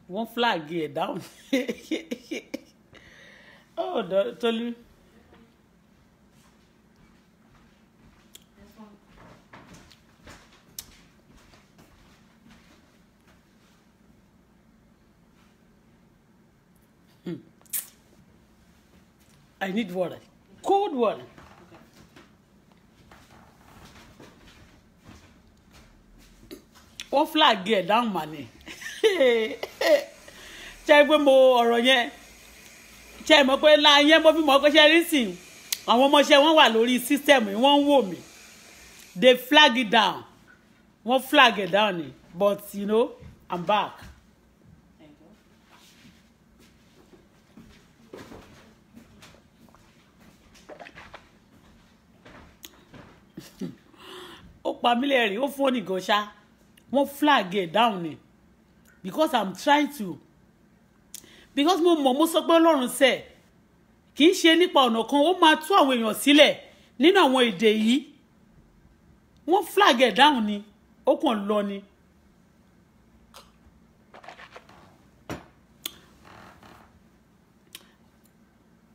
One flag here down. Oh, Tolu. I need water. Cold water. One flag here down money. Ṣé pé mo ọ̀rọ̀ yẹn ṣé mọ̀ pé la yẹn mo fi mọ̀ pé ṣe rí sìn àwọn ọmọọṣẹ́ wọn wà lórí system wọ́n ń wò mí they flag it down wọ́n flag it down ni but you know I'm back. Ó pa mí lẹ́rìn ó fún onígan ṣá wọ́n flag it down ni because I'm trying to because mo sọ pé Ọlọ́run ṣe kì í ṣe nípa ọ̀nà kan ó máa tú àwọn èèyàn sílẹ̀ nínú àwọn èdè yìí wọ́n flag it down ni ó kàn lọ ni.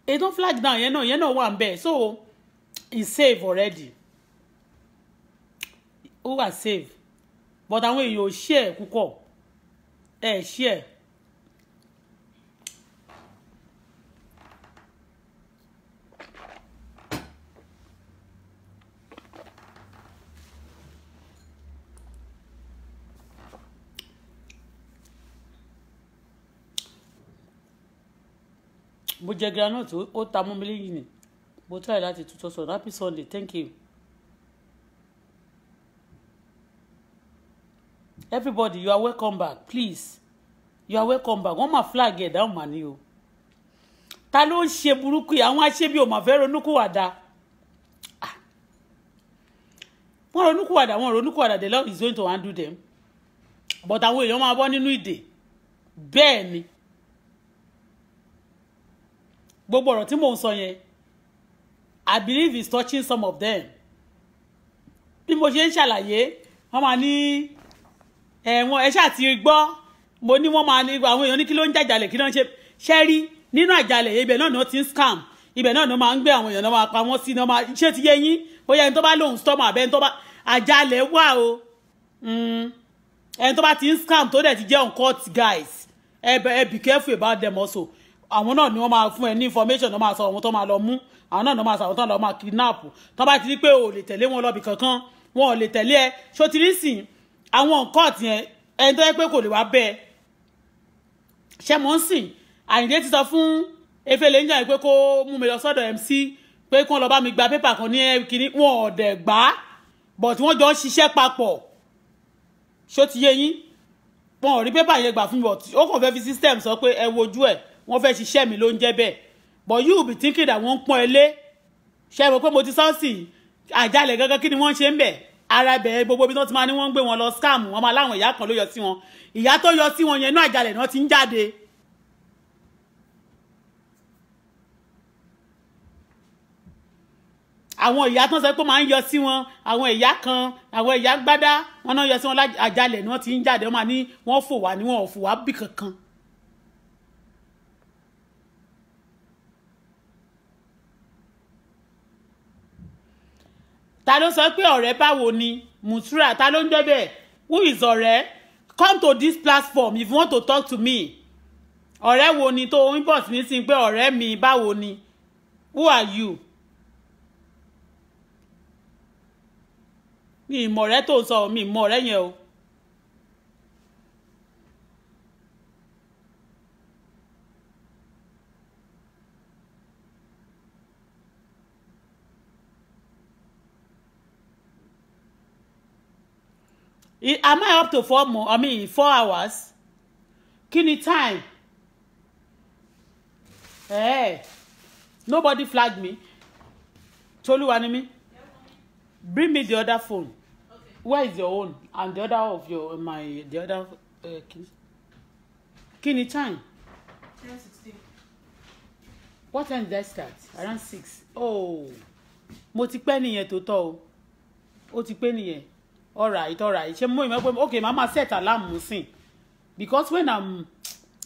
Èyí tó flag down yẹn náà wà ń bẹ̀ so it's safe already ó wà safe but àwọn èèyàn ò share púpọ̀ share. Mo jẹ groundnut ó ta mọ́ mi lẹ́yìn ni mo try láti tutọ́ sọ happy Sunday thank you everybody you are welcome back please you are welcome back wọ́n máa flag ẹ̀ down mà ní o ta ló ń ṣe burúkú yìí àwọn aṣebi ò mà fẹ́ ronúkúwàdà wọ́n ronúkúwàdà the Lord is going to handle them but àwọn èèyàn máa bọ́ nínú ìdè bẹ́ẹ̀ ni. Gbogbo ọ̀rọ̀ tí mò ń sọ yẹn I believe it's touching some of them bí mo ṣe ń ṣàlàyé wọ́n máa ní ẹ̀wọ̀n ẹ ṣáà ti gbọ́ mo ní wọ́n máa ní àwọn èèyàn ní kí ló ń jàjàlẹ̀ kí ló ń ṣe rí nínú àjàlẹ̀ ibẹ̀ náà ni wọ́n ti ń scam ibẹ̀ náà ni wọ́n máa ń gbé àwọn èèyàn náà máa pa wọ́n sí náà máa ṣé ti yé yín bóyá ẹni tó bá lóun storm àbẹ́ ẹni tó bá àjàlẹ̀ wà o ẹni tó bá ti ń scam tó dẹ̀ ti jẹ́ uncut guys ẹ be careful about them also. Àwọn náà ni wọ́n máa fún ẹ ní information náà máa sọ àwọn tó máa lọ mú àwọn náà máa sọ àwọn tó lọ máa kidnap tó bá ti rí pé o lè tẹ̀lé wọn lọ́bì kankan wọn ò lè tẹ̀lé ẹ ṣó ti rí sìn àwọn court yẹn ẹni tó yẹ pé kò lè wá bẹ́ẹ̀ ṣé mo ń sìn Àyìndé ti sọ fún Efele ń jà pé kó mú mi lọ sọ́dọ̀ MC pé kí wọ́n lọ bá mi gba pépà kan ní kíní wọn ò dẹ̀ gbà but wọ́n jọ ń ṣiṣẹ́ papọ̀ ṣó ti yé yín wọn ò rí pépà yẹn gbà fún mi but ó kàn fẹ́ fi system sọ pé ẹ wojú ẹ̀ wọ́n fẹ́ ṣiṣẹ́ mi ló ń jẹ́ bẹ́ẹ̀ but you be thinking that wọ́n ń pọ́n ilé ṣe mọ̀ pé mo ti sọ́ọ̀sì àjálẹ̀ gángan kí ni wọ́n ṣe ń bẹ̀ ara bẹ̀ gbogbo ibi tó ti máa ní wọ́n ń gbé wọn lọ scam wọ́n máa láwọn ìyá kan ló yọ sí wọn ìyá tó yọ sí wọn yẹn náà àjálẹ̀ náà ti ń jáde. àwọn ìyá tó ń sọ pé máa ń yọ sí wọn àwọn ìyá kan àwọn ìyá gbádá wọn náà yọ sí wọn àjálẹ̀ ni wọ́n ti ń jáde wọ́n máa ní wọ́n fò wá ní wọn ò fò wá bí kankan. Ta ló sọ pé ọ̀rẹ́ báwo ni Mutura ta ló ń jẹ́ bẹ́ẹ̀ who is ọ̀rẹ́ come to this platform if you want to talk to me ọ̀rẹ́ wo ni tó inbox mi sí pé ọ̀rẹ́ mi báwo ni who are you mi ìmọ̀ ọ̀rẹ́ tó ń sọ mi ìmọ̀ ọ̀rẹ́ yẹn o. Am I up to 4 hours? Kí ni time? Hey, nobody flagged me. Toluwa ni mi. Bring me the other phone. Okay. Where is your own? And the other of the other keys. Kí ni time? 10:16. What time did I start? Around 6. Oh, mo ti pẹ́ nìyẹn tó tọ́ o. Ó ti pẹ́ nìyẹn. All right. Ṣé mo ìmọ̀ pé okay, mama set alarm sin because when I'm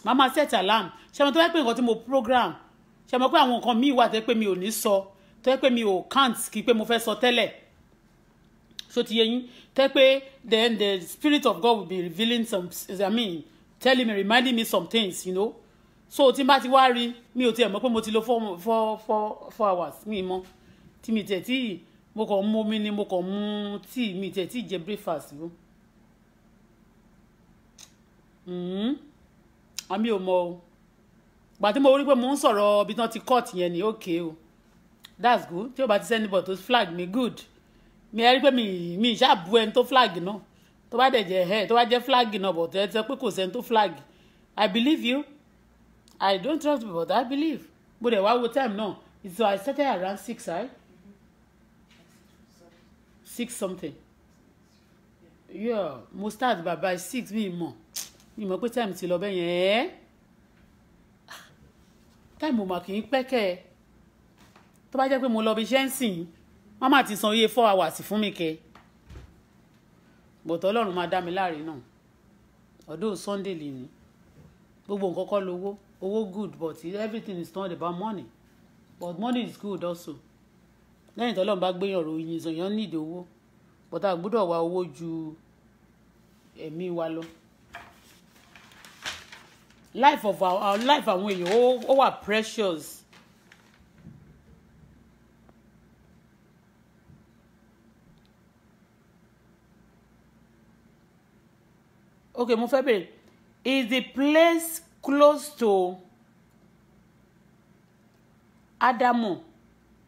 màá set alarm ṣé mo tó fẹ́ pé nǹkan tí mo program ṣé mo pé àwọn nǹkan míì wà tó yẹ pé mi ò ní sọ tó yẹ pé mi ò can't kí pé mo fẹ́ sọ tẹ́lẹ̀ ṣó ti yé yín tó yẹ pé then the spirit of God will be revealing some telling me reminding me some things you know so tí n bá ti wá rí mi ò tiẹ̀ mọ̀ pé mo ti lo 4 hours mi mọ́ tí mi tẹ̀ tí mo kàn mú omi ni mo kàn mú tíì mi tẹ̀ tí jẹ breakfast yó àmì ò mọ̀ o gbà tí mo rí pé mo ń sọ̀rọ̀ ibi tán ti court yẹn ni okay o that's good tí ó bá ti send but to flag me good mi rí pé mi ṣáàbù ẹni tó flag náà tó bá dẹ̀ jẹ́ tó bá jẹ́ flag náà but ẹ sọ pé kò sẹ́ni tó flag I believe you I don't trust you but I believe bó dẹ̀ wá wo time náà so I started around 6 right 6 something yeah mo start by 6 mi mọ̀ pé time ti lọ bẹ́ẹ̀ yẹn time mo mà kì í pẹ́kẹ́ tó bá jẹ́ pé mo lọ bí iṣẹ́ ń sìn wọ́n máa ti san iye 4 hours fún mi kẹ́ bọ̀tọ̀ ọlọ́run máa dá mi láre náà ọdún Sunday lè ní gbogbo nǹkan kọ́ lówó owó good but everything is not about money but money is good also lẹ́yìn tọ́lọ́run bá gbéyàn ròyìn ìsòyàn nídìí owó but a gbọ́dọ̀ wá owó ju ẹ̀mí wa lọ life of our life àwọn èèyàn ó wà precious okay mo fẹ́ bèrè is the place close to Adamu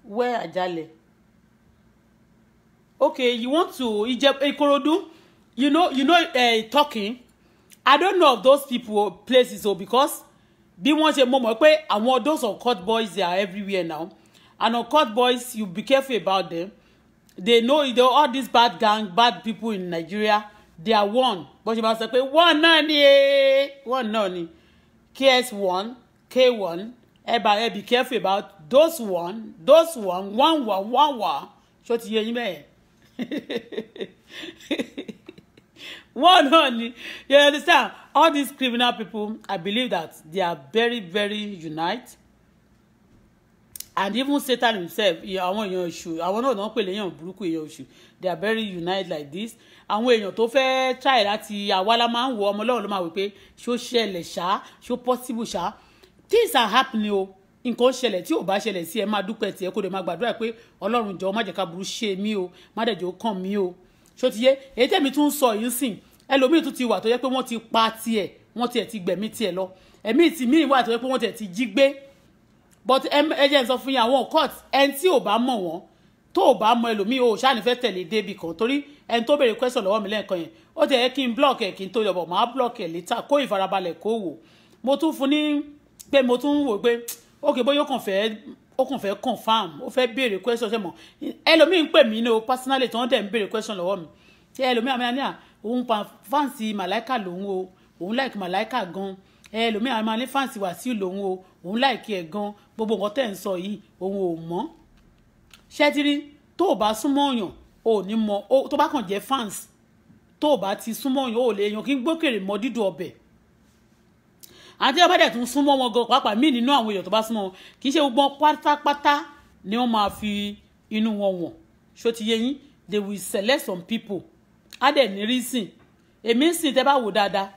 where Ajale okay you want to Ikorodu you know talking I don't know of those people places so because bí wọ́n ṣe mọ̀ pé àwọn those occult boys they are everywhere now and occult boys you be careful about them they know all these bad people in Nigeria they are one bó ṣe máa sọ pé one náà ni KS1 K1 ẹ be careful about those one ṣó ti yé yín bẹ́ẹ̀ one honey you understand all these criminal people I believe that they are very very united and even Satan himself àwọn èèyàn èṣù àwọn náà náà pè léèyàn burúkú èèyàn èṣù they are very united like this àwọn èèyàn tó fẹ́ try láti àwálá máa ń wo ọmọ Ọlọ́run ló máa wí pé ṣó ṣẹlẹ̀ ṣá ṣó possible ṣá things are happening o nǹkan ṣẹlẹ̀ tí ò bá ṣẹlẹ̀ sí ẹ máa dúpẹ́ tiẹ̀ kó dẹ̀ máa gbàdúrà pé Ọlọ́run jọ̀ọ́ má jẹ́ ká burú ṣe mí o má dẹ̀ jẹ́ ó kàn mí o ṣó ti yé èyí tẹ̀mí tún sọ yìí sìn ẹlòmíì tún ti wà tó yẹ pé wọ́n ti pa tiẹ̀ wọ́n tiẹ̀ ti gbẹ̀mí tiẹ̀ lọ ẹ̀mí ti míì wà tó yẹ pé wọ́n tiẹ̀ ti jí gbé but ẹ jẹ́ n sọ fún yín àwọn court ẹni tí ò bá mọ̀ wọ́n tó ò bá mọ ẹlòmíì ò ṣáà ní fẹ́ tẹ̀lé débì kan torí ẹni tó béèrè question lọ́wọ́ mi lẹ́ẹ̀kan yẹn ó ti yẹ kí n block ẹ̀ kí n tó yọ̀bọ̀ máa block ẹ̀ later kó ìfarabalẹ̀ kó wò mo tún fún ní pé mo tún wò pé ok bóyá ó kàn fẹ́ confirm ó fẹ́ béèrè question ṣe mọ̀ ẹlòmíì ń pè mí ní o personally tí wọ́n dẹ̀ ń béèrè question lọ́wọ́ mi tí ẹlòmíì àmì àníyàn òun pa fáǹsì màláìkà lòun o òun like màláìkà gan ẹlòmíì àmì àní fáǹsì Wàsíù lòun o òun like ẹ̀ gan gbogbo nǹkan tẹ̀ ń sọ yìí òun ò mọ̀ ṣẹ́tírí tó o bá súnmọ́ èèyàn o ò ní mọ̀ tó bá kàn jẹ́ fans tó o bá ti súnmọ́ èèyàn o lè èèyàn kí n gbókèrè mọ́ dídùn ọbẹ̀ àti ọba dẹ̀ tún súnmọ́ wọn gan pàápàá míì nínú àwọn èèyàn tó bá súnmọ́ wọn kì í ṣe gbogbo pátápátá ni wọ́n máa fi inú wọn wọ̀n ṣó ti yé yín they will select some people á dẹ̀ ní reason èmi ń sìn tẹ́ bá wò dáadáa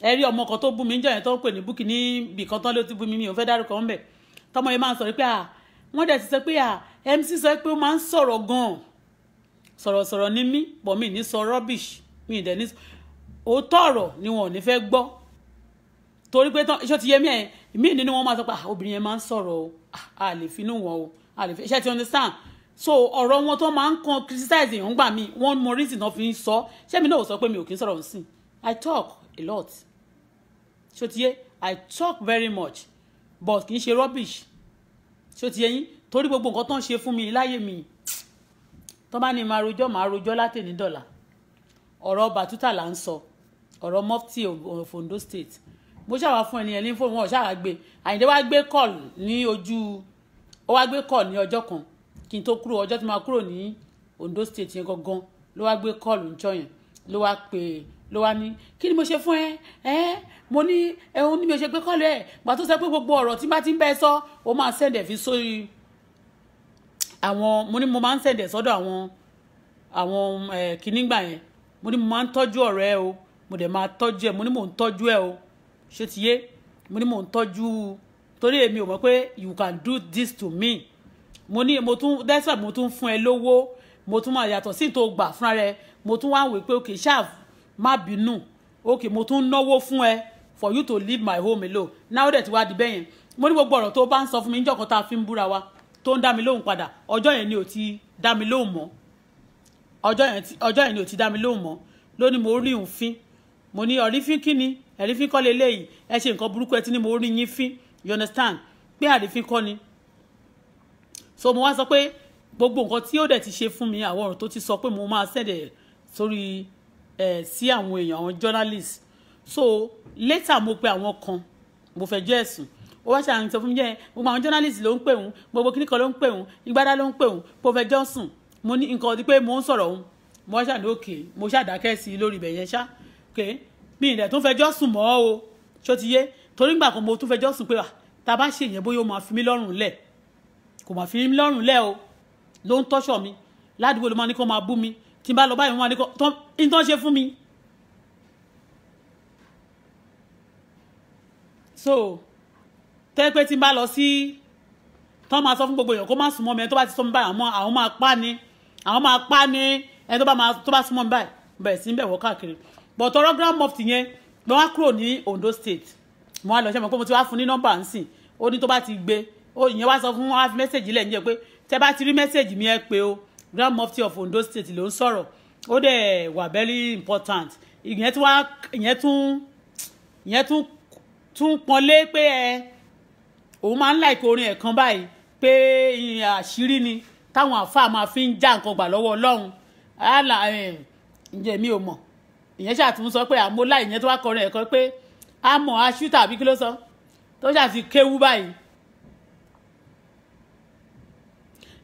ẹ rí ọmọ kan tó bú mi ń jọ yẹn tó ń pè ní búkì ní ibì kan tán ló ti bú mi mi ò fẹ́ dárúkọ ń bẹ̀ tọmọ yẹn máa ń sọ pé wọ́n dẹ̀ ti sọ pé MC sọ pé ó máa ń sọ̀rọ̀ gan-an sọ̀rọ̀sọ̀rọ̀ ní mí bọ̀ mí ní sọ rubbish mi ìdẹ̀ ní òótọ́ ọ̀rọ̀ ni wọn ò ní fẹ́ gbọ́ torí pé iṣẹ́ ti yé mi ẹ̀ mí nínú wọn máa sọ pé obìnrin yẹn máa ń sọ̀rọ̀ o a lè finú wọn o a lè fi iṣẹ́ ti understand so ọ̀rọ̀ wọn tó máa ń kan criticize èèyàn gbà mí wọ́n mọ reason náà fi ń sọ ṣé mi náà ò sọ pé mi ò kí ń sọ̀rọ̀ sí I talk a lot ṣó ti yé I talk very much but kì í ṣe rubbish ṣó ti yé yín torí gbogbo nǹkan tó ń ṣe fún mi láyé mi tó bá ní máa rojọ́ látẹ̀ ní dọ̀là ọ̀rọ̀ Bàtútà là ń sọ ọ̀rọ̀ mufti of Ondo State mo ṣàwà fún ẹni ẹni fóònù wọn ṣàwà gbé Àyìndé wá gbé call ní ó wá gbé call ní ọjọ́ kan kí n tó kúrò ọjọ́ tí máa kúrò ní Ondo State yẹn gangan ló wá gbé call níjọ́ yẹn ló wá pe ló wá ní kí ni mo ṣe fún ẹ mo ní ẹ̀hún ní mi ò ṣe gbé kọ́ọ̀lù ẹ̀ gbà tó sọ pé gbogbo ọ̀rọ̀ tí bá ti ń bẹ́ẹ̀ sọ ó máa send ẹ̀ fi sórí àwọn mo ní mo máa ń send ẹ̀ sọ́dọ̀ àwọn kìnnìgbà yẹn mo ní mo máa ń tọ́jú ọ̀rẹ́ ẹ o mo dẹ̀ máa tọ́jú ẹ mo ní mò ń tọ́jú ẹ o ṣé ti yé mo ní mò ń tọ́jú torí èmi ò mọ̀ pé you can do this to me mo ní mo tún that's why mo tún fún ẹ lówó mo tún máa yàtọ̀ sí tó gbà fúnra rẹ mo tún wá wò pé okay ṣáà má bínú okay mo tún náwó fún ẹ for you to leave my home alone now that ti wá di bẹ́yẹn mo ní gbogbo ọ̀rọ̀ tó bá ń sọ fún mi níjọ́ kan tá a fi ń búra wa tó ń dá mi lóhùn padà ọjọ́ yẹn ni ò ti dá mi lóhùn mọ́ ọjọ́ yẹn ni ò ti dá mi lóhùn mọ́ lónìí mo rí òun fín mo ní ọ̀rífín kí ni ẹ̀rífín kọ́ leléyìí ẹ ṣe nǹkan burúkú ẹ ti ní mo rí yín fín you understand pé àrífín kọ́ ni so mo wá sọ pé gbogbo nǹkan tí ó dẹ̀ ti ṣe fún mi àwọn ọ̀rọ̀ tó ti sọ pé mo máa sẹ̀dẹ̀ sórí sí àwọn èèyàn àwọn journalist so later mo pe àwọn kan mo fẹ́ jẹ́ ẹ̀sùn ó wá ṣàyàn sọ fún mi jẹ́ gbogbo àwọn journalist ló ń pè wọ́n gbogbo kíníkan ló ń pè wọ́n ìgbádá ló ń pè wọ́n mo fẹ́ jọ́sùn mo ní nǹkan ọdí pé mo ń sọ̀rọ̀ òun mo ṣàdé òkè mo ṣàdákẹ́ sí i lórí ibẹ̀ yẹn ṣá okay mi ìdẹ̀ tún fẹ́ jọ́sùn mọ́ o ṣó ti yé torí ìgbà kan mo tún fẹ́ jọ́sùn pé tá a bá ṣe yẹn bóyá ó máa fi mí lọ́rùn lẹ̀ kò máa fi mí lọ́rùn lẹ̀ o ló ń tọ́ṣọ̀ mi ládùúgbò ló máa ní kó máa bú mi tí n bá lọ báyìí wọ́n máa ní kó tán ṣe fún mi. so tẹ́ pé tí n bá lọ sí tán máa sọ fún gbogbo èèyàn kó má súnmọ́ mi ẹni tó bá ti sọ mi báyìí àwọn máa pa ni ẹni tó bá súnmọ́ mi báyìí bẹ̀rẹ̀ sí ń bẹ̀ wọ́ káàkiri but ọ̀rọ̀ Grand Mufti yẹn mo wá kúrò ní Ondo State mo wá lọ ṣe mọ̀ pé mo ti wá fún ní nọ́mbà nsìn ó ní tó bá ti gbé ìyẹn wá sọ fún wá fi mẹ́sẹ̀gì lẹ̀ níjẹ́ pé tẹ́ bá ti rí mẹ́sẹ̀gì mi ẹ pé o Grand Mufti of Ondo State ló ń sọ̀rọ̀ ó dẹ̀ wà very important ìyẹn tún pọ́nlé pé òun máa ń like orin ẹ̀kan báyìí pé àṣírí ni táwọn àfáà máa fi ń já nǹkan gbà lọ́wọ́ Ọlọ́run ǹjẹ́ mi ò mọ̀ ìyẹn ṣàtún sọ pé àmọ́lá ìyẹn tó wá kọrin ẹ̀kan pé àmọ́ aṣútà àbí kí ló sọ tó ṣàti kéwú báyìí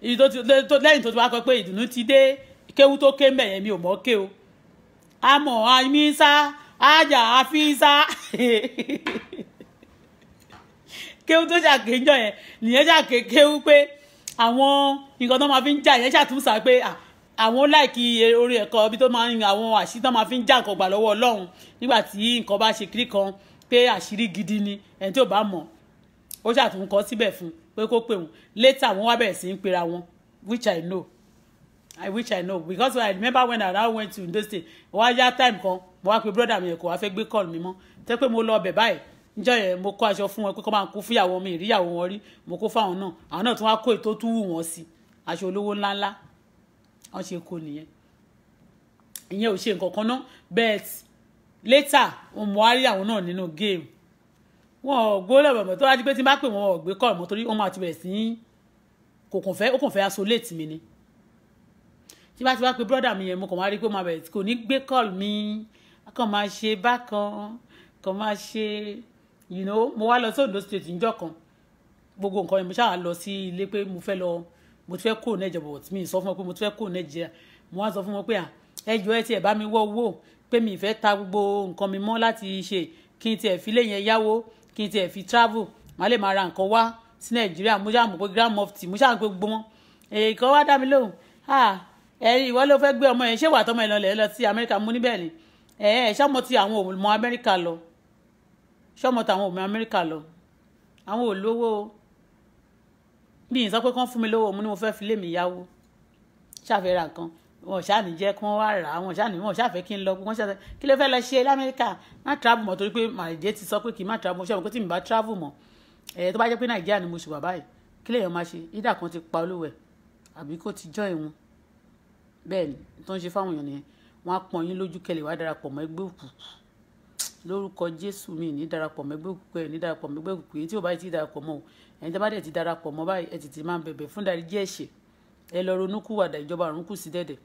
lẹ́yìn tó ti wá kọ pé ìdùnnú ti dé kéwú tó ké mẹ́yẹn mi ò mọ̀ ké o àmọ́ àmísá àjà àfíìsá kéwú tó ṣàkéjọ yẹn nìyẹn ṣàkékéwú pé àwọn nǹkan tó máa fi ń jà yẹn ṣàtúnṣà pé àwọn láìkí orí ẹ̀kọ́ bí tó máa ń àwọn àṣírí tó máa fi ń jà nǹkan gbà lọ́wọ́ Ọlọ́run nígbà tí nǹkan bá ṣe kiri kan pé àṣírí gidi ni ẹni tí ò bá mọ̀ ó ṣàtúnkọ́ síbẹ̀ fún pé kó pè wọ́n later wọ́n wá bẹ̀rẹ̀ sí ń pera wọn which I know because I remember when I now went to Ondo State wọ́n á yá time kan mo wá pe brother mi yẹn kò wá fẹ́ gbé call mi mọ́ tẹ́ pé mo lọ ọbẹ̀ báyìí níjọ́ yẹn mo kó aṣọ fún wọn pé kó máa kó fúyàwó mi ìríyàwó wọn rí mo kó fáwọn náà àwọn náà tún wá kó ètò tó wù wọ́n sí aṣọ olówó ńláńlá wọ́n ṣe kó nìyẹn ìyẹn ò ṣe nǹkan kan náà but later wọn mọ̀ á rí àwọn náà nínú game wọn ò gbólẹ̀ bàbà tó wá di pé tí n bá pè wọn ò gbé call mọ́ torí wọ́n máa ti bẹ̀rẹ̀ sí ó kàn fẹ́ isolate mi ni tí bá ti wá pé brother mi yẹn mo kàn máa rí pé ó máa bẹ̀rẹ̀ kò ní gbé call mi kàn máa ṣe bákan kàn máa ṣe mo wá lọ sí Ondo State níjọ́ kan gbogbo nǹkan yẹn mo ṣáà lọ sí ilé pé mo ti fẹ́ kúrò Nàìjíríà but mi sọ fún wọn pé mo ti fẹ́ kúrò Nàìjíríà mo wá sọ fún wọn pé ẹjọ́ ẹ tiẹ̀ bá mi wọ́ owó pé mi ìfẹ́ ta gbogbo nǹkan mi mọ́ láti ṣe kí n tiẹ̀ fi lé yẹn yáwó kí n tiẹ̀ fi travel má lè máa ra nǹkan wá sí Nàìjíríà mo ṣáà mọ̀ pé Grand Mufti mo ṣáà ń pé gbogbo wọn èèkàn wá dá mi lóhùn ẹ̀rí ìwọ ló fẹ́ gbé ọmọ yẹn ṣé wà tọmọ ẹ̀ lọ sí Amẹ́ríkà mú níbẹ̀ ni ṣọ́mọ tí àwọn ọmọ Amẹ́ríkà lọ ṣọ́mọ táwọn ọmọ Amẹ́ríkà lọ àwọn ò lówó bí n sọ pé kán fún mi lówó mo ní mo fẹ́ fi lé mi yáwó ṣàfẹ́ ra nǹkan wọn ṣáà ní jẹ́ kí wọ́n wá rà á wọn ṣàfẹ́ kí n lọ wọ́n ṣàfẹ́ kí ló fẹ́ lọ ṣe l'Amẹ́ríkà má travel mọ́ torí pé màrìdé ti sọ pé kì í má travel mọ́ ṣé mo pé tí mi bá travel mọ́ tó bá jẹ́ pé Nàìjíríà ni mo ṣì wà báyìí kí lèèyàn máa ṣe ìdá kan ti pa olówó ẹ̀ àbí kó ti join wọn bẹ́ẹ̀ ni tó ń ṣe fáwọn èèyàn nìyẹn wọ́n á pọ́n yín lójú kẹlẹ̀ wá darapọ̀ mọ́ ẹgbẹ́ òkùnkùn lórúkọ Jésù mi ní darapọ̀ mọ́ ẹgbẹ́ òkùnkùn ẹ̀ ní darapọ̀ mọ́ ẹgbẹ́ òkùnkùn èyí tí ò bá ti darapọ̀ mọ́ o ẹ̀yin tó bá dẹ̀ ti darapọ̀ mọ́ báyìí ẹ tètè máa bẹ̀bẹ̀ fún dáríjì ẹ̀ṣẹ̀ ẹ lọ ronúkúwàdà ìjọba ọ̀run kù sí dẹ̀dẹ̀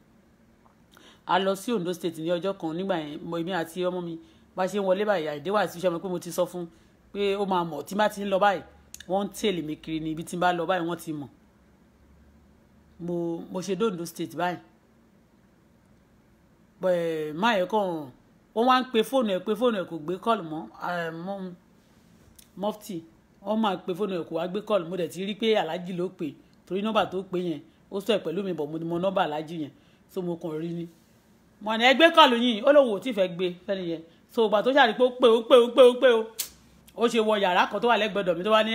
a lọ sí Ondo State ní ọjọ́ kan nígbà yẹn èmi àti ọmọ mi bá ṣe ń wọlé báyìí àìdé wà sí iṣẹ́ mi pé mo ti sọ fún pé ó máa mọ̀ tí má ti ń lọ báyìí wọ́n ń tẹ̀lé mi kiri ní ibi tí n bá lọ báyìí wọ́n ti mọ̀ mo ṣe dé Ondo State báyìí máa yẹ kàn wọ́n wá ń pe fóònù ẹ̀ kò gbé kọ́ọ̀lù mọ́ mọ́fìtì wọ́n máa pe fóònù ẹ̀ kò wá gbé kọ́ọ̀lù mo dẹ̀ ti rí pé aláàjì ló pè torí nọ́mbà tó pè yẹn ó sọ ẹ̀ pẹ̀lú mi bọ̀ mo mọ nọ́mbà aláàjì yẹn so mo kàn rí ni mo ní ẹgbẹ́ kọ́ọ̀lù yìí ó lóun ò tí fẹ́ gbé fẹ́ni yẹn so ìgbà tó ṣàrí pé ó pè ó ṣe wọ yàrá kan tó wà lẹ́gbẹ̀ẹ́ ọ̀dọ̀ mi tó wá ní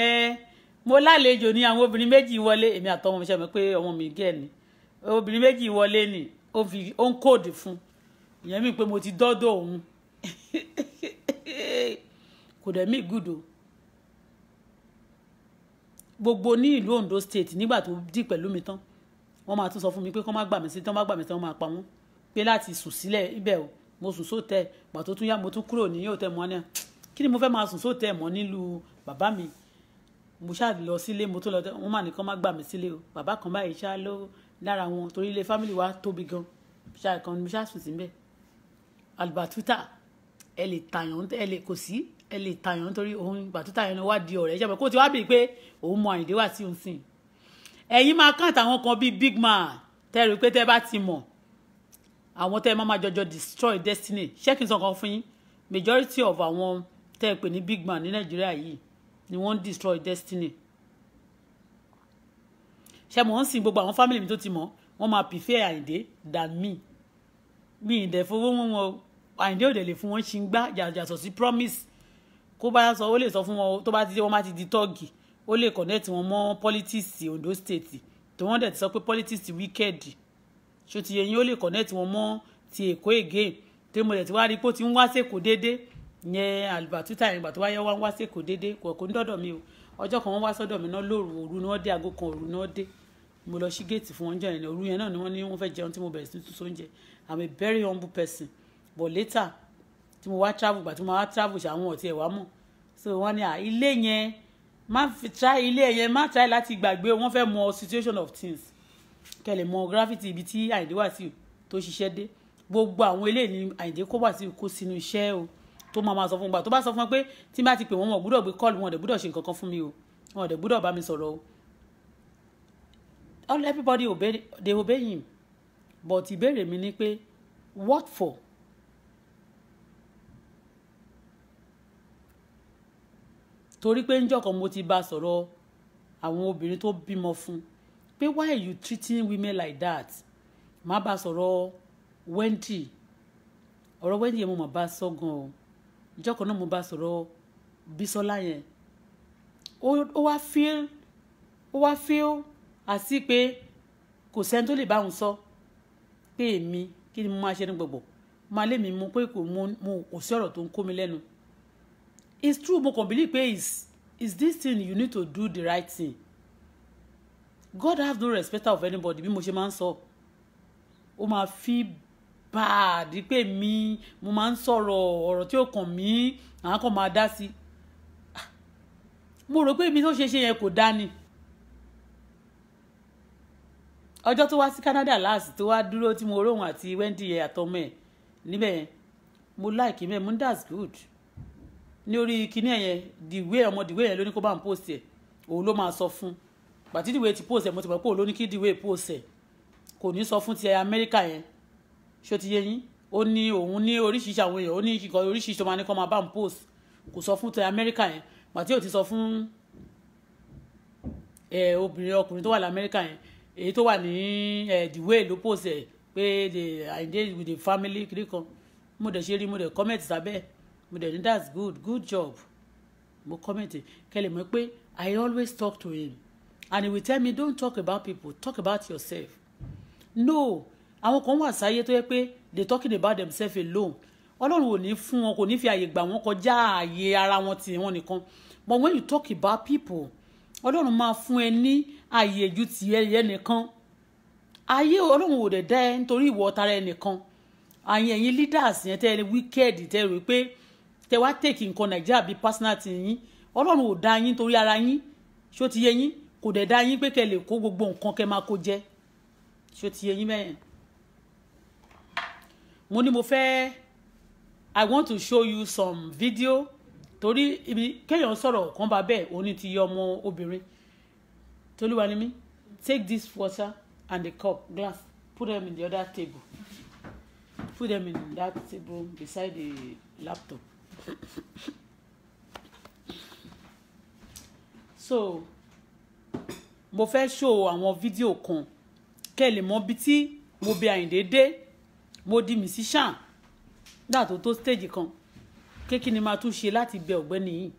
mo lálejò ní àwọn obìnrin méjì wọlé èmi àtọmọ mi ṣe mọ̀ pé ọmọ mi gẹ̀ ni obìnrin méjì wọlé ni ó ń kóòdù fún ìyẹn mi pé mo ti dọ́dọ̀ òun kò dẹ̀ mí gùdò gbogbo ní ìlú Ondo State nígbà tó dì pẹ̀lú mi tán wọ́n máa tún sọ fún mi pé kọ́ má gbà mí sí tán má gbà mí sí wọ́n máa pa wọ́n pé láti sùn sílẹ̀ ibẹ̀ o mo sùn sóòtẹ́ gbà tó tún yá mo tún kúrò ní òtẹ́ mọ́ ní kí ni mo fẹ́ máa sùn sóòtẹ́ mọ́ nílùú bàbá mi mo ṣáà lọ sílé mo tún lọ wọ́n mà ní kọ́ má gbà mí sílé o bàbá kan báyìí ṣáà ló lára wọn torí ilé fámìlì wa tóbi gan ṣáà kan mo ṣáà sùn síbẹ̀ Albatuta ẹ lè tàyàn ẹ lè kò sí ẹ lè tàyàn nítorí òun Batuta yẹn wá di ọ̀rẹ́ ṣẹ́bẹ̀ kó ti wá bìí pé òun mọ Àyìndé wá sí òun sìn ẹ̀yin máa kàn táwọn kan bíi big man tẹ́rù pé tẹ́ bá ti mọ̀ àwọn tẹ́ máa jọjọ destroy destiny ṣé kí n sọ kan fún yín majority of àwọn tẹ́ pè ní big man ní Nàìjíríà yìí ni wọ́n destroy destiny ṣé mo ń sin gbogbo àwọn family mi tó ti mọ̀ wọ́n máa prefer Àyìndé than me mi ìdẹ̀ fowó wọn Àyìndé ò dẹ̀ lè fún wọn ṣì ń gbá yàtọ̀ sí promise kó bá sọ ó lè sọ fún wọn tó bá ti wọ́n má ti di tọ́ọ̀gì ó lè connect wọn mọ́ politics Ondo State tó wọ́n dẹ̀ ti sọ pé politics wicked ṣó ti yẹ yín ó lè connect wọn mọ́ ti Èkó again tó mo dẹ̀ ti wá rí pé ó ti ń wá sèkó déédéé yẹn Albatuta ìgbà tó wáyé wá ń wá sèkó déédéé kò ní dọ́dọ̀ mi o ọjọ́ kan wọ́n wá sọ́dọ̀ mi náà lóru òru ni wọ́n dé aago kan òru náà dé mo lọ sí géètì fún wọn jẹ́ ìrìn òru yẹn náà ni wọ́n ní wọ́n fẹ́ jẹun tí mo bẹ̀rẹ̀ sí tún sóúnjẹ I'm a very humble person but later tí mo wá travel gbà tí mo wá travel ṣàwọn ọ̀tí ẹ̀ wá mọ̀ so wọ́n ní ilé yẹn má fi try ilé yẹn má try láti gbàgbé wọ́n fẹ́ mọ situation of things kẹlẹ̀ mọ gravity ibi tí Àyìndé Wàsíù tó ṣiṣẹ́ dé gbogbo àwọn ilé ní Àyìndé kó Wàsíù kó sínú iṣẹ́ o tó máa sọ fún gbà tó bá sọ fún pé tí bá ti pè wọ́n gbúdọ̀ gbé call wọn dẹ̀ gbúdọ̀ ṣe nǹkan kan fún mi o wọn dẹ̀ gbúdọ̀ bá mi sọ̀rọ̀ o everybody obey they obey him but ìbéèrè mi ni pé what for torí pé ńjọ́ kan mo ti bá sọ̀rọ̀ àwọn obìnrin tó bímọ fún pé why are you treating women like that má bá sọ̀rọ̀ Wendy ọ̀rọ̀ Wendy yẹn mo mà bá sọ gan o ńjọ́ kan náà mo bá sọ̀rọ̀ Bísọ́lá yẹn ó wá feel àti pé kò sẹ́ni tó lè bá òun sọ pé èmi kí ni mo máa ṣe ní gbogbo máa lé mi mú pé kò sí ọ̀rọ̀ tó ń kó mi lẹ́nu. It's true mo kàn believe pé is this thing you need to do the right thing. God have no respect of anybody bí mo ṣe máa ń sọ ó máa fi bad pé mo máa ń sọ̀rọ̀ ọ̀rọ̀ tí ó kàn mí àwọn kan máa dá sí mo rò pé ibi tó ṣe yẹn kò dá ni ọjọ́ tó wá sí Canada last tó wá dúró tí mo róhun àti Wendy yẹn àtọmọ ẹ̀ níbẹ̀ yẹn mo like him mo that's good ní orí kíní ẹ̀yẹn dìwé yẹn ló ní kó bá ń post ẹ̀ òun ló máa sọ fún pàtí dìwé ti post ẹ̀ mo ti mọ̀ pé òun ló ní kí dìwé post ẹ̀ kò ní sọ fún ti Amẹ́ríkà yẹn ṣó ti yé yín ó ní òun ní oríṣiríṣi àwọn èèyàn ó ní ìkọ̀ oríṣiríṣi tó máa ní kó máa bá ń post kò sọ fún ti Amẹ́ríkà yẹn pàtí ò ti sọ fún ọkùnrin tó wà l'Amẹ́ríkà yẹn èyí tó wà ní dìwé ló post ẹ̀ pé Àyìndé with the family kiri kan mo dẹ̀ ṣe rí mo dẹ̀ comment sábẹ́ mo dẹ̀ ní that's good job mo comment kẹ́lẹ̀ mọ́ pé I always talk to him and he will tell me don't talk about people talk about yourself no àwọn kan wà sáyé tó yẹ pé they talking about themselves alone Ọlọ́run ò ní fún wọn kò ní fi àyè gbà wọ́n kọjá àyè ara wọn tí wọ́n nìkan but when you talk about people Ọlọ́run máa fún ẹ ní àyè ju ti ẹ nìkan ayé Ọlọ́run ò dẹ̀ dá ẹ nítorí ìwọ tara ẹ nìkan àyè ẹ̀yin leaders yẹn tẹ́ ẹ wicked tẹ́ ẹ rò pé tẹ́ wá take nǹkan Nàìjíríà bíi personality yín Ọlọ́run ò dá yín torí ara yín ṣó ti yé yín kò dẹ̀ dá yín pé kẹ́ lè kó gbogbo nǹkan kẹ́ máa kó jẹ ṣó ti yé yín bẹ́ẹ̀ mo ní mo fẹ́ I want to show you some video torí ibi kéèyàn sọ̀rọ̀ kan bá bẹ́ẹ̀ òun ní ti ọmọ obìnrin tolúwa ni mí take this water and the cup glass put them in the other table put them in that table beside the laptop. So mo fẹ́ show àwọn fídíò kan kẹ́ lè mọ̀ bí tí mo bẹ Àyìndé dé. Mo di musician nígbà tó stage kan. Kí ni máa tún ṣe láti bẹ ọ̀gbẹ́ni yìí?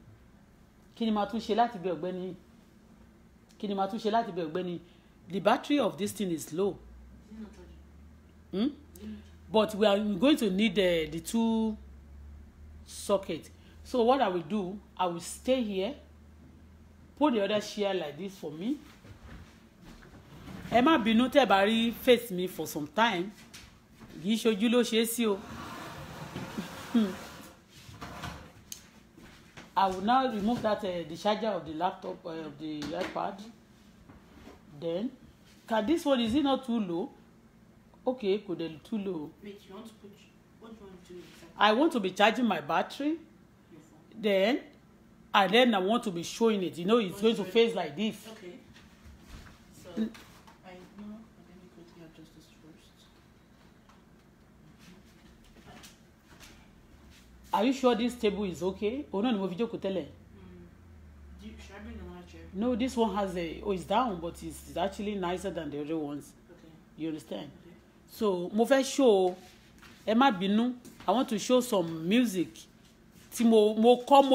Kí ni máa tún ṣe láti bẹ ọ̀gbẹ́ni yìí? Kí ni máa tún ṣe láti bẹ ọ̀gbẹ́ni yìí? The battery of this thing is low. But we are going to need the 2 sockets. So what I will do, I will stay here, put the other chair like this for me. Ẹ má bínú tẹ́ bá rí face me for some time. Yìí ṣojú ló ṣe é sí o. I will now remove that the charger of the laptop of the iPad. Then, this one, is it not too low? Okay, could it too low? Wait, you want to put what do you want to do exactly? I want to be charging my battery. Then I want to be showing it. You know, it's going to face like this. Okay. So I know. Let me quickly adjust this first. Are you sure this table is okay? Oh no, no video could tell. Should I bring another chair? No, this one has it's down, but it's actually nicer than the other ones. Okay. You understand? Okay. So mo fẹ́ show ẹ má bínú. I want to show some music. Tí mo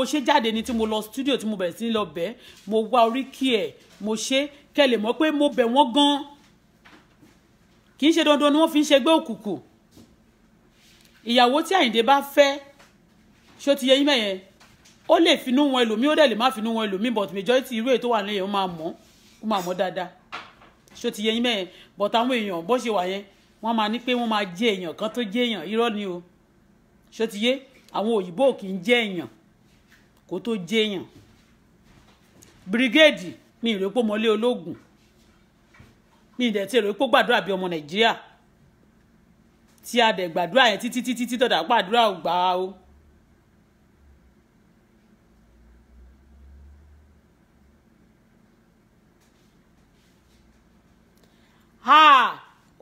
ṣe jáde ní tí mo lọ studio tí mo bẹ̀rẹ̀ sí lọ bẹ̀, mo wá oríkì ẹ̀, mo ṣe kẹ́ lè mọ̀ pé mo bẹ̀ wọ́n gan. Kì í ṣe dandan ni wọ́n fi ń ṣe gbé òkùnkùn. Ìyàwó tí Àyìndé bá fẹ́ ṣó ti yé yín mẹ́yẹn, ó lè finú wọn ẹlòmíì, ó dẹ̀ lè má finú wọn ẹlòmíì, but majority irú èyí tó wà nílẹ̀ ó máa mọ̀ dáadáa. Ṣó ti yé yín mẹ́yẹn, but àwọn èèyàn bó ṣe wà yẹn wọ́n máa ní pé wọ́n máa jẹ́ èèyàn kan tó jẹ́ èèyàn, irọ́ ni o. Ṣó ti yé, àwọn òyìnbó kì í jẹ́ èèyàn kó tó jẹ́ èèyàn. Brigade mi ìrè pé mọ́lé ológun, mi ìdẹ̀ tí èrè pé gbàdúrà bí ọmọ Nàìjíríà tí a dẹ̀ gbàdúrà yẹn títí tọ̀dà gbàdúrà ò gbà á o.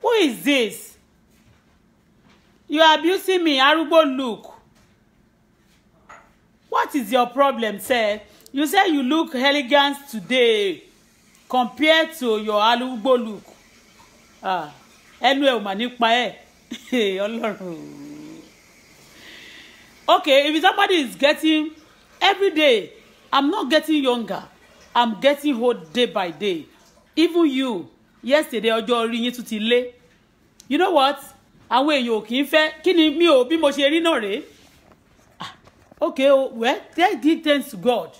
Who is this? You are abusing me, arúgbó look. What is your problem, sir? You say you look elegant today compared to your arúgbó look. Ẹnu ẹ ò mà nípa ẹ. Ọlọ́run. Okay, if somebody is getting every day, I'm not getting younger. I'm getting old day by day. Even you, yesterday ọjọ́ orí yín tún ti lé. You know what? Àwọn èèyàn ò kì í fẹ́ kí ni mi ò bí mo ṣe rí náà rèé. Okay, well, let's give thanks to God.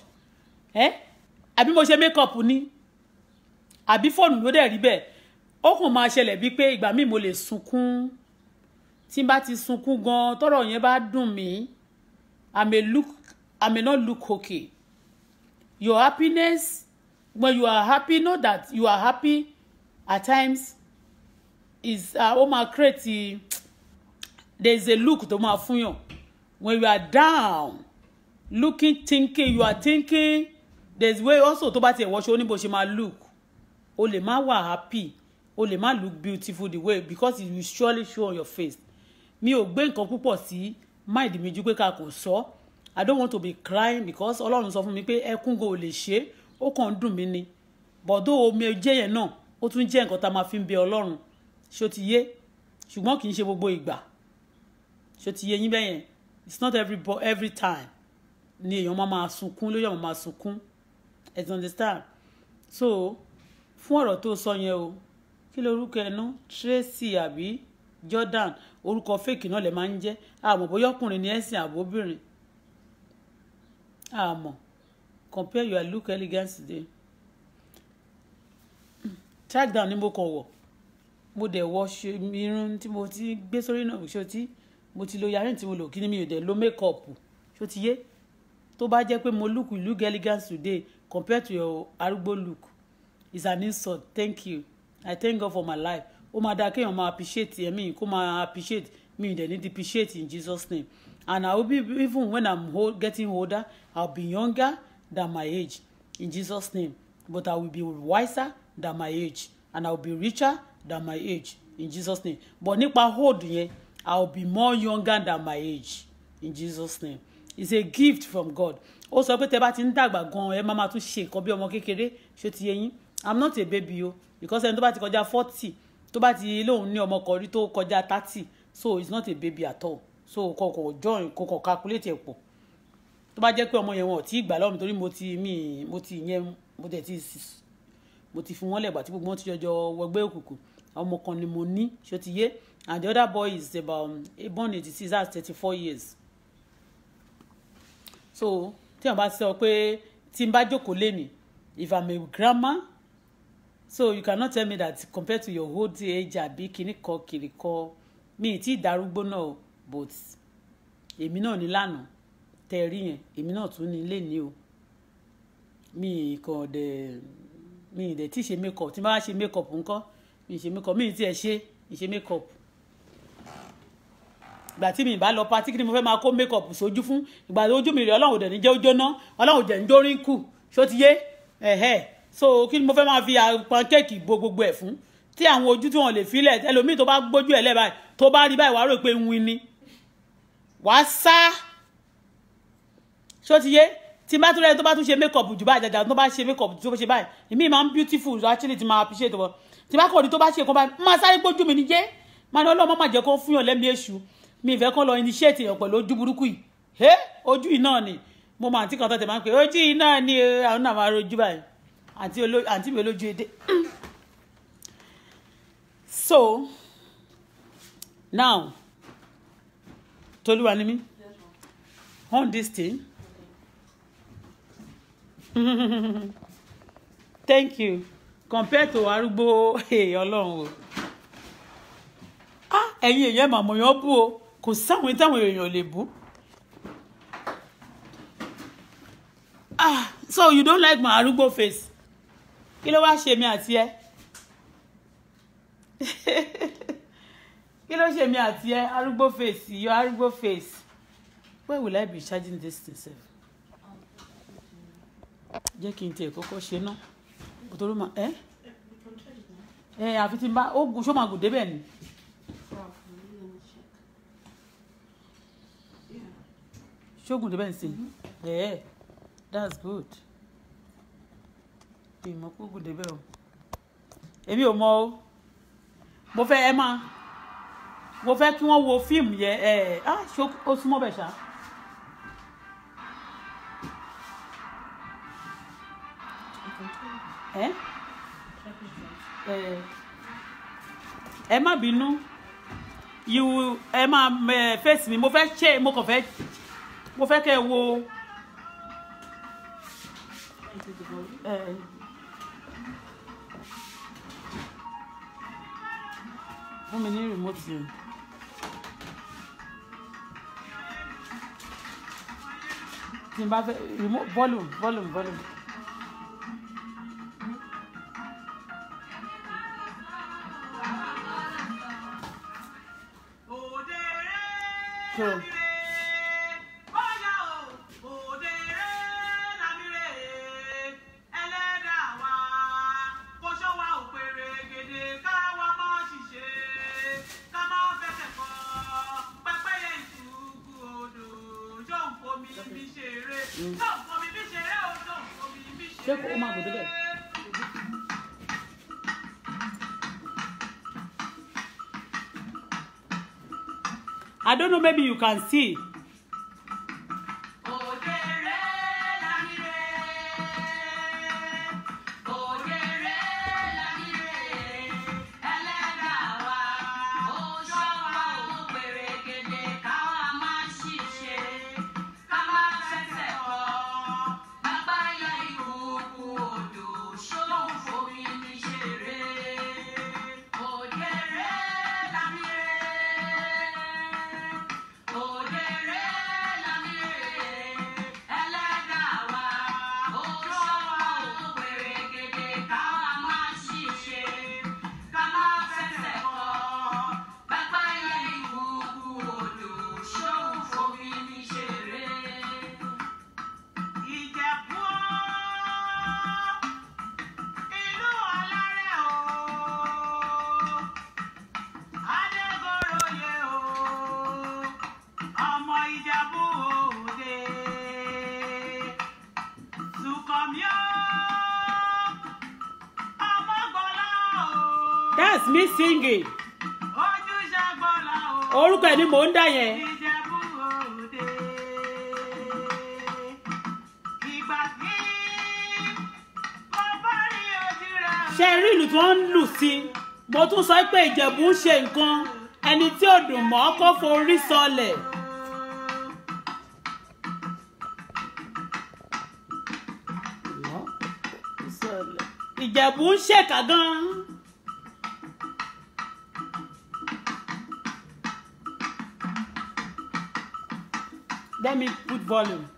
Àbí mo ṣe make up ni? Àbí fóònù ló dẹ̀ rí bẹ́ẹ̀? Ó kàn máa ṣẹlẹ̀ bíi pé ìgbà míì mo lè sunkún. Tí n bá ti sunkún gan, tọ́rọ̀ yẹn bá dùn mí, I may not look okay. Your happiness, when you are happy, know that you are happy at times is create there is a look tó máa fún yàn. When you are down, thinking, you are thinking, there's way also tó bá tiẹ̀ wọṣọ ó ní bó ṣe máa look. O lè má wà happy, o lè má look beautiful the way because it will surely show on your face. Mi ò gbé nǹkan púpọ̀ sí mind mi ju pé ká kàn sọ. I don't want to be crying because Ọlọ́run sọ fún mi pé ẹkún go lè ṣe, ó kàn dùn mí ni. But though omi jẹ́ yẹn náà, ó tún jẹ́ nǹkan tá máa fi ń bẹ Ọlọ́run. Ṣó ti yé? Ṣùgbọ́n kì í ṣe gbogbo ìgbà. Ṣó ti yé yín bẹ́yẹn? It's not every time ni èèyàn máa sunkún ló yàn máa sunkún. You understand? So fún ọ̀rọ̀ tó sọ yẹn o, kí lorúkọ ẹnu? Tracy àbí Jordan, orúkọ fake náà lè máa ń jẹ́. Àmọ́ bóyá ọkùnrin ni ẹ̀sìn àbóbìnrin. Àmọ́ compare your look elegant today. Track down ni mo kàn wọ̀. Mo dẹ̀ wọ irun tí mo ti gbé sórí náà ṣó tí mo ti lo yarin tí mo lò kí ni mi ò dẹ̀ lo make up ṣó ti yé. Tó bá jẹ́ pé mo look elegant today compared to your arúgbó look, it's an insult. Thank you. I thank God for my life. Ó máa dáa kéèyàn máa appreciate ẹ̀mí kó máa appreciate me dẹ̀ ní appreciate in Jesus' name. And I will be, even when I'm getting older, I'll be younger than my age in Jesus' name. But I will be wiser than my age and I will be richer than my age in Jesus' name. But nípa hold yẹn, I'll be more younger than my age in Jesus name. It's a gift from God. Ó sọ pé tẹ́ bá ti ń dàgbà gan ẹ máa tún ṣe nǹkan bí ọmọ kékeré ṣó ti yé yín. I'm not a baby o because ẹni tó bá ti kọjá 40 tó bá ti lóun ní ọmọ kan rí tó kọjá 30 so it's not a baby at all. So kọ̀ọ̀kan join kọ̀ọ̀kan calculate ẹ̀ pọ̀. Tó bá jẹ́ pé ọmọ yẹn wọn ò tí ì gbà lọ́wọ́ mi torí mo ti fún wọn lẹ́gbàá tí gbogbo wọn ti jọjọ wọgbẹ́ òkùnkùn ọmọ kan ni mo ní ṣó ti yé and the other boy is about born 86 that's 34 years. So tí wọ́n bá sọ pé tí n bá jókòó lénìí if I'm a grandma so you cannot tell me that compared to your old age àbí kìnnìkan mi ì tí ì darúgbó náà but èmi náà ní lánàá tẹ́ rí yẹn èmi náà tún ní lé ní o mi kàn dẹ̀ mi dẹ̀ tí ṣe make up tí n bá ṣe make up ńkọ́ mi ṣe make up mi tí ẹ ṣe make up ìgbà tí mi bá lọ party kí ni mo fẹ́ máa kó make up sójú fún ìgbà tí ojú mi rẹ̀ ọlọ́run dẹ̀ ní jẹ́ ó jóná ọlọ́run dẹ̀ ń jórí kù ṣó ti yé so kí ni mo fẹ́ máa fi pancake gbogbo ẹ̀ fún tí àwọn ojú tí wọ́n lè filẹ̀ ẹlòmíì tó bá gbójú ẹ̀ lẹ́bàá tó bá rí báyìí wàá rò pé ń win ni wàá sá ṣó ti yé tí n bá tún rẹ tó bá tún ṣe make up jù báyìí jàjà tó bá ṣe make up tó ṣe báyìí èmi máa ń beautiful actually ti máa appreciate wọn tí n bá kọ̀ ní tó bá ṣe kó báyìí máa sáré gbójú mi níjẹ́ máa ní ọlọ́mọ máa jẹ́ kó fún yàn lẹ́mí èṣù mi ìfẹ́ kán lọ initiate èèyàn pẹ̀lú ojú burúkú yìí ojú yìí náà ni mo máa àǹtí kan tó tẹ̀ máa ń pè ojú yìí náà ni àwọn náà máa rojú báyìí àǹtí mi olójú èdè. So now Tolúwa ni mí on this thing. Thank you compared to arúgbó ọlọ́run o ẹ̀yin èèyàn màmú yàn bú o kò sáwọn táwọn èèyàn lè bú so you don't like my arúgbó face kí ló wá ṣe mí àti ẹ kí ló ṣe mí àti ẹ arúgbó face your arúgbó face where will I be charging this thing sef jẹ́ kí n tiẹ̀ kọ́kọ́ ṣe ná nítorí ma àfi tí n bá ogun ṣó máa gùn débẹ̀ ni. ṣógun débẹ̀ sí that's good ìmọ̀ kógun débẹ̀ o èmi ò mọ̀ o mo fẹ́ mo fẹ́ kí wọ́n wo fíìmù yẹn ṣó ó súnmọ́ bẹ̀ ṣá. ẹ má bínú ẹ má face mi mo fẹ́ ṣe mo fẹ́ kẹ́ ẹ wo fún mi ní remote yẹn. tí n bá fẹ́ remote volume. So, ṣé kó o máa gòdè bẹ́ẹ̀. I don't know, maybe you can see. That's me singing. Orúkọ ẹ̀ ni mò ń dá yẹn. Ṣé rí ìlú tí wọ́n ń lù sí? Mo tún sọ pé Ìjẹ̀bú ń ṣe nǹkan ẹni tí ò dùn mọ́ kó forí sọlẹ̀. Ìjẹ̀bú ń ṣèkà gan. Let me put volume.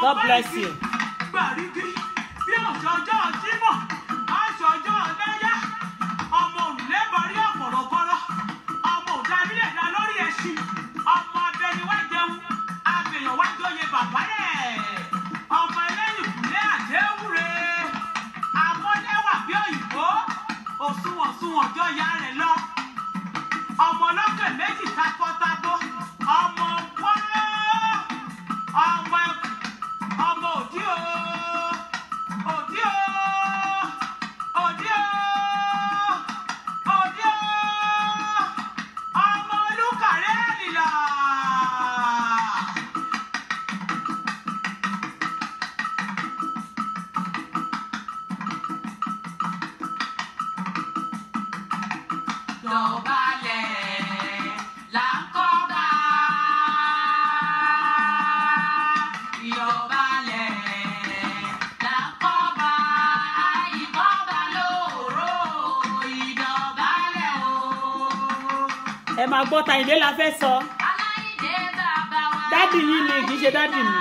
God bless you. ìdọ̀bálẹ̀ là ń kọ́ba. Ìdọ̀bálẹ̀ là ń kọ́ba. Ìkọ́ba lóòró ìdọ̀bálẹ̀ o. Ẹ máa gbọ́ ta ilé la fẹ́ sọ. Aláìdé bàbá wa. Dádì yín ni kì í ṣe dádì mi.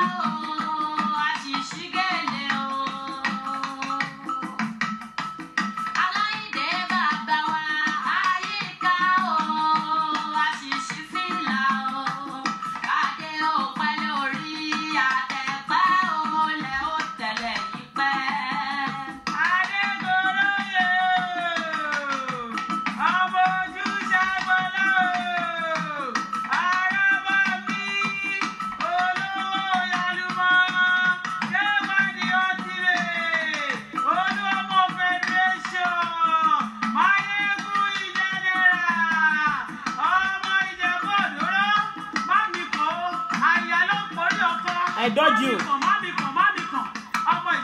I dodge you.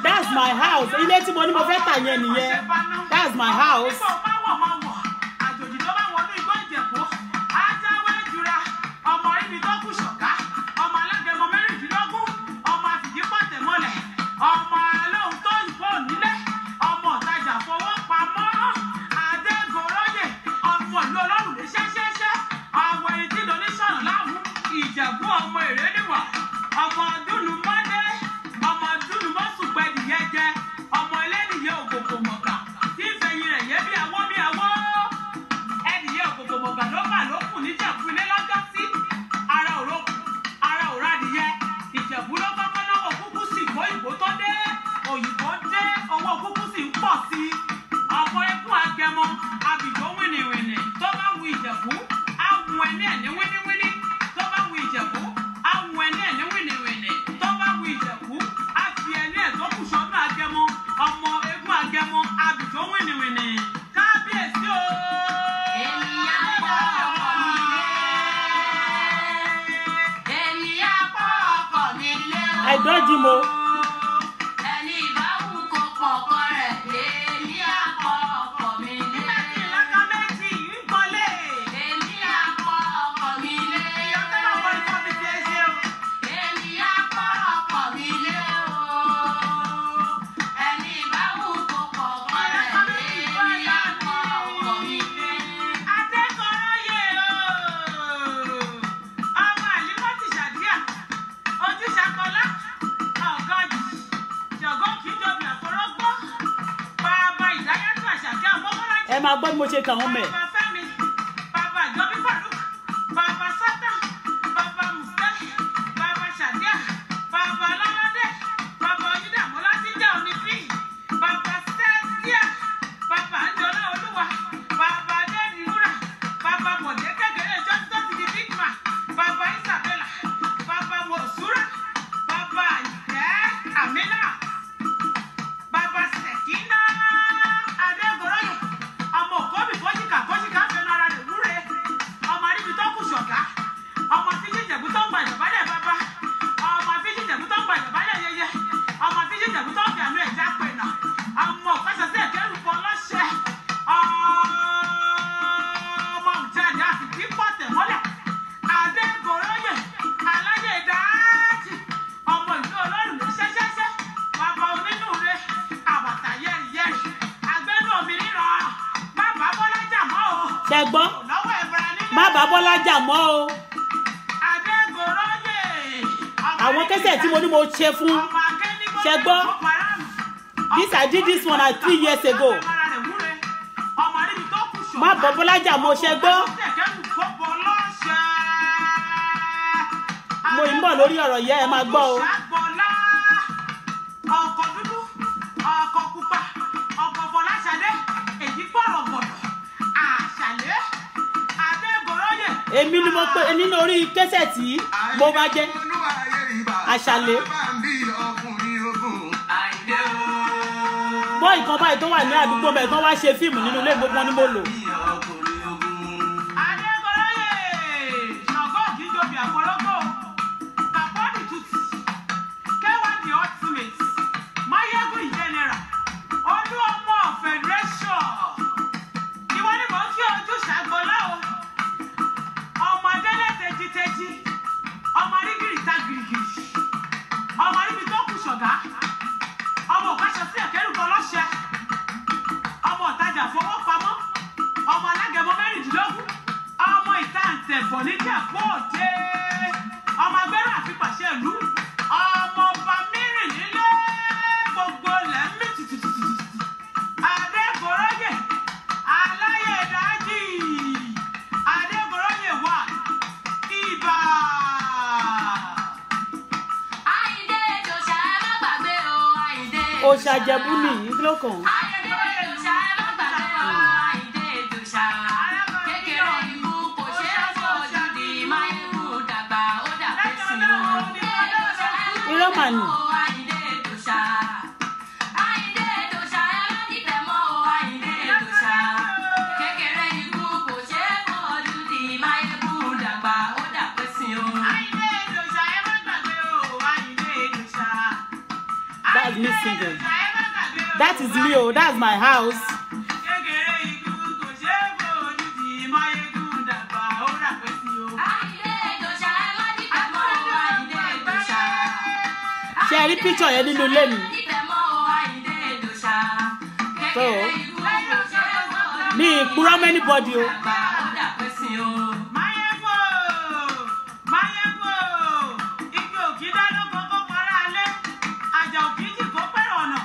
That's my house. Ilé tí mo ní mo fẹ́ tà yẹn nìyẹn. That's my house. I dodge him, oh. Ẹ máa gbọ́ bí mo ṣe kà wọ́n mẹ́. Ṣẹgbọ́n má bá Bọ́lá jà mọ́ o. Àwọn kẹsẹ̀ tí mo ní mo ṣe fún ṣẹgbọ́n. This I did this one 3 years ago. Má bá Bọ́lá jà mọ́ ṣẹgbọ́n. Mo ń bọ̀ lórí ọ̀rọ̀ yẹn ẹ máa gbọ́ o. Èmi ni mo pè nínú orí kẹsẹ̀ tí mo bá jẹ́ àṣàlẹ̀. Bọ́ ìkan báyìí tó wà ní àdúgbò bẹ́ẹ̀ tó wá ṣe fíìmù nínú ilé gbogbo ni mo lò. Ìwọ ni mo kí ojú ṣàgbọ́n ẹ̀fọ́ níjà fóòdé ọmọ agbẹ́rẹ́ àfipàṣẹ ìlú ọmọ ọba mẹ́rìnlélẹ́ gbogbo lẹ́mí tìtìtìtì adégoróyè aláyèdájì adégoróyè wà ibà. Àyìndé Ìjòṣà ẹ má gbàgbé o Àyìndé ó ṣàjẹbú nìyí kí ló kàn. Àyìndé Ìjòṣà ẹ má gbàgbé o Àyìndé Ìjòṣà kékeré ikú kò ṣe é fojú di máyégún dàgbà ó dàgbé sí o. irọ́ mà ní. Àyìndé Ìjòṣà Àyìndé Ìjòṣà ẹ má dìtẹ̀ mọ́ o Àyìndé Ìjòṣà kékeré ikú kò ṣe é fojú di máyégún dàgbà ó dàgbé sí o. Àyìndé Ìjòṣà ẹ má gbàgbé o Àyìndé Ìjòṣà. That's me singing. That is me, oh, that's my house. Kékeré ikú kò ṣe é fojú di máyégún dàgbà ó dàgbé sí o. Àyìndé Ìjòṣà ẹ má dìtẹ̀ mọ́ o Àyìndé Ìjòṣà. Ṣé ẹ rí picture yẹn nínú ilé mi? So, mi ìpurọ́ mọ́ anybody o. Máyégún igi òkì dáná kókó para alẹ́ àjà òkì jì kó pẹ̀rọ ọ̀nà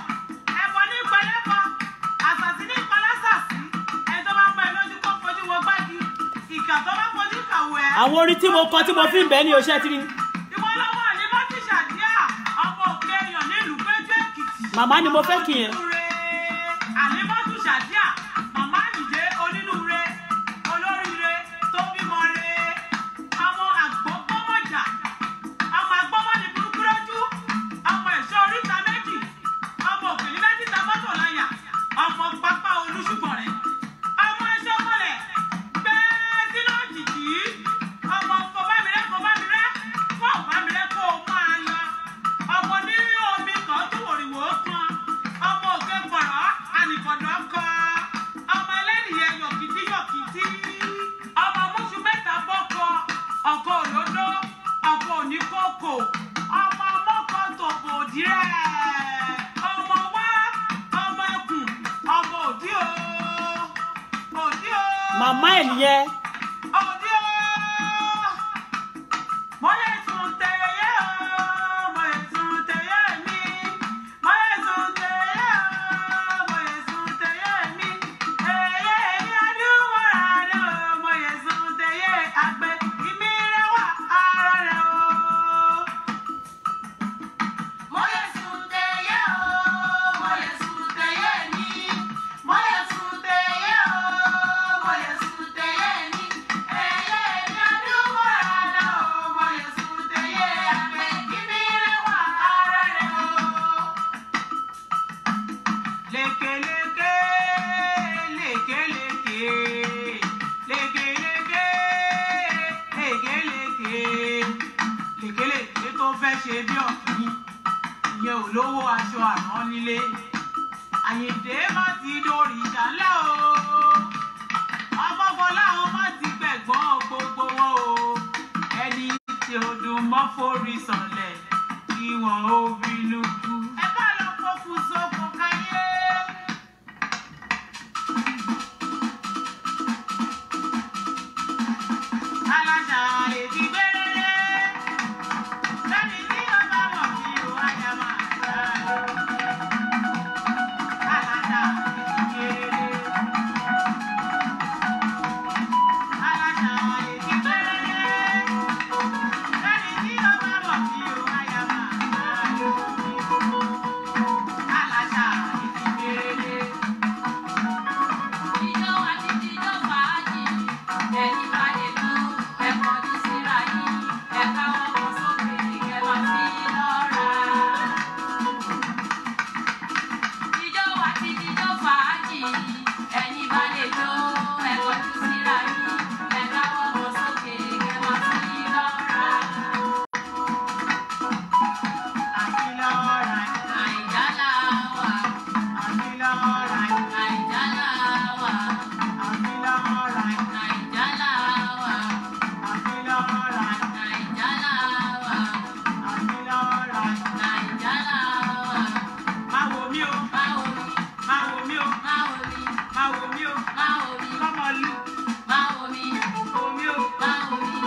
ẹ̀bọ ní pẹlẹ́pọ àṣàṣì ní pẹlẹ́sàṣì ẹni tó bá pẹ́ lójú kó fojú wo gbági ìkà tó bá fojú kàwé ẹ̀. Àwọn orin tí mo kọ tí mo fi ń bẹ́ẹ̀ ní oṣẹ́ tiri. Ìwọ lọ́wọ́ ní bá ti ṣàdíà ọmọ òkè èèyàn nílùú péjú Èkìtì. Màmá ni mo fẹ́ kí yẹn. Àlímọ́tù ṣàdíà màmá Àyìndé onínúure olóríire tó bímọ re ọmọ àgbọ̀gbọ́mọjà ọmọ àgbọ̀mọ̀nì burúkú lójú ọmọ ẹ̀ṣọ́ oríta méjì ọmọ òkèlè méjì ta mọ́tò láyà ọmọ pápá olúṣùgbọ̀n rẹ̀ ọmọ ẹ̀ṣọ́ mọ́lẹ̀ gbẹ́ẹ́ sínú òjìjì ọmọ fọbámirẹ́ fún ọ̀bámirẹ́ kó o máa lọ ọmọ ní omi kan tó wòrìwò kan ọmọ òkè gbọ̀rọ̀ ànìkọ̀dọ̀ kọ ọmọ ẹlẹ́nìyẹ yọ̀kìtì ọmọ mọ́ṣú mẹ́ta bọ́kọ ọkọ òlódó ọkọ oníkókò ọmọ mọ́kọ tòbò dírẹ̀ ọmọ wá ọmọ ẹkùn ọmọ òdí o. Màmá ẹ̀ nìyẹn. Òdí o. Mo lè tún tẹ̀yẹ o, mo lè tún tẹ̀yẹ mi. Mo lè tún tẹ̀yẹ o, mo lè tún tẹ̀yẹ mi. Èyẹ èmi adúmọ̀ra rẹ̀ o, mo lè tún tẹ̀yẹ àgbẹ̀ ìmírẹ̀ wà ara rẹ̀ o. Mo yẹ sùn tẹ̀yẹ o, mo yẹ sùn tẹ̀yẹ mi. Mo yẹ sùn tẹ̀yẹ o, mo yẹ sùn tẹ̀yẹ mi. Èyẹ èmi adúmọ̀ra rẹ̀ o, mo yẹ sùn tẹ̀yẹ àgbẹ̀ ìmírẹ̀ wà ara rẹ̀ o. Lékeleke, lékeleke, lékeleke, lékeleke, lékeleke tó fẹ́ ṣe bí ọ̀kín, ìyẹn ò lówó aṣọ àrán nílé. Àyìndé má ti dòrìṣà ńlá o, ọmọbọlá àwọn má ti gbẹ̀gbọ́n gbogbo wọn o. Ẹni tí ó dùn mọ́ forí sọ̀lẹ̀ kí wọ́n ó bínú kú. Ẹ bá lọ fòkù sóko káyé. Aláṣà èdè gbére lẹ́ni tí ó bá mọ̀ kí o wáyà máa gbà. Aláṣà èdè gbére. Aláṣà èdè gbére lẹ́ni tí ó bá mọ̀ kí o wáyà máa gbà. Aláṣà èdè gbére. Ijó àti jíjó fàájì, ẹni bá lè lu ẹ̀kọ́ ní síra yín, ẹ̀ka ọkọ̀ sókè kẹ́ máa fi lọ́ra. Ijó àti jíjó fàájì, ẹni bá lè lu ẹ̀kọ́ ní síra yín, ẹ̀ka ọkọ̀ sókè kẹ́ máa fi lọ́ra. Àfilọ́ra, Naija la wà, àfilọ́ra, Naija la wà, àfilọ́ra, Naija la wà, àfilọ́ra, Naija la wà, àfilọ́ra. Naija la wà. Má wo mí o, Máwo mi, má wo mí o, máwo mi, má wo mí o, máwo mi, kọ́mọ lu máwo mi, wo mí o. máwo mi.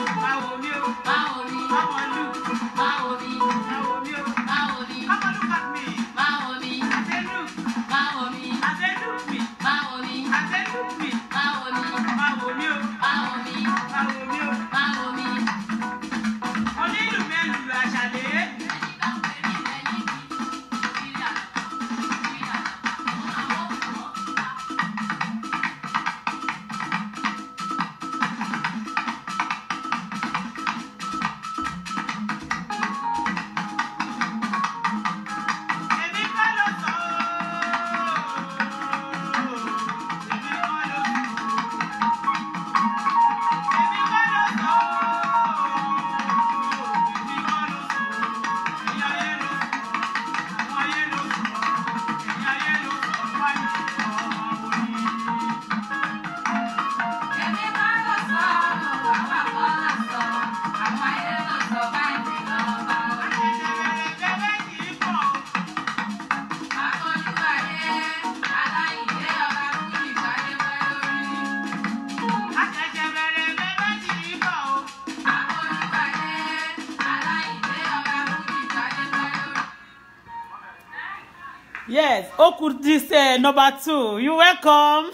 Yes, Oku, this number 2. You welcome.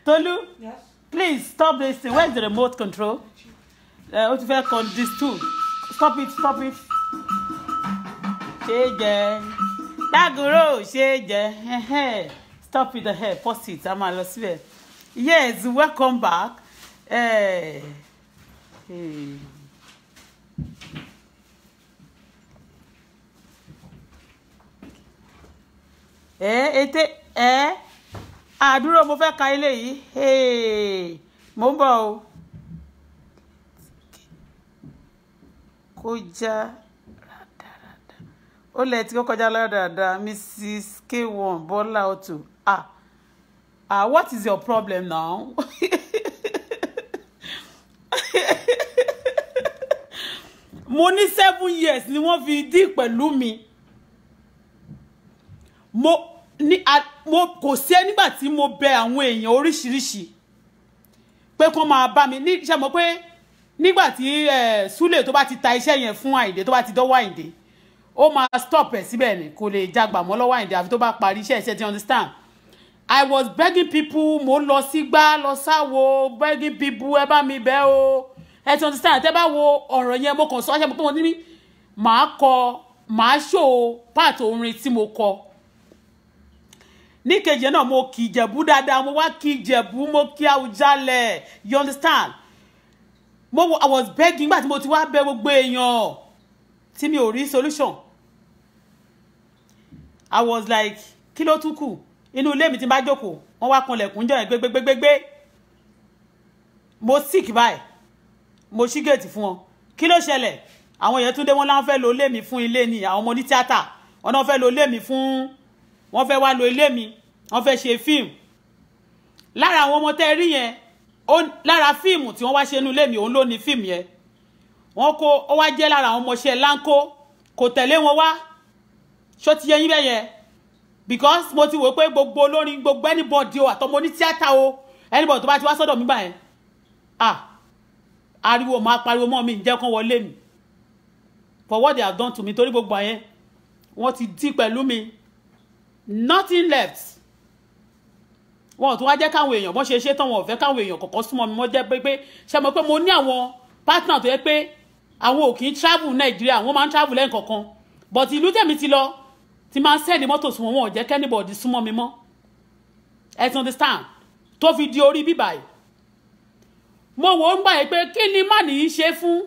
Tolu, Yes. please stop this thing. Where's the remote control? What you welcome this too? Stop it, stop it. Shege. Daguro, shege. Stop it, pause it. I'm a Yes, welcome back. Àdúró mo fẹ́ ka ilé yìí. Mo ń bọ̀ o. Kọjá rádaràda. Ó lẹ̀ tí kò kọjá rádaràda. Mrs. K1 Bọ́lá Auto. What is your problem now? Mo ní 7 years ni wọ́n fi dí pẹ̀lú mi. Mo kò sí nígbà tí mo bẹ àwọn èèyàn oríṣiríṣi pé kó máa bá mi ní ṣe mọ̀ pé nígbà tí Súlè tó bá ti ta iṣẹ́ yẹn fún Àyìndé tó bá ti dọ́wọ́ Àyìndé ó máa stop ẹ̀ síbẹ̀ ni kò lè jagbà mọ́ lọ́wọ́ Àyìndé àfi tó bá parí iṣẹ́ tí you understand. I was begging people mo lọ sígbà lọ sáwo begging people ẹ bá mi bẹ̀ o ẹ ti understand tẹ́ bá wo ọ̀rọ̀ yẹn mo kàn sọ ṣe mo pé mo ní màá show part orin tí mo kọ. Ní kejì náà mo kì Ìjẹ̀bú dáadáa mo wá kì Ìjẹ̀bú mo kì Àwùjalẹ̀ you understand. I was begging nígbà tí mo ti wá bẹ̀ gbogbo èèyàn tí mi ò rí solution. I was like kí ló tún kù inú ilé mi tí n bá jókòó wọ́n wá kanlẹ̀kùn jẹ́ gbégbégbégbé mo sick báyìí mo ṣí gate fún wọn kí ló ṣẹlẹ̀ àwọn èèyàn tún dé wọ́n láwọn fẹ́ lo ilé mi fún ilé ni àwọn ọmọ ní tíátà wọ́n fẹ́ lo ilé mi fún wọ́n fẹ́ wá lo ilé mi wọ́n fẹ́ ṣe fíìmù lára àwọn ọmọ tẹ́ rí yẹn lára fíìmù tí wọ́n wá ṣe inú ilé mi òun ló ní fíìmù yẹn wọ́n kó ó wá jẹ́ lára àwọn ọmọọṣẹ́ láńkó kò tẹ̀lé wọn wá ṣó ti yẹ yín bẹ́ẹ̀ yẹn because mo ti wò pé gbogbo olórin gbogbo anybody o àtọmọ ní tíátà o anybody tó bá ti wá sọ́dọ̀ mi báyẹn ariwo máa pariwo mọ́ mi ǹjẹ́ kán wọlé mi for what they have done to me torí gbogbo àyẹn wọ́n ti dí pẹ̀lú mi nothing left wọn tún wá jẹ́ káwọn èèyàn bọ́n ṣe tán wọn ò fẹ́ káwọn èèyàn kọ̀ọ̀kan súnmọ́ mi mọ́ jẹ́ pé ṣe mọ̀ pé mo ní àwọn partner tó yẹ pé àwọn ò kì í travel Nàìjíríà wọ́n máa ń travel lẹ́yìn kọ̀ọ̀kan but ìlú tèmi ti lọ ti máa ń sẹ́ẹ̀dì mọ́tò súnmọ́ wọn ò jẹ́ kẹ́nìbọ̀dì súnmọ́ mi mọ́ ẹ ti understand tó fi di orí bíbà yìí mo wò ó ń gbà yìí pé kí ni má nìyí ṣe fún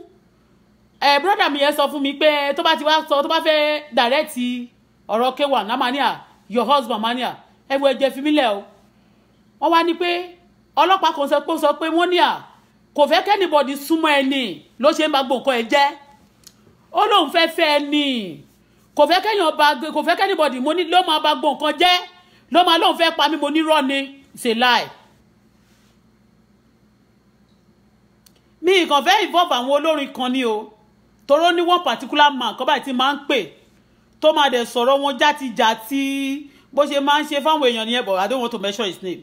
brother mi yẹn sọ fún mi pé tó bá ti wá sọ tó bá fẹ́ direct ọ̀rọ̀ K1 náà mania your husband mania ẹ̀wọ̀ ẹ̀jẹ̀ fi mí lẹ̀ o wọ́n wá ní pé ọlọ́pàá kan sọ pé wọ́n ní kò fẹ́ kẹ́nìbọ̀dì súnmọ́ ẹni ló ṣe ń bá gbọ̀ǹkan ẹ̀ jẹ́ ó lóun fẹ́ fẹ́ ẹni kò fẹ́ kẹ́nìbọ̀dì mo ní ló máa bá gbọ̀ǹkan jẹ́ ló máa lóun fẹ́ pa mí mo ní rọ́ ni it's a lie. Mi kàn fẹ́ involve àwọn olórin kan ni o toró ní one particular man kọ́ báyìí tí máa ń pè tó máa dẹ̀ sọ̀rọ̀ wọn játijàti bó ṣe máa ń ṣe fáwọn èèyàn nìyẹn but I don't want to mention his name.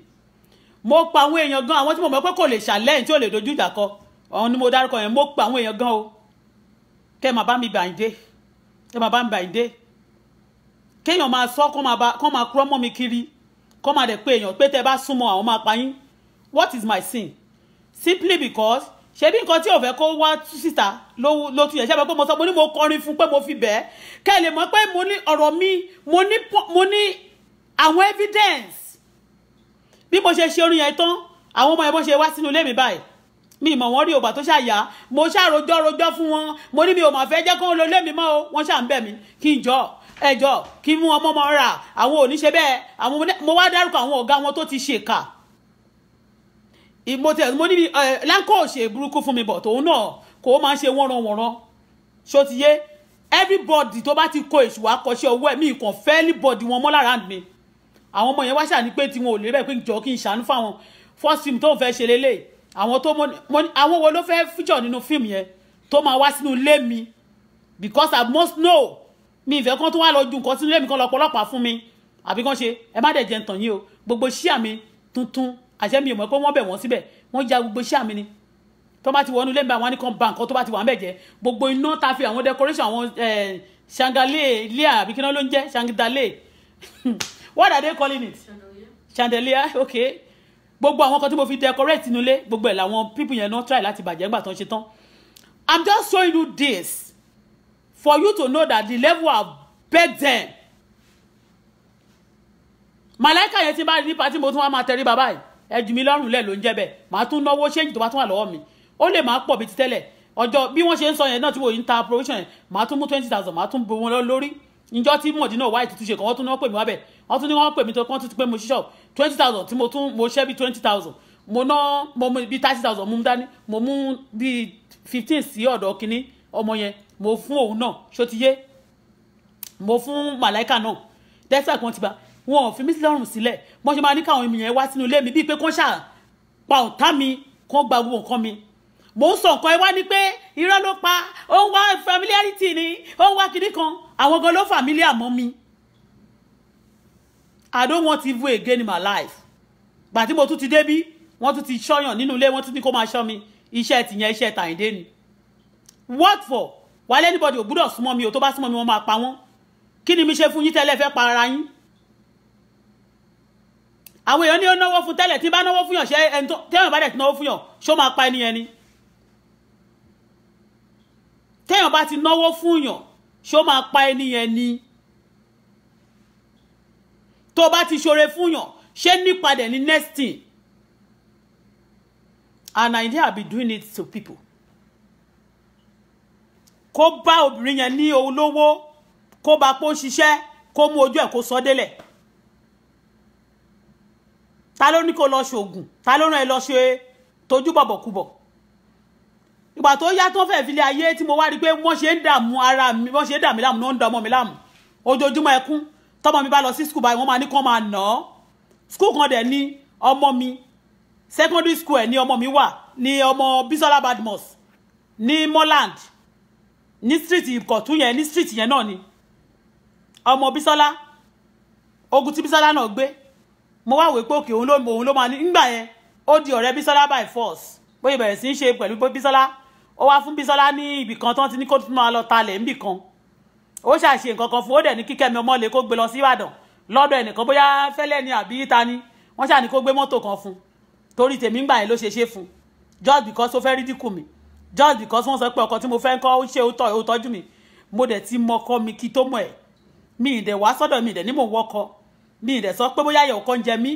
Mo pa àwọn èèyàn gan àwọn tí mo mọ̀ pé kò lè ṣàlẹ́yìn tí ò lè dojú ìjà kọ ọ̀hún ni mo dárúkọ yẹn mo pa àwọn èèyàn gan o kẹ́ máa bá mi bàyìndé kẹ́ máa bá mi bàyìndé kéèyàn máa sọ kọ́ máa kúrọ́ mọ́ mi kiri kọ́ máa dẹ̀ pé èèyàn pé tẹ́ bá súnmọ́ àwọn máa pa yín what is my sin simply because ṣebí nǹkan tí ò fẹ́ kó wá síta ló tún yẹ ṣe pé mo sọ mo ní mo kọrin fún pé mo fi bẹ́ẹ̀ kẹ́ ẹ lè mọ̀ pé mo ní ọ̀rọ̀ mi mo ní àwọn evidence bí mo ṣe orin yẹn tán àwọn ọmọ yẹn bó ṣe wá sínú ilé mi báyìí mi mọ̀ wọ́n rí ògbà tó ṣàyà mo ṣàròjọ́ fún wọn mo ní mi ò mà fẹ́ jẹ́ kó lo ilé mi mọ́ o wọ́n ṣà ń bẹ̀ mí kí n jọ ẹjọ́ kí mú ọmọ mọ́ ra àwọn ò ní ṣe bẹ́ẹ̀ àwọn mo wá dárúkọ àwọn ọ̀gá wọn tó ti ṣèkà mo ní láńkó ṣe burúkú fún mi bọ̀ tòun náà kò máa ń ṣe wọ́nranwọ̀nran ṣó ti yé everybody tó bá ti kó èṣù wá kọ́ṣẹ́ owó ẹ̀ mi kàn fẹ́ anybody wọn mọ́ lára mi àwọn ọmọ yẹn wá ṣà ní pé tí wọn ò lè bẹ́ẹ̀ pé jọ kí n ṣàánú fáwọn first film tó ń fẹ́ ṣe lélẹ̀ àwọn tó àwọn wo ló fẹ́ feature nínú film yẹn tó máa wá sínú ilé mi because I must know mi ìfẹ́ kan tó wá lọ ju nǹkan sínú ilé mi kan lọ́pọ̀lọpọ̀ fún mi àbí kan ṣe ẹ má dẹ̀ jẹ́ ntàn yín o gbogbo ṣíà mi tuntun àṣẹ mi ò mọ̀ pé wọ́n bẹ̀ wọ́n síbẹ̀ wọ́n ja gbogbo ṣíà mi ni tó bá ti wọnú ilé mi àwọn ní kan ba nǹkan tó bá ti wà ńbẹ̀ jẹ́ gbogbo iná tá fi àwọn decoration àwọn chandelier àbí kí náà ló ń jẹ́ chandelier what are they calling it chandelier okay gbogbo àwọn kan tí mo fi decorate inú ilé gbogbo ẹ̀ làwọn people yẹn náà try láti bàjẹ́ nígbà tó ń ṣe tán. I'm just showing you this for you to know that the level of beg them. Màláìka yẹn tí bá rí ní party mo tún wá máa tẹrí bàbá yìí ẹ jù mí lọ́rùn lẹ̀ ló ń jẹ́ bẹ́ẹ̀ màá tún náwó ṣéǹjì tó bá tún wà lọ́wọ́ mi ó lè máa pọ̀ bí ti tẹ́lẹ̀ ọjọ́ bí wọ́n ṣe ń sọ yẹn náà tí mo yìí ń ta provision yẹn màá tún mú 20,000 màá tún bo wọn lórí ìjọ tí mọ̀dínà wáyé tuntun ṣe kàn wọ́n tún ní wọ́n pè mí wá bẹ̀ wọ́n tún ní wọ́n pè mí tó kán tún pé mo ṣíṣọ́ 20,000 tí mo ṣẹ́ bí 20,000 mo ná mo mú bí 30,000 mú dání mo mú bí 15 sí ọ̀dọ̀ kínní ọmọ yẹn mo fún òun náà ṣó ti yé mo fún màláìka náà dẹ́sẹ̀ kan ti bá wọn ò fi mí lọ́rùn sílẹ̀ wọ́n ṣe máa ní káwọn ènìyàn wá sínú ilé mi bíi pé kán ṣáà pa ọ̀tá mi kán gba gbogbo nǹkan mi mo ń sọ nǹkan ẹ wá ní pé irọ́ ló pa ó ń wá familiarity ni ó ń wá kinní kan àwọn gan ló familiar mọ́ mi I don't want evil again in my life gbà tí mo tún ti débí wọ́n tún ti ṣọ́yàn nínú ilé wọ́n tún ní kó máa ṣọ́ mi iṣẹ́ tìyẹn iṣẹ́ tàyíndé ni what for wà lẹ́nìbọ̀dì ò gbúdọ̀ súnmọ́ mi ò tó bá súnmọ́ mi wọ́n máa pa wọ́n kí ni mi ṣe fún yín tẹ́lẹ̀ fẹ́ pa ara yín àwọn èèyàn ní ó náwó fún tẹ́lẹ̀ tí bá náwó fún yàn ṣe ẹni tó téèyàn bá dẹ̀ ti náwó fún yàn ṣó máa pa ẹni yẹn ni téèyàn bá ti náwó fún yàn ṣó máa pa ẹni yẹn ni tó bá ti ṣoore fún yàn ṣé nípadẹ̀ ní next thing and Nigeria be doing it to people kó bá obìnrin yẹn ní olówó kó bá pọ́ ṣiṣẹ́ kó mú ojú ẹ̀ kó sọ délẹ̀ ta ló ní kó lọ ṣoògùn ta ló rán ẹ lọ ṣe tójú bọ̀bọ̀kúbọ̀ ìgbà tó yá tó fẹ́ fi lé ayé tí mo wá rí pé wọ́n ṣe ń dààmú ara mi wọ́n ṣe ń dà mí láàmú náà ń da ọmọ mi láàmú ojoojúmọ́ ẹkún tọmọ mi bá lọ sí school báyìí wọ́n máa ní kán máa nà án school kan dẹ̀ ní ọmọ mi secondary school ẹ̀ ní ọmọ mi wà ní ọmọ Bisola Badmus ní Moreland ní street Ìkọ̀tún yẹn ní street yẹn náà ni ọmọ Bisola ogun tí Bisola náà gbé mo wá wé pé òkè òun ló máa ní nígbà yẹn ó di ọ̀rẹ́ Bisola by force bóyá bẹ̀rẹ̀ sí í ṣe pẹ̀lú Bisola ó wá fún Bisola ní ibì kan tán ti ní kó tún máa lọ talẹ̀ níbì kan ó ṣàṣe nǹkan kan fún ó dẹ̀ ní Kíkẹ́mi Ọmọlé kó gbé lọ sí Ìbàdàn lọ́dọ̀ ẹnìkan bóyá fẹ́lẹ́ ni àbí ta ni wọ́n ṣà ní kó gbé mọ́tò kan fún torí tèmi ńgbà yẹn ló ṣe fún just because ó fẹ́ rídíkù mi just because wọ́n sọ pé ọkọ tí mo fẹ́ ń kọ́ ó ṣe ó tọ́jú mi mo dẹ̀ ti mọ́kọ́ mi kí tó mọ̀ ẹ̀ mi ì dẹ̀ wá sọ́dọ̀ mi ì dẹ̀ ní mò ń wọ́kọ́ mi ì dẹ̀ sọ pé bóyá yẹ̀ ọkọ ń jẹ mí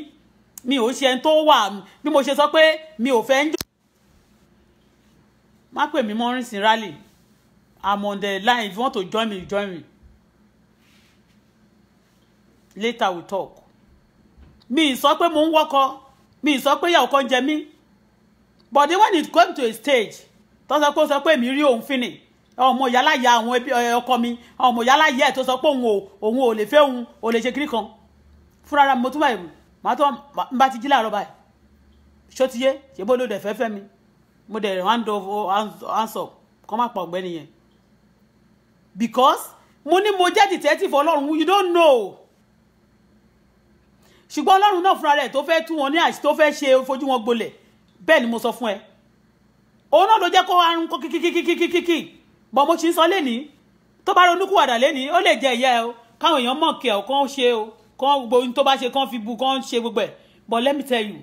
mi ò ṣe ẹni tó wà bí mo ṣe sọ pé mi ò fẹ́ ń jọ. má pè mí mọ́ rìn sí rally I'm on the line if you want to join me join me later we talk. mi ì sọ pé mo ń wọ́kọ́ mi ì sọ pé yẹ̀ ọkọ ń jẹ mí but then when it come to a stage tó sọ pé mi rí òun fínì ọmọ yálà ya àwọn ẹbí ọkọ mi ọmọ yálà yẹ ẹ tó sọ pé òun ò lè fẹ́ òun ò lè ṣe kiri kan fúnra ra mo tún báyìí màá tó ń bá ti jí láàárọ̀ báyìí ṣó ti yé ṣe bó ló dẹ̀ fẹ́ mi mo dẹ̀ hands up kọ́ má pa ọ̀gbẹ́ni yẹn because mo ní mo jẹ́ detective Ọlọ́run you don't know ṣùgbọ́n Ọlọ́run náà fúnra rẹ̀ tó fẹ́ tú wọn ní àṣì tó fẹ́ ṣe fojú wọn gbolẹ̀ bẹ́ẹ̀ ni mo sọ fún ẹ òun náà ló jẹ́ kó arún kó kíkíkíkíkíkí bọ́ mo ti ń sọ lẹ́ni tó bá ronúkúwàdà lẹ́ni ó lè jẹ ìyá ẹ o káwọn èèyàn mọ̀ kí ẹ o kàn ṣe o kàn gbogbo ohun tó bá ṣe kàn fi bu kàn ṣe gbogbo ẹ̀ but let me tell you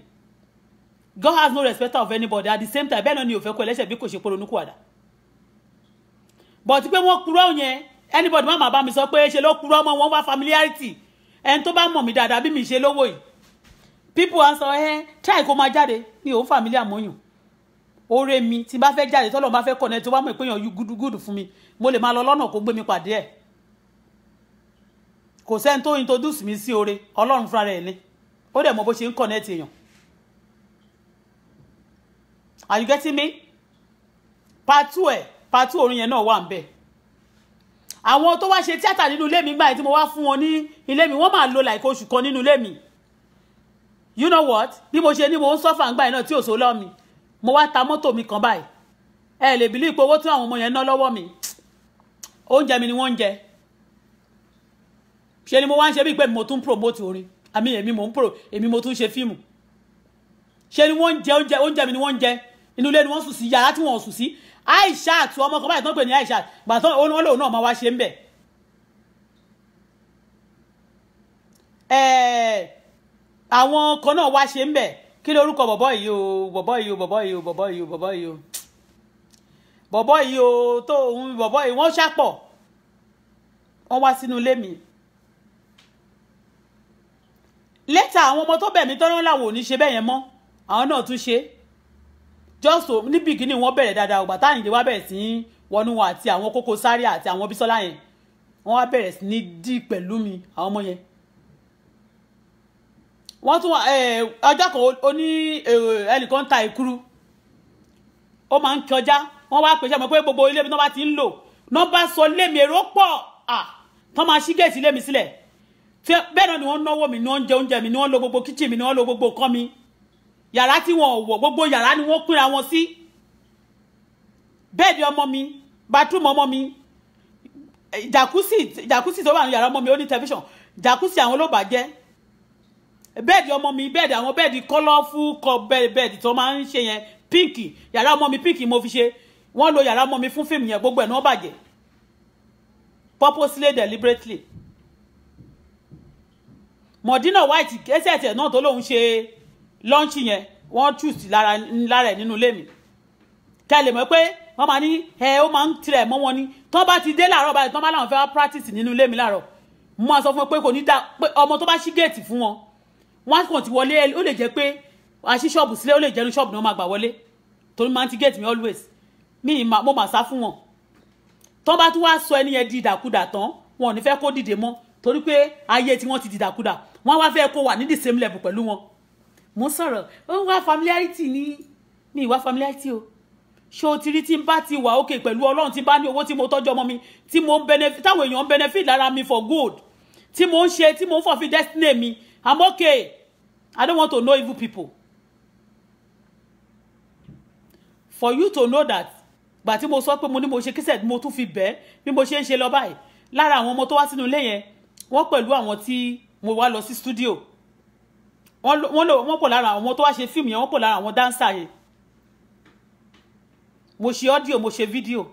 God has no respect of anybody at the same time bẹ́ẹ̀ náà ni ò fẹ́ kó ẹlẹ́ṣẹ̀ bí kò ṣe pé ronúkúwàdà but pé wọ́n kúrò yẹn anybody má máa bá mi sọ pé ṣe ló kúrò ọmọ wọn wá familiarity ẹni tó bá mọ̀ mí dáadáa bí mi ṣe lówó yìí people á sọ try kó máa jáde mi ò familiar mọ́yàn ore mi tí bá fẹ́ jáde tọ́lọ́ bá fẹ́ connect tó bá mọ̀ pé yàn yú gúdúgúdù fún mi mo lè máa lọ lọ́nà kó gbé mi pàdé ẹ̀ kò sẹ́ni tó introduce mi sí ore Ọlọ́run fúnra rẹ̀ ni ó dẹ̀ mọ̀ bó ṣe ń connect èèyàn are you getting me part 2 orin yẹn náà wà ń bẹ̀ àwọn tó wá ṣe tíátà nínú ilé mi gbà tí mo wá fún wọn ní ilé mi wọ́n máa lo like oṣù kan nínú ilé mi you know what bí mo ṣe ní mo ń sọ́fà ń gbà yẹn náà tí ò só lọ́ mi mo wá ta mọ́tò mi kan báyìí ẹ lè bìlí pé owó tí àwọn ọmọ yẹn ná lọ́wọ́ mi oúnjẹ mi ni wọ́n ń jẹ ṣe ni mo wá ń ṣe bí pé mo tún promote orin àmì èmi mo tún ṣe fíìmù ṣe ni wọ́n ń jẹ oúnjẹ mi ni wọ́n ń jẹ inú ilé ni wọ́n sùn sí yàrá tí wọ́n sùn sí Aishat ọmọ kan báyìí tó ń pè ní Aishat gbàtọ́ òun lòun náà máa wá ṣe ń bẹ̀. Àwọn kan náà wá ṣe ń bẹ̀ kí ló orúkọ bọ̀bọ̀ yìí o tó òun bọ̀bọ̀ yìí wọ́n ṣàpọ̀ wọ́n wá sínú ilé mi. Later àwọn ọmọ tó bẹ̀ mí tọ́rọ́ làwọn ò ní ṣe bẹ́ẹ̀ yẹn mọ́ àwọn náà tún ṣe just so ní bìgínì wọ́n bẹ̀rẹ̀ dáadáa ògbà táyìndé wá bẹ̀rẹ̀ sí wọnú wọn àti àwọn Koko Zaria àti àwọn Bísọ́lá yẹn wọ́n wá bẹ̀rẹ̀ sí ní dí pẹ̀lú mi àwọn ọmọ yẹn. Wọ́n tún ọjọ́ kan ó ní ẹnìkan ta ìkúrú ó máa ń kọjá wọ́n wá pèsè àmọ́ pé gbogbo ilé mi náà bá ti ń lò náà bá sọ lémi èrò pọ̀ tán máa ṣí géètì lémi sílẹ̀ bẹ́ẹ̀ náà ni wọ́n náwó mi ni wọ́n jẹ oúnjẹ mi ni wọ́n lo gbogbo kíchìn mi ni wọ́n lo gbogbo nǹkan mi yàrá tí wọ́n wọ̀ gbogbo yàrá ni wọ́n pínra wọn sí bẹ́ẹ̀dì ọmọ mi bathroom ọmọ mi jacuzzi tó wà ní yàrá ọmọ mi ó ní television jacuzzi àwọn ló bàjẹ́ bẹ́ẹ̀dì ọmọ mi bẹ́ẹ̀dì àwọn bẹ́ẹ̀dì colorful bẹ́ẹ̀dì tó máa ń ṣe yẹn pink yàrá ọmọ mi pink mo fi ṣe wọ́n lo yàrá ọmọ mi fún fíìmù yẹn gbogbo ẹ̀ náà bàjẹ́ purposely deliberately. Modina White ẹsẹ̀ náà tó lóun ṣe lọ́ńchì yẹn wọ́n choose lára ẹ̀ nínú ilé mi kẹ́lẹ̀ mọ̀ pé wọ́n máa ní ó máa ń tirẹ̀ mọ́ wọn ni tán bá ti dé láàárọ̀ báyìí tán bá láwọn fẹ́ wá practice nínú ilé mi láàárọ̀ mo máa sọ fún wọn pé kò ní dá pé ọmọ tó bá ṣí géètì fún wọn wọ́n kàn ti wọlé ó lè jẹ́ pé àṣì ṣọ́ọ̀bù sílé ó lè jẹ́ ní ṣọ́ọ̀bù náà máa gbà wọlé torí máa ń ti géètì mi always mo máa sá fún wọn tán bá tún wá sọ ẹni yẹn di ìdàkudà tán wọn ò ní fẹ́ kó dìde mọ́ torí pé ayé tí wọ́n ti di ìdàkudà wọ́n wá fẹ́ kó wà ní the same level pẹ̀lú wọn. Mo sọ̀rọ̀ ó wá familiarity ní ìwà familiarity o ṣé o ti rí tí n bá ti wà okay pẹ̀lú Ọlọ́run tí n bá ní owó tí mo tọ́jú ọmọ mi tí mo ń benefit táwọn èèyàn ń benefit lára mi for good tí mo ń ṣe tí mo ń fulfill destiny mi I'm okay I don't want to know evil people. For you to know that gbà tí mo sọ pé mo ní mo ṣe kíṣẹ̀ mo tún fi bẹ́ẹ̀ bí mo ṣe ń ṣe lọ báyìí lára àwọn ọmọ tó wá sínú ilé yẹn wọ́n pẹ̀lú àwọn tí mo wá lọ sí studio wọ́n pọ̀ lára àwọn tó wá ṣe fíìmù yẹn wọ́n pọ̀ lára àwọn dancer yẹn mo ṣe audio mo ṣe video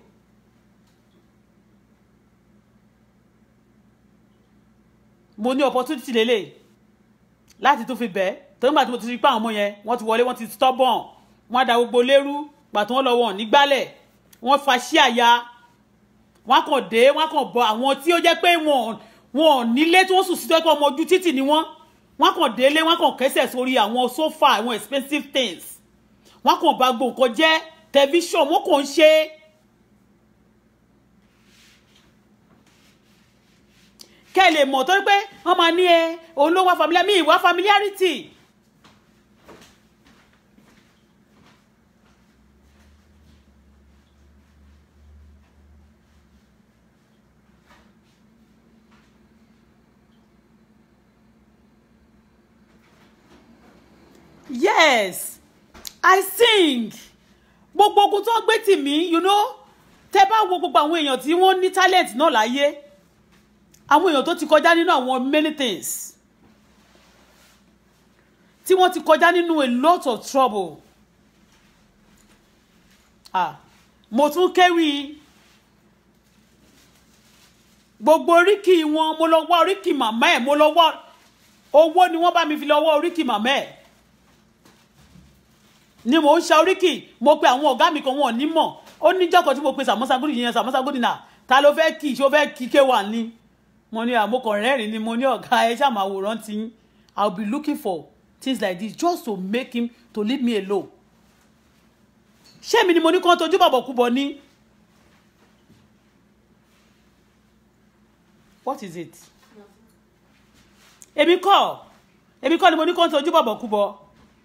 mo ní opportunity lélẹ̀ láti tún fi bẹ́ẹ̀ tó nígbà tí mo ti rí pé àwọn ọmọ yẹn wọ́n ti wọlé wọ́n ti stubborn wọ́n da gbogbo lérú pàtó wọ́n lọ wọ̀n nígbálẹ̀ wọ́n fa sí àyà wọ́n kàn dé wọ́n kàn bọ àwọn tí ó jẹ́ pé wọn nílé tí wọ́n sùn sí tó pé ọmọ ojú títì ni wọ́n kàn délé wọ́n kàn kẹ́sẹ̀ sórí àwọn sofa àwọn expensive things wọ́n kàn bà gbogbo nǹkan jẹ́ television wọ́n kàn ń ṣe kẹ́ lè mọ̀ torí pé wọ́n máa ní òun ló wá familiar mi ìwà familiarity. Yes, I sing. Gbogbo ogun tó gbé tì mí, you know, tẹ́ bá wo gbogbo àwọn èèyàn tí wọ́n ní talent náà láyé. Àwọn èèyàn tó ti kọjá nínú àwọn many things. Tí wọ́n ti kọjá nínú a lot of trouble. Mo tún kéwì gbogbo oríkì wọn, mo lọ wá oríkì màmá ẹ̀, mo lọ wá owó ni wọ́n bá mi fi lọ wá oríkì màmá ẹ̀. Ni mo ń ṣe oríkì mo pe àwọn ọ̀gá mi kan wọn ní mọ̀ ó ní jọ́kọ̀ tí mo pe Sàmọ́ságúdì yẹn Sàmọ́ságúdì náà ta ló fẹ́ kí ṣó fẹ́ kí K1 ni mo ní àmọ́kàn rẹ́rìn ni mo ní ọ̀gá ẹ ṣáà máa wòran tí I'll be looking for things like this just to make him to leave me alone. Ṣé mi ni mo ní kán tojú bọ̀bọ̀ kúbọ̀ ní. What is it? Èmi kọ́ ni mo ní kán tojú bọ̀bọ̀ kúbọ̀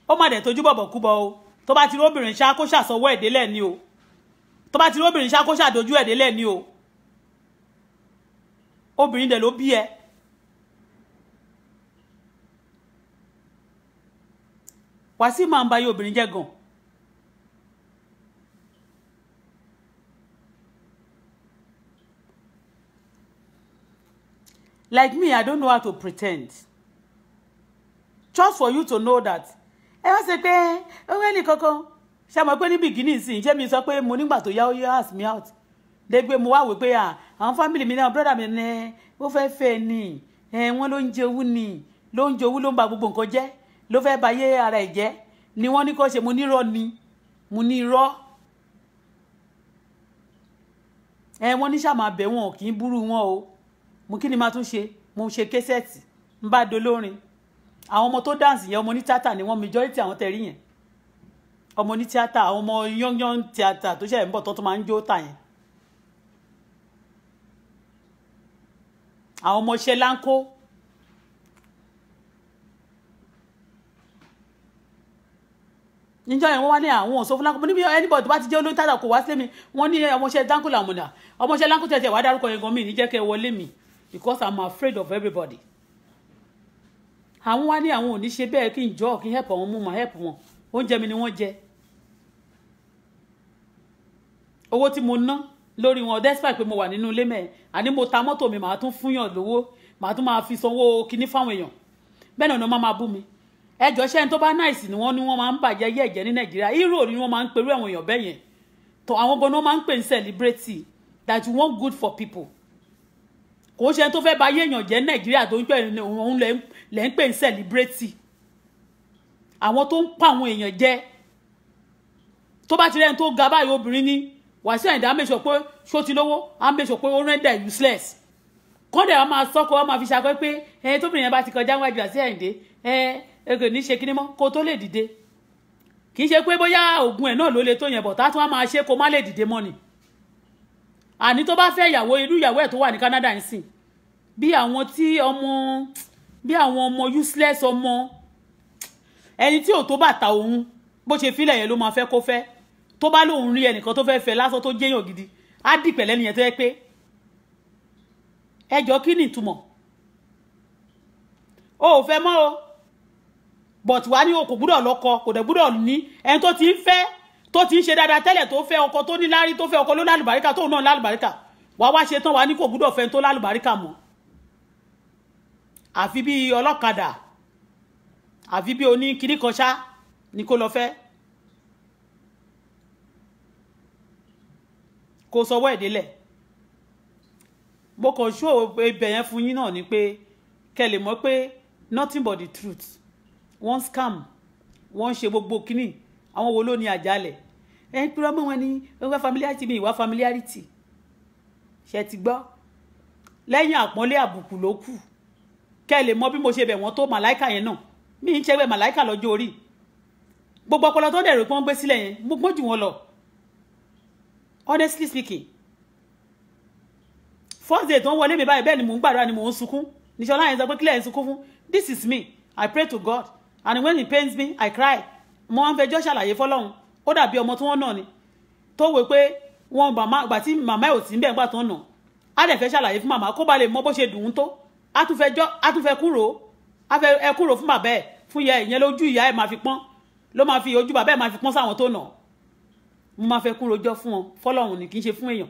ó má dẹ̀ tojú bọ̀bọ̀ kúbọ̀ o tó bá ti rí obìnrin ṣá kó ṣàsọwọ́ ẹ̀délẹ̀ ni o tó bá ti rí obìnrin ṣá kó ṣàdojú ẹ̀délẹ̀ ni o obìnrin dẹ̀ ló bí ẹ Wàsíù máa ń bá yé obìnrin jẹ́ gan like me I don't know how to pretend just for you to know that ẹ wá ṣe pé owó ẹnì kankan ṣé mo pé ní bìgínì sí ṣé mi sọ pé mo nígbà tó yá ó yá ask me out dé pé mo wá wò pé àwọn family mi náà brother mi ní ó fẹ́ fẹ́ ni wọ́n ló ń jẹ owú ni ló ń jẹ owú ló ń ba gbogbo nǹkan jẹ́ ló fẹ́ ba yé ara ẹ̀ jẹ́ ni wọ́n ní kó ṣe mo ní irọ́ ni mo ní irọ́ wọ́n ní ṣàmà bẹ̀ wọn kì í burú wọn o mo kí ni máa tún ṣe mo ṣe késẹ́ẹ̀tì ń bá dolórin àwọn ọmọ tó dáǹsì yẹn ọmọ ní tíátà ni wọ́n majority àwọn tẹ̀rí yẹn ọmọ ní tíátà àwọn ọmọ yọ́nyọ́n tíátà tó ṣẹ̀ ń bọ̀ tó máa ń jó tà yẹn àwọn ọmọ iṣẹ́ láńkó níjọ́ yẹn wọ́n wá ní àwọn òṣò fún láńkó mo ní bí anybody bá ti jẹ́ olóyún tàdà kò wá sílé mi wọ́n ní ọmọọṣẹ́ dáńkó làwọn ọ̀nà ọmọọṣẹ́ láńkó tẹ̀tẹ̀ wá dárúkọ yẹn gan mi ní jẹ́ kẹ́ wọlé mi because I'm afraid of everybody àwọn wá ní àwọn ò ní ṣe bẹ́ẹ̀ kí n jọ kí n help àwọn mú ma help wọn oúnjẹ mi ni wọ́n jẹ owó tí mo ná lórí wọn despite pé mo wà nínú ilé mẹ́ẹ̀ àní mo ta mọ́tò mi màá tún fúnyàn lówó màá tún máa fi sanwó kinní fáwọn èèyàn bẹ́ẹ̀ náà ni wọ́n máa bú mi ẹjọ́ ṣẹ́ni tó bá náìsì ni wọ́n ní wọ́n máa ń bàjẹ́ yẹ́ ẹ̀jẹ̀ ní nàìjíríà hero ni wọ́n máa ń perú àwọn èèyàn bẹ́ẹ̀ yẹn tó àwọn gan-an máa ń pè ní celebrity that you want good for people kò ṣe tó fẹ́ bà yé èèyàn jẹ́ nàìjíríà tó ń pè òun lẹ́ ń pè ní celebrity àwọn tó ń pa àwọn èèyàn jẹ tó bá ti rẹ́ni tó ga báyìí obìnrin ní Wàsíù Àyìndé á make sure pé ṣó ti lówó á make sure pé ó render useless kọ́ndẹ̀ wa máa sọ́kọ́ wa máa fi ṣàkọ́ pé tóbìnrin yẹn bá ti kọjá wájú Wàsíù Àyìndé ẹgbẹ́ ní ṣe kíní mọ́ kó tó lè dìde kì í ṣe pé bóyá oògùn ẹ̀ náà ló le tó yẹn bọ̀ tá tún wá máa ṣe kó má lè dìde mọ́ ni àní tó bá fẹ́ ìyàwó irú ìyàwó ẹ̀ tó wà ní Canada ń sìn bí àwọn ọmọ useless ọmọ ẹni tí ò tó bàtà òun bó ṣe fílẹ̀ yẹn ló máa fẹ́ kó fẹ́ tó bá lóun rí ẹnìkan tó fẹ́ fẹ́ lásán tó jẹ́yàn gidi á dì pẹ̀lẹ́ nìyẹn tó yẹ pé ẹjọ́ kí ni ìtumọ̀ o ò fẹ́ mọ́ o but wá ní o kò gbúdọ̀ lọ́kọ kò dẹ̀ gbúdọ̀ ní ẹni tó ti ń fẹ́ tó ti ń ṣe dáadáa tẹ́lẹ̀ tó fẹ́ ọkọ tó ní lárí tó fẹ́ ọkọ ló lálùbáríkà tó náà lálùbáríkà wá ṣe tán wá ní kò gbúdọ̀ fẹ́ tó lálùbáríkà mọ́ àfi bí ọlọ́kadà àfi bí oní kiri kan ṣá ni kó lọ fẹ́ kó sọwọ́ ẹ̀dẹ́lẹ̀ mo kàn ṣó ibẹ̀ yẹn fún yín náà ni pé kẹ́ lè mọ̀ pé nothing but the truth wọ́n scam wọ́n ṣe gbogbo kíní àwọn wo ló ní àjálẹ̀ ẹ̀ pé ọmọ wọn ni wọ́n familiarity mi ìwà familiarity ṣe ti gbọ́ lẹ́yìn àpọ́nlé àbùkù ló kù kẹ́ lè mọ̀ bí mo ṣe bẹ̀ wọ́n tó màláìkà yẹn náà mi ń ṣẹ́gbẹ́ màláìkà lọ́jọ́ orí gbogbo ọpọlọ tó dẹ̀rù pé wọ́n gbé sílẹ̀ yẹn gbogbo jù wọ́n lọ honestly speaking first day tó ń wọlé mi báyìí bẹ́ẹ̀ ni mò ń gbàdúrà ni mò ń sunkún níṣọ́lá yẹn sọ pé kílẹ̀ ń sunkún fún this is me I pray to God and when he pains me I cry mo máa ń fẹjọ́ ṣàlàyé fọlọ́run ó dàbí ọmọ tí wọ́n nà ni tó wé pé wọ́n gbà tí màmá ẹ̀ ò sí níbẹ̀ nígbà tó ń nà á dẹ̀ fẹ́ ṣàlàyé fún màmá kó ba lè mọ bó ṣe dùn ún tó á tún fẹ́ kúrò á fẹ́ kúrò fún bàbá ẹ̀ fún ìyá ẹ̀ ìyẹn lójú ìyá ẹ̀ máa fi pọ́n ló máa fi ojú bàbá ẹ̀ máa fi pọ́n sáwọn tó nà mo máa fẹ́ kúrò jọ fún wọn fọlọ́run ni kì í ṣe fún èèyàn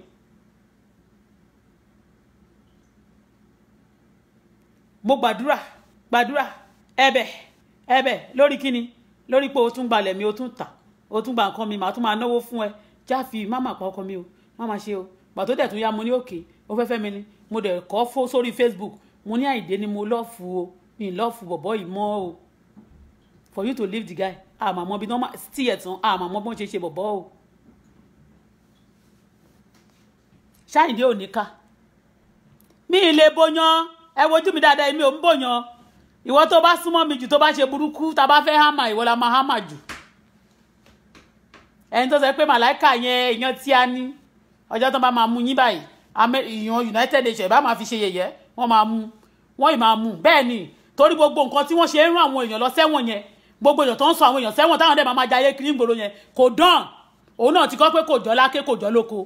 mo gbàdúrà ẹ̀bẹ̀ lórí kíni lórí pé o tún gbalẹ̀ mi o tún tà o tún gba nǹkan mi màá tún máa náwó fún ẹ jáfi máma pa ọkọ mi o máma ṣe o gbà tó dẹ̀ tún yá mo ní òkè ó fẹ́ fẹ́ mi ni mo dẹ̀ kọ́ sórí Facebook mo ní Àyìndé ni mo lọ́ọ̀fù o mi lọ́ọ̀fù bọ̀bọ̀ yìí mọ́ o for you to leave the guy àmọ́ mọ́ bí wọ́n tí ẹ̀ tán àmọ́ mọ́ bọ́n ṣe bọ̀bọ̀ o ṣáìndé ò ní ká mi ì lè bóyan ẹ wojú mi dáadáa èmi ò ń bóyan ìwọ tó bá súnmọ́ mi jù tó bá ṣe burúkú tá bá fẹ́ hámà ìwọ la máa hámà jù ẹni tó sọ pé màláìkà yẹn èèyàn tí a ní ọjọ́ tó bá máa mú yín báyìí ìyàn United Nations bá máa fi ṣe yẹ̀yẹ́ wọ́n máa mú wọ́n ì máa mú bẹ́ẹ̀ ni torí gbogbo nǹkan tí wọ́n ṣe ń rán àwọn èèyàn lọ sẹ́wọ̀n yẹn gbogbo èèyàn tó ń sọ àwọn èèyàn sẹ́wọ̀n táwọn dẹ̀ máa jayé kiri gbòòrò yẹn kò dán òun náà ti kọ́ pé kò jọ láké kò jọ lóko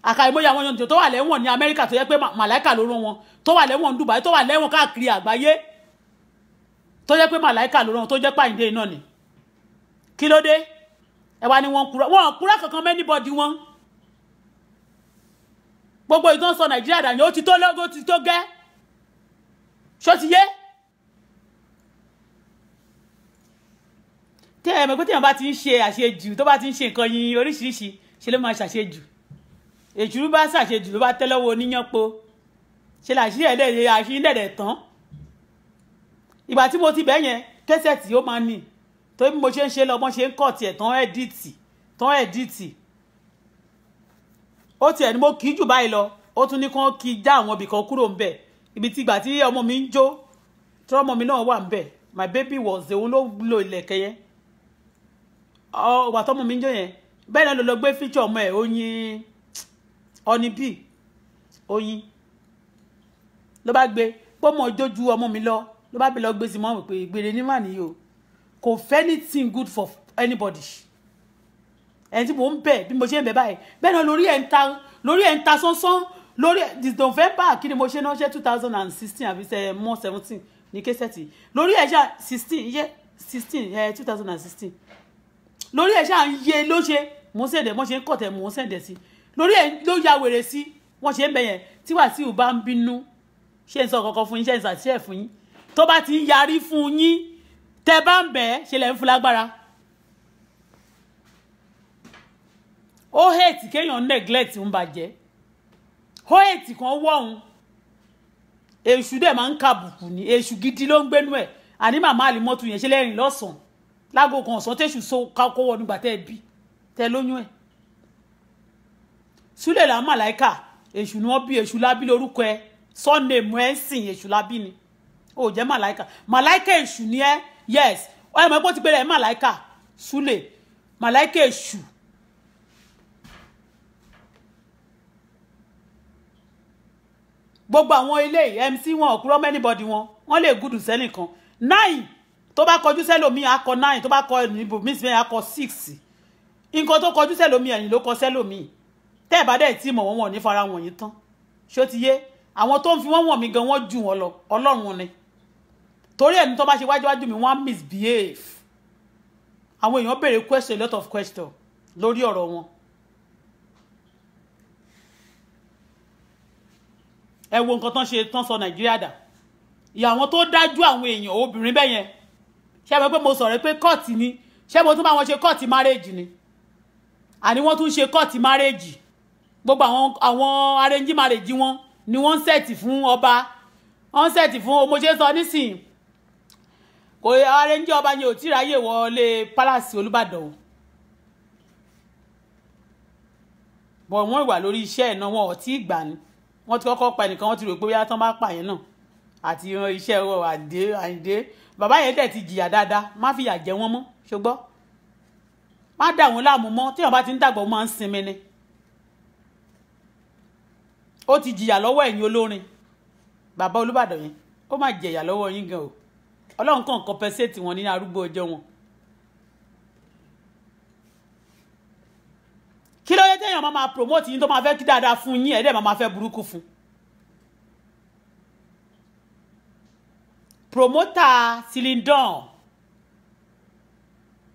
àkàìmọye àwọn èèyàn tó wà lẹ́wọ̀n ní Amẹ́ríkà tó yẹ pé màláìkà ló rán wọn tó wà lẹ́wọ̀n ní Dubai tó wà lẹ́wọ̀n káàkiri àgbáyé tó yẹ pé màláìkà ló rán wọn tó jẹ́ Àyìndé náà ni kí ló dé ẹ wá ní wọn kúrò kankan mẹ́nibọ́dì wọn gbogbo ìtàn sọ Nàìjíríà dàní ó ti tó lógo ti tó gẹ́ ṣó ti yé tẹ́ ẹ mọ̀ pé téèyàn bá ti ń ṣe àṣejù tó bá ti ń ṣe nǹkan yin oríṣiríṣi ṣe ló máa ṣàṣejù èṣù bá ṣàṣejù ló bá tẹ́ lọ́wọ́ oníyànpo ṣe làṣírí ẹ̀dẹ̀ àṣírí dẹ̀dẹ̀ tán ìgbà tí mo ti bẹ̀ yẹn kẹ́sẹ̀tì ó máa ní torí bí mo ṣe ń ṣe lọ bọ́n ṣe ń kọ̀ tiẹ̀ tán ẹ̀díìtì ó tiẹ̀ ni mo kì í jù báyìí lọ ó tún ní kán kí já àwọn ibì kan kúrò ńbẹ̀ ibi tí ìgbà tí ọmọ mi ń jó tí ọmọ mi náà wà ńbẹ̀ my baby was the òun ló lo ìlẹ̀kẹ̀ yẹn ìgbà tọ́mọ mi ń jó yẹn bẹ́ẹ̀ náà ló lọ gbé fíjọ ọmọ ẹ̀ oyin ọni bíi oyin ló bá gbé pọ́mọ jójú ọmọ mi lọ ló bá bí lọ gbé sí mọ́ pé ìgbèrè ní mà nìyí o kò fẹ́ anything good for anybody ẹni tí mo ń bẹ̀ bí mo ṣe ń bẹ̀ báyìí bẹ́ẹ̀ náà lórí ẹ̀ ń ta sánsán lórí this November kí ni mo ṣe náà ṣe 2016 àbí mọ́ 17 ní késẹ̀tì lórí ẹ̀ ṣá 2016 lórí ẹ̀ ṣá ń yé ló ṣe mo ń sẹ̀dẹ̀ mo ṣe ń kọ̀tẹ̀ mo ń sẹ̀dẹ̀ sí lórí ẹ̀ ló ya wèrè sí wọ́n ṣe ń bẹ̀ yẹn tí Wàsíù bá ń bínú ṣe ń sọ kankan fún yín ṣe ń ṣàṣẹ fún yín tó bá ti ń yarí fún yín tẹ́ bá ń bẹ̀ ṣe lẹ́ ń fún lágbára ó hate kéèyàn neglect ń bàjẹ́ ó hate kan wọ̀hún èṣù dẹ̀ máa ń kàbùkù ní èṣù gidi ló ń gbénú ẹ̀ àní màmá àlìmọ́tù yẹn ṣe lẹ́rìn lọ́sàn-án lágò kan ọ̀sán tẹ̀sù so kó wọ nígbà tẹ́ ẹ bí tẹ́ lóyún ẹ̀ súlẹ̀ là màláìkà èṣù ni wọ́n bí èṣù lábí lórúkọ ẹ sọ́nẹ̀mù ẹ̀ ń sìn èṣù lábí ni ó jẹ́ màláìkà èṣù ni ẹ yes ẹ mọ̀ pé ó ti pèrè ẹ̀ màláìkà súlẹ̀ màláìkà èṣù gbogbo àwọn ilé MC wọn òkúrọ́ mẹ́nibọ́dì wọ́n lè gùdù sẹ́nìkan 9 tó bá kọjú sẹ́lòmí akọ 9 tó bá kọ ìbò mísìmẹ́ akọ 6 nǹkan tó kọjú sẹ́lòmí ẹ̀yìn ló kọ sẹ́lòmí tẹ́ ẹ̀ bá dẹ̀ tí mọ̀ wọ́n ní fara wọ̀nyí tán ṣó ti yé àwọn tó ń fi wọ́n wọ̀n mí gan wọ́n jù wọ́n lọ ọlọ́run ni torí ẹni tó bá ṣe wájú mi wọ́n misbehave àwọn èèyàn béèrè question a lot of question lórí ọ̀rọ̀ wọn ẹ wo nǹkan tán ṣe tán sọ Nàìjíríà dà ìyà àwọn tó dájú àwọn èèyàn obìnrin bẹ́ẹ̀ yẹn ṣé mo pé mo sọ̀rọ̀ pé kọ́ọ̀tì ni ṣé mo tún bá wọn ṣe kọ́ọ̀tì marriage ni àní wọ́n tún ṣe kọ́ọ̀tì marriage gbogbo àwọn arrange marriage wọn ni wọ́n ń sẹ̀tì fún ọba wọ́n ń sẹ̀tì fún mo ṣe sọ nísìnyí kò arrange ọba yẹn ò tí ráyè wọlé palace Olúbàdàn o bọ̀ wọ́n ìwà lórí iṣẹ́ ẹ̀ náà wọn ò tí ì gbà ní wọ́n ti kọ́kọ́ pa ẹnìkan wọ́n ti rò pé bóyá tán bá pa yẹn náà àti iṣẹ́ àìdé bàbá yẹn dẹ̀ ti jìyà dáadáa má fìyà jẹ wọ́n mọ́ ṣùgbọ́n má dà wọ́n láàmú mọ́ tí wọ́n bá ti ń dàgbà wọ́n máa ń sinmi ni ó ti jìyà lọ́wọ́ ẹ̀yin olórin bàbá Olúbàdàn yẹn ó má jẹ̀yà lọ́wọ́ yín gan o Ọlọ́run kàn compensate wọn ní arúgbó ọjọ́ wọn kí ló yẹ téèyàn máa promote yín tó máa fẹ́ kí dáadáa fún yín ẹ̀dẹ̀ máa fẹ́ burúkú fún promoter Silindon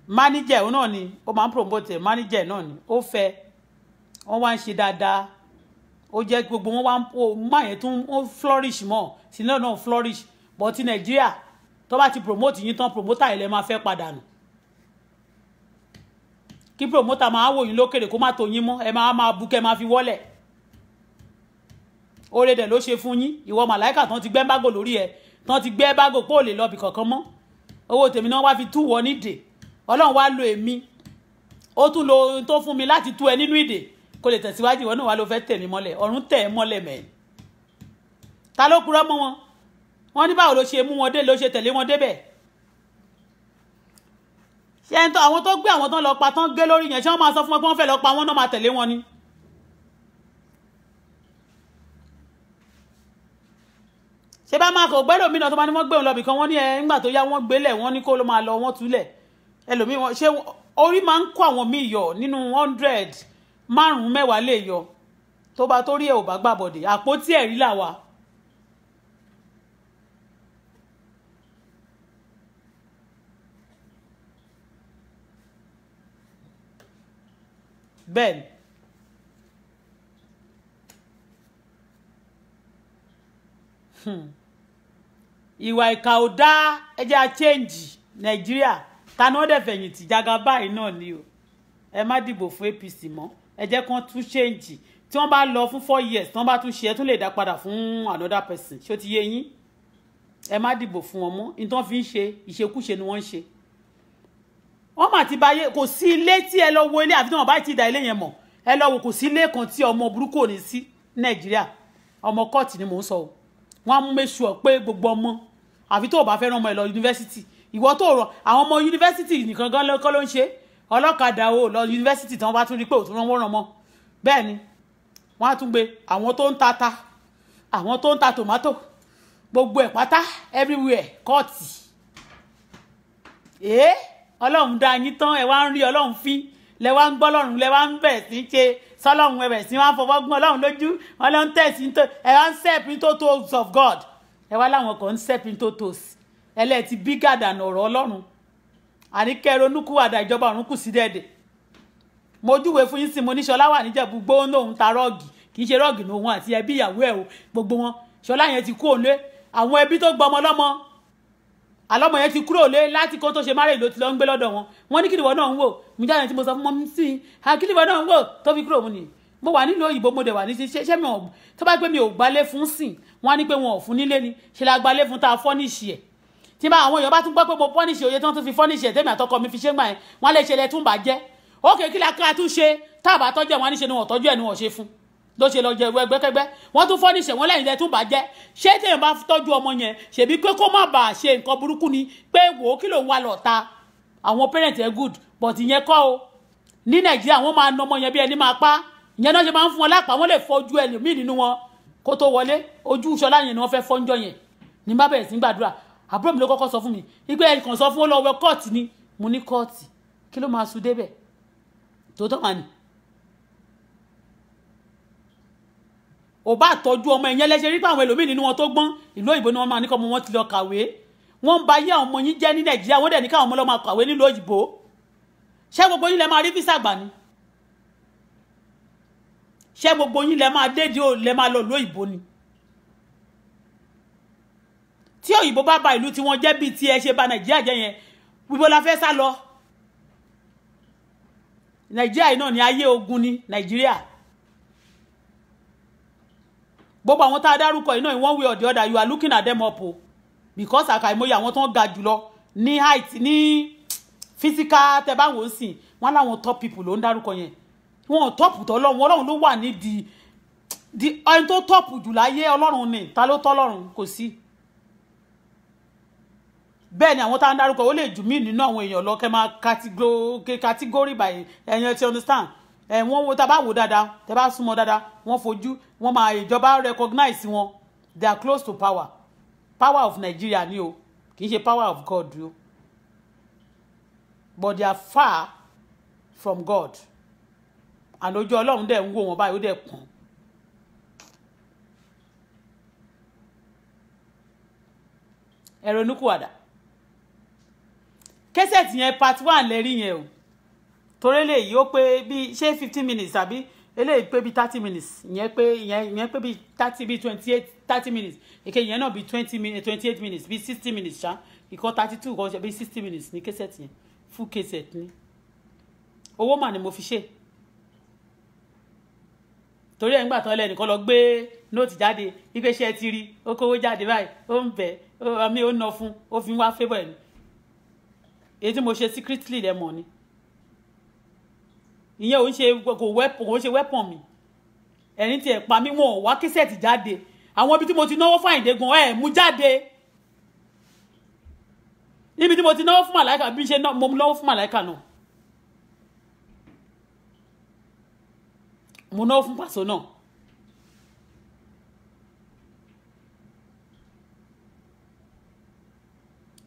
manager òun náà ni ó máa ń promote manager náà ni ó fẹ́ wọ́n wá ń ṣe dáadáa ó jẹ́ gbogbo wọn wá ń máa yẹn tún ó flourish mọ́ Silindon náà flourish but ti Nàìjíríà tó bá ti promote yín tán promoter ilẹ̀ máa fẹ́ padà nù kí promoter máa wò yín lókèrè kó má tó yín mọ́ ẹ máa bú kẹ́ máa fi wọ́lẹ̀ oore dẹ̀ ló ṣe fún yín ìwọ màláìkà tán ti gbẹ́ bágò lórí ẹ tán ti gbẹ́ bágò pé ò lè lọ bì kankan mọ́ owó tèmi náà wá fi tú wọ nídè Ọlọ́run wá lo èmi ó tún lo ohun tó fún mi láti tú ẹ nínú ìdè kó lè tẹ̀síwájú ìwọ náà wá ló fẹ́ tẹ̀ mí mọ́lẹ̀ ọ̀run tẹ̀ ẹ́ mọ́lẹ̀ mẹ́rin ta ló purọ́ mọ́ wọn ní báwo ló ṣe mú wọn dé ló ṣe tẹ̀lé wọn débẹ̀ ṣé ẹni tó àwọn tó gbé àwọn tán lọ pa tán gé lórí yẹn ṣé wọ́n máa sọ fún wọn pé wọ́n fẹ́ lọ pa wọ́n náà máa tẹ̀lé wọn ni ṣé bá máa kò gbẹ́rò mí náà tó bá ní wọ́n gbé òun lọ́bì kan wọ́n ní ẹ nígbà tó yá wọ́n gbélẹ̀ wọ́n ní kó ló máa lọ wọ́n túlẹ̀ ẹlòmíì wọn ṣé orí máa ń kó àwọn míì yọ nínú 100 márùn-ún mẹ́wàá lè yọ tó bá tó rí ẹ̀ ò bá gbàbọ̀dé àpótí ẹ̀rí là wà bẹ́ẹ̀ ìwà ìkà ò dá ẹjẹ́ change Nàìjíríà ta ni wọ́n dẹ̀ fẹ̀yìntì Jagaban yìí náà ni o ẹ má dìbò fún APC mọ́ ẹ jẹ́ kán tún change tí wọ́n bá lọ fún 4 years tí wọ́n bá tún ṣe ẹ tún lè dá padà fún another person ṣó ti yé yín ẹ má dìbò fún wọn mọ́ ní tí wọ́n fi ń ṣe ìṣekúṣe ni wọ́n ń ṣe wọ́n mà ti báyé kò sí ilé tí ẹ lọ wo ilé àfi tí wọ́n bá ti da ilé yẹn mọ̀ ẹ lọ wo kò sí ilé kan tí ọmọ burúkú ò ní sí Nàìjíríà ọmọ kọ́ọ̀tì ni mò ń sọ o wọ́n á mú méṣù ọ pé gbogbo ọmọ àfi tó o bá fẹ́ràn ọmọ ẹ lọ yunifásitì ìwọ tó rọ àwọn ọmọ yunifásitì nìkan gan lọ́kọ́ ló ń ṣe ọlọ́kadà o lọ yunifásitì tí wọ́n bá tún rí pé òtún rán wọ́n rán mọ́ bẹ́ẹ̀ ni wọ́n á tún gbé àwọn tó ń ta ata àwọn tó ń ta tòmátò gbogbo ẹ̀ pátá everywhere kọ́ọ̀tì ọlọ́run dá yín tán ẹ wá ń rí ọlọ́run fín lẹ wá ń gbọ́ ọlọ́run lẹ wá ń bẹ̀ sí ṣe sọlọ́run ẹ bẹ̀ sí wá ń fọwọ́ gún ọlọ́run lójú ọlọ́run tẹ̀sí ẹ wá ń step into toes of God ẹ wá láwọn kan ń step into toes ẹlẹ́ẹ̀ ti bí gàdànà ọ̀rọ̀ ọlọ́run àníkẹ́ ronúkúwàdà ìjọba ọ̀run kù sí dẹ́ẹ̀dẹ̀ mo júwe fún yín sí mo ní Ṣọlá wà níjẹ̀bú gbóhùn lòun ta rọ́ọ̀gì kì í ṣe rọ́ọ̀gì ní òun àti ẹbí ìyàwó ẹ̀ o gbogbo wọn Ṣọlá yẹn ti kú òlé àwọn ẹbí tó gbọmọ lọ́mọ àlọ́mọ yẹn ti kúrò lé láti kó tó ṣe márè ló ti lọ ń gbé lọ́dọ̀ wọn wọ́n ní kí nìwọ náà ń wò mí jáde tí mo sọ fún mọ́ sí i kí nìwọ náà ń wò tó fi kúrò mu ni mo wà nílùú òyìnbó mo dẹ̀ wà ní ṣe mi ò tó bá pé mi ò gbalé fún sìn wọ́n á ní pé wọn ò fún nílé ni ṣe la gbalé fún tá a fọ́nìṣì ẹ̀ tí bá àwọn èèyàn bá tún gbọ́ pé mo fọ́nìṣì òye tí wọ́n tún fi fọ́nìṣì ẹ̀ tẹ́mi àtọkọ mi fi ṣé gbà yẹn wọ́n lè ṣe lẹ́ tún bàjẹ́ ókè kí la ká tún ṣe tá a bá tọ́jú ẹ̀ wọ́n á ní ṣe ni wọ́n tọ́jú ẹ̀ ni wọ́n ṣe fún ló ṣe lọ jẹ ìwé ẹgbẹ́kẹ́gbẹ́ wọ́n tún fọ́nìṣẹ̀ wọ́n lẹ́yìn lẹ́tún bàjẹ́ ṣé téèyàn bá tọ́jú ọmọ yẹn ṣèbí pé kó má bàa ṣe nǹkan burúkú ni pé wò ó kí ló ń wá lọ́ta àwọn parent ẹ̀ good but ìyẹn kọ́ o ní Nàìjíríà wọ́n máa na ọmọ yẹn bí ẹni máa pa ìyẹn náà ṣe máa ń fún wọn lápá wọ́n lè fọ́jú ẹni míì nínú wọn kó tó wọlé ojú Ṣọlá yẹn ni wọ́n fẹ́ fọ́njọ́ yẹn ní bá bẹ̀rẹ̀ sí gbàdúrà àbúrò mi ló kọ́kọ́ sọ fún mi wípé ẹnìkan sọ fún ó lọ wẹ kóòtù ni mo ní kóòtù kí ló máa sùn débẹ̀ tó tọ́ mà ní. ò bá tọ́jú ọmọ ẹ̀yẹn lẹ́sẹ̀ rí pé àwọn ẹlòmíì nínú wọn tó gbọ́n ìlú òyìnbó ni wọ́n máa ní kọ́ ọmọ wọn ti lọ kàwé wọ́n ń ba ayé àwọn ọmọ yín jẹ́ ní Nàìjíríà wọ́n dẹ̀ ní káwọn ọmọ lọ máa kàwé nílùú òyìnbó ṣé gbogbo yín lẹ máa rí físà gbà ni ṣé gbogbo yín lẹ máa dédé ò lẹ máa lọ ìlú òyìnbó ni tí òyìnbó bá ba ìlú tí wọ́n jẹ́ bíi tí ẹ ṣe ba Nàìjíríà jẹ́ yẹn wíwọ́ la fẹ́ sá lọ Nàìjíríà yìí náà ni ayé ogun ni Nàìjíríà gbogbo àwọn tá a dárúkọ yìí náà in one way or the other you are looking at them up o because àkàìmọye àwọn tó ń ga jùlọ ní height ní physical tẹ bá wò ó sìn wọn láwọn top people ló ń dárúkọ yẹn wọn top tó Ọlọ́run ló wà ní di ẹni tó top jù láyé Ọlọ́run ni ta ló tọ́ Ọlọ́run kò sí bẹ́ẹ̀ ni àwọn tá a dárúkọ ó lè jù mí nínú àwọn èèyàn lọ kẹ́ máa category by ẹ̀yẹn ti understand wọ́n wo tá bá wò dáadáa tẹ́ bá súnmọ́ dáadáa wọ́n fojú wọ́n máa ìjọba recognize wọn they are close to power of Nigeria ni o kì í ṣe power of God o but they are far from God and ojú Ọlọ́run dẹ̀ ń wò wọ́n báyìí ó dẹ̀ pọ̀n ẹ̀rọ oníkùwàdà kẹ́sẹ̀tì yẹn part 1 lẹ́rí yẹn o torí lèyí ó pé bí ṣé 15 minutes àbí eléyìí pé bí 30 minutes ìyẹn pé bí 30 minutes èké ìyẹn náà bí 28 minutes bí 60 minutes ṣá ìkan 32 kan ṣe bí 60 minutes ní kẹ́sẹ̀tì yẹn full kẹ́sẹ̀tì ni owó mà ni mo fi ṣe torí ẹ̀ ń gbà tán lẹ́nìkan lọ gbé nóòtì jáde wípé ṣe ti rí ó kówó jáde báyìí ó ń bẹ̀ àmì ó ná fún ó fi ń wá favour ẹ̀ ni èyí tí mo ṣe secretly lẹ́ mọ̀ ni ìyẹn ò ń ṣe kò ń ṣe weapon mi ẹ̀rín tí ẹ̀ pa mí wọn ò wá kẹ́sẹ̀tì jáde àwọn ibi tí mo ti náwó fún Àyìndé gan ẹ̀ mú jáde níbi tí mo ti náwó fún Màláìkà bí ṣe mo náwó fún Màláìkà náà mo náwó fún Pàṣọ náà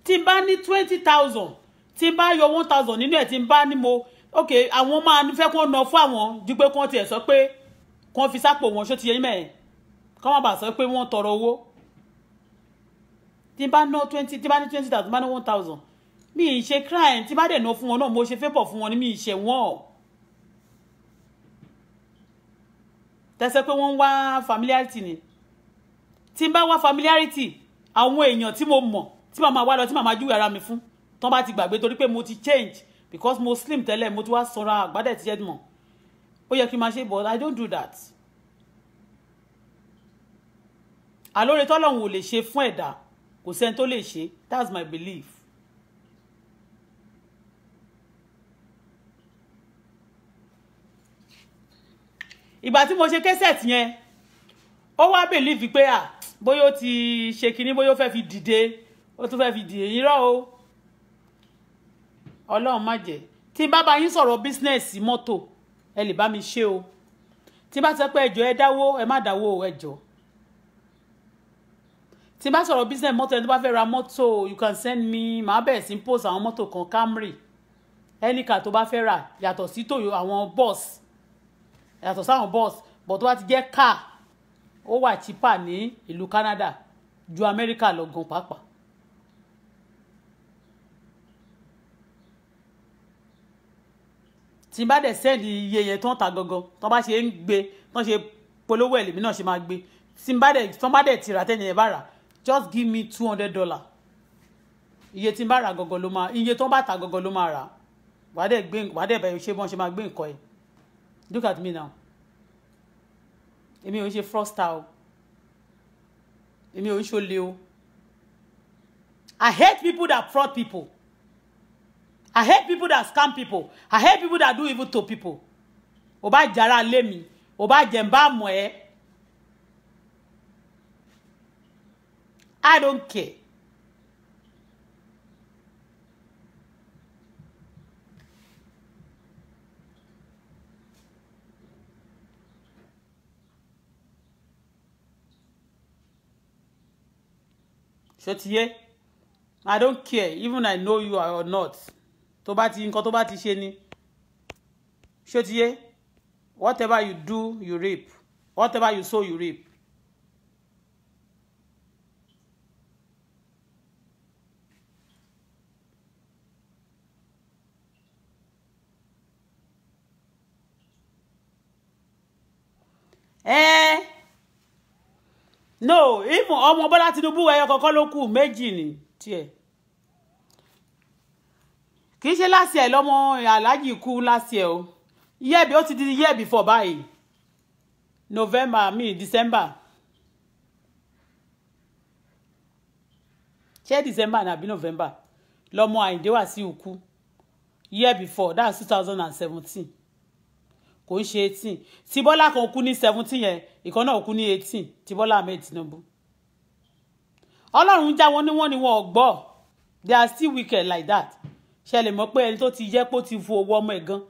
tí n bá ní 20,000 tí n bá yọ 1,000 nínú ẹ̀ tí n bá ní mo ok àwọn máa fẹ́ kó ná fún àwọn ju pé kó tiẹ̀ sọ pé kó fi sápò wọn ṣó ti yẹ mẹ́ẹ̀ kó má bàa sọ pé wọ́n tọrọ owó tí n bá ná 20 tí n bá ní 20,000 bá ní 1,000 mi ì ṣe crime tí n bá dẹ̀ ná fún wọn náà mo ṣe favour fún wọn ni mi ì ṣe wọ́n tẹ́sẹ̀ pé wọ́n ń wá familiarity ni tí n bá wá familiarity àwọn èèyàn tí mo mọ̀ tí màá máa wá lọ tí màá máa júwe ara mi fún tán bá ti gbàgbé torí pé mo ti change because mo slim tẹ́lẹ̀ mo ti wá sanra àgbádẹ̀ ti jẹ́ mọ̀ ó yẹ kí n máa ṣe but I don't do that. àlóore tọ́lọ́run ò lè ṣe fún ẹ̀dá kò sẹ́ni tó lè ṣe that's my belief. ìgbà tí mo ṣe kẹ́sẹ̀tì yẹn ó wá believe pé bóyá ó ti ṣe kinní bóyá ó fẹ́ fi dìde ó tún fẹ́ fi dìde irọ́ o ọlọ́run má jẹ́ tí bá bá yín sọ̀rọ̀ bísínẹ́sì mọ́tò ẹ lè bá mi ṣe o tí bá sọ pé ẹjọ́ ẹ dáwó ẹ má dáwó ẹjọ́ tí bá sọ̀rọ̀ bísínẹ́sì mọ́tò ẹni tó bá fẹ́ ra mọ́tò you can send me màá bẹ̀rẹ̀ sí post àwọn mọ́tò kan Camry any car tó bá fẹ́ rà yàtọ̀ sí tòyò àwọn bus yàtọ̀ sáwọn bus but tó bá ti jẹ́ car ó wà cheaper ní ìlú Canada ju America lọ gan pàápàá. tí bá dẹ̀ sẹ́ẹ̀dì iye yẹn tó ń ta gangan tó bá ṣe ń gbé tó ń ṣe polówó ẹ̀lẹ́mí náà ṣe máa gbé tí bá dẹ̀ tìrà tẹ́ni ẹ̀ bá rà just give me $200 iye tí bá rà gangan ló máa iye tó bá ta gangan ló máa rà wàá dẹ̀ bẹ̀rẹ̀ ṣe bọ́n ṣe máa gbé nǹkan ẹ̀ look at me now èmi ò ń ṣe fraudster o èmi ò ń ṣolè o I hate people that fraud people. I hate people that scam people. I hate people that do evil to people. Ó bá jara lé mi, ó bá jẹ́ n bá mọ̀ ẹ́. I don't care. Ṣó ti yé? I don't care even I know you or not. Tó bá ti nǹkan tó bá ti ṣe ni. Ṣó ti yé? Whatever you do, you reap. Whatever you sow, you reap. No, even ọmọ Bọ́lá Tinubu ẹyọ kọ̀ọ̀kan ló kù méjì ni tiẹ̀. Kì í ṣe last year lọ́mọ Alhaji kú last year o. Year bí ó ti di year before báyìí. December. Ṣé December àbí November? Lọ́mọ Àyìndé Wàsíù kú. Year before, that's 2017. Kò ń ṣe 18. Tí Bọ́lá kan kú ní 17 yẹn, ìkan náà kú ní 18. Tí Bọ́lá Ahmed Tinubu. Ọlọ́run já wọn ní wọ́n gbọ́. They are still wicked like that. Ṣé lè mọ̀ pé ẹni tó ti jẹ́ pé ó ti fo owó ọmọ ẹ̀ gan.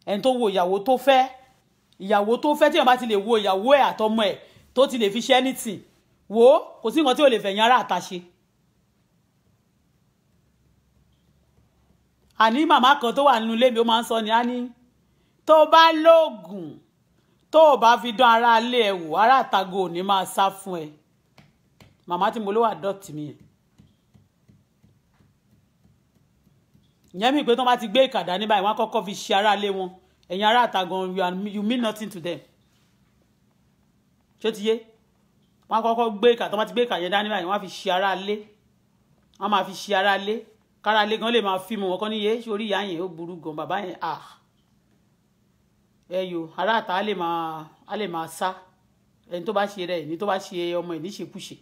Ẹni tó wo ìyàwó tó fẹ́ tí wọ́n bá ti lè wo ìyàwó ẹ̀ àtọmọ ẹ̀ tó ti lè fi ṣe anything. Wo kò sí nǹkan tí ò lè fẹ̀yìn ara àtàṣe. Àní màmá kan tó wà nínú ilé mi ó máa ń sọ ni á ní tó bá lóògùn tó bá fi dán ara ilé ẹ̀ wò ara àtago ò ní máa sá fún ẹ. Màmá tí mo ló wà dọ́tí mi yẹn. Ìyẹn mi pé tó bá ti gbé ìkàdá ní báyìí wọ́n á kọ́kọ́ fi ṣe ara ilé wọn. Ẹ̀yin ara àtago you mean nothing to them. Ṣé ti yé? Wọ́n á kọ́kọ́ gbé ìkàdá tó bá ti gbé ìkàdá yẹn dání báyìí wọ́n á fi ṣe ara ilé. Wọ́n máa fi ṣe ara ilé. Kára ilé gan lè máa fi mu wọn kọ́ níye sórí ìyá yẹn ó burú gan bàbá yẹn ẹyọ ará àtà á lè máa sá ẹni tó bá ṣe rẹ̀ ní tó bá ṣe ọmọ ẹ̀ níṣekúṣe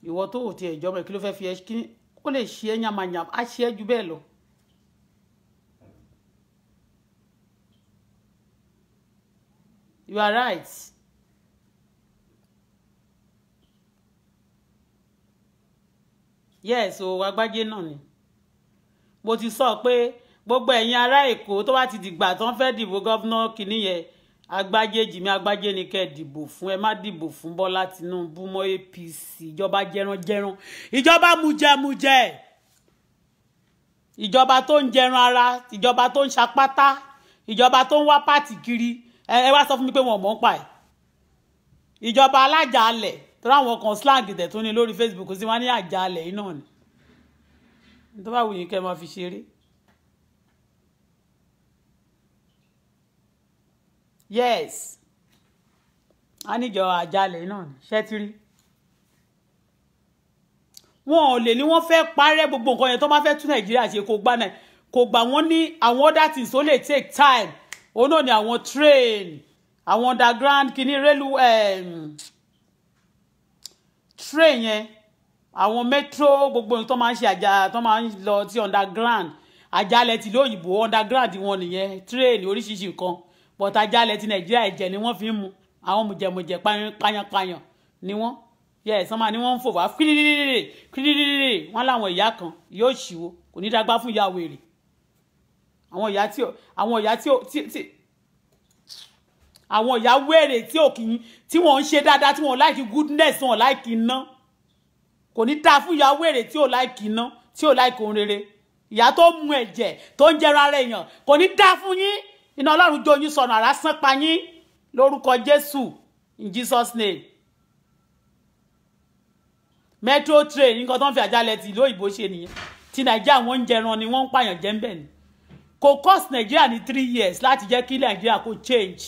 ìwọ tó ò tiẹ̀ ìjọba ẹ̀ kí ló fẹ́ fi ẹ kí ó lè ṣe ẹ́ yàmàyàm á ṣe ẹ́ ju bẹ́ẹ̀ lọ. You are right. Yes o Agbájé náà ni mo ti sọ pé gbogbo ẹ̀yin ará Èkó tó bá ti dìgbà tán fẹ́ dìbò gọ́vnà kìíní yẹn Agbájé Jìmí Agbájé ni kẹ́ dìbò fún ẹ má dìbò fún Bọ́lá Tinubu mọ́ APC ìjọba jẹranjẹran ìjọba mujẹmujẹ ìjọba tó ń jẹran ara ìjọba tó ń ṣapátá ìjọba tó ń wá pàtì kiri ẹ wá sọ fún mi pé wọn mọ̀ ń pa ẹ̀ ìjọba alájàálẹ̀ tó ráwọn kan slang tẹ̀ tó ní lórí Facebook sí wọn ní àjàálẹ̀ yìí náà ni tó bá wù yín kẹ́ máa fi ṣeré. Yes a níjọ àjàálẹ̀ náà ni ṣẹ́tírí wọn ò lè ní wọ́n fẹ́ parẹ́ gbogbo nǹkan yẹn tó máa fẹ́ tún Nàìjíríà ṣe kò gbà wọ́n ní àwọn other things ó lè take time òun náà ni àwọn train àwọn underground kìíní train yẹn àwọn metro gbogbo nǹkan tó máa ń ṣe àjà tó máa ń lọ sí underground àjálẹ̀ ti lóyìnbó underground wọn nìyẹn train oríṣiríṣi nǹkan but àjálẹ̀ ti Nàìjíríà ẹ̀jẹ̀ ni wọ́n fi ń mu àwọn mùjẹ̀mùjẹ̀ payanpayan ni wọ́n yes wọ́n máa ní wọ́n ń fò wá kírírírí wọ́n láwọn ìyá kan yóò ṣìwò kò ní dágbá fún ìyá wèrè àwọn ìyá wèrè tí wọ́n ń ṣe dáadáa tí wọ́n like goodness wọ́n like iná kò ní dáa fún ìyá wèrè tí ò like iná tí ò like ohun rere ìyá tó mu ẹ̀jẹ̀ tó ń jẹra ara èèyàn kò ní dáa fún yín iná Ọlọ́run jó yín sọnù àrá sán pa yín lórúkọ Jésù in Jesus name. Metro train nǹkan tó ń fi àjálẹ̀ ti ìlú òyìnbó ṣe nìyẹn ti Nàìjíríà wọ́n ń jẹran ni wọ́n ń pààyàn jẹ ń bẹ̀ ni kò cost Nàìjíríà ní 3 years láti jẹ́ kí Nàìjíríà kó change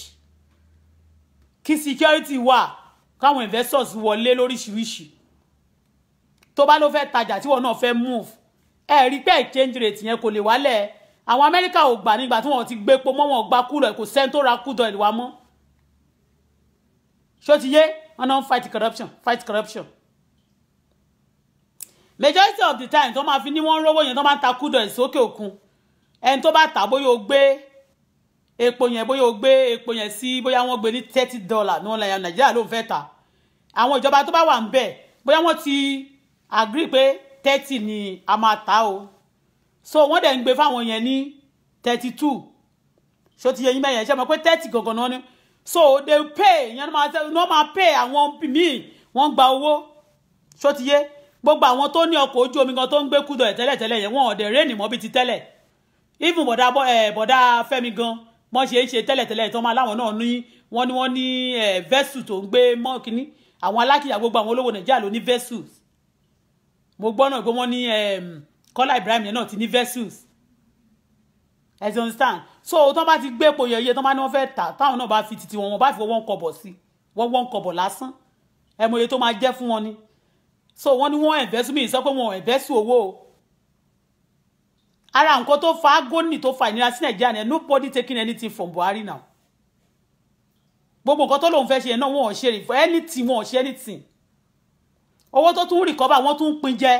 kí security wà káwọn investors wọlé lóríṣiríṣi tó bá ló fẹ́ tajà tí wọ́n náà fẹ́ move ẹ rí pé exchange rate yẹn kò lè wálẹ̀ àwọn Amẹ́ríkà ò gbà nígbà tí wọ́n ti gbé epo mọ́ wọn gba kúrò kò sẹ́ni tó ra kúdọ̀ ìwà mọ́ ṣó ti yé wọn náà ń fight corruption majority of the time tó máa fi ní wọ́n rówó yẹn tó máa ń ta kúdọ̀ ìsókè òkun ẹni tó bá tà bóyá o gbé epo yẹn sí bóyá wọ́n gbé ní $30 ní wọ́n lẹ́yìn Nàìjíríà ló ń fẹ́ tà àwọn ìjọba tó bá wà ń bẹ̀ bóyá wọ́n ti agree pé 30 ni a máa tà o so wọ́n dẹ̀ ń gbé fáwọn yẹn ní 32 ṣó ti yẹ yín mẹ́yẹn ṣe mọ̀ pé 30 gangan náà ni so they pay yẹn wọ́n máa pay àwọn míì wọ́n gba owó ṣó ti yẹ gbogbo àwọn tó ní ọkọ̀ ojú omi gan tó ń gbé kúdọ̀ tẹ́lẹ̀tẹ́lẹ̀ yẹn wọ́n ọ̀dẹ̀ rẹ́ẹ̀nì mọ́ bí ti tẹ́lẹ̀ even bọ̀dá Fẹ́mi gan wọ́n ṣe é ṣe tẹ́lẹ̀tẹ́lẹ̀ tó máa láwọn náà ní wọ́n ní vessel tó ń gbé mọ́ kínní àwọn alákìyà gbogbo àwọn olówó Nàìjíríà ló ní vessels mo gbọ́ náà pé wọ́n ní Kọ́lá Ibrahim yẹn náà ti ní vessels as you understand so tó bá ti gbé epo yẹn tó bá ní wọ́n fẹ́ tà táwọn náà bá fi titi wọn bá fi wọ́n kọbọ̀ sí wọ́n kọbọ̀ lásán ẹmọye tó máa jẹ́ fún wọn ni so wọ́n ní wọ́n invest mi sọ pé wọ́n invest owó o ara nǹkan tó fa agony tó fa ìnira sí Nàìjíríà ni nobody taking anything from Buhari now gbogbo nǹkan tó lóun fẹ́ ṣe náà wọ́n ò ṣe for anything wọ́n ò ṣe anything owó tó tún recover wọ́n tún pín jẹ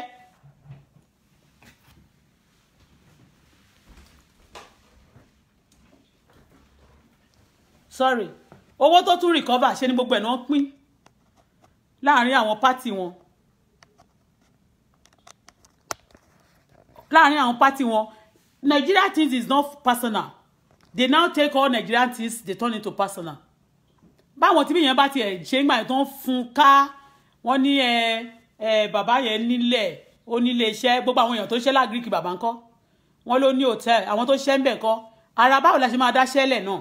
sorry owó tó tún recover ṣe ni gbogbo ẹ̀ náà pín láàrin àwọn party wọn Nigeria things is not personal they now take all Nigerian things they turn into personal báwọn tí bí yẹn bá ti ẹ̀ ṣe ń gbà tó ń fún ká wọ́n ní bàbá yẹn nílẹ̀ ó nílé iṣẹ́ gbogbo àwọn èèyàn tó ṣẹ́ lágríkì bàbá ńkọ́ wọ́n ló ní hòtẹ́ẹ̀lì àwọn tó ṣẹ́ ń bẹ̀ ńkọ́ ara báwo la ṣe máa dáṣẹ́ lẹ̀ náà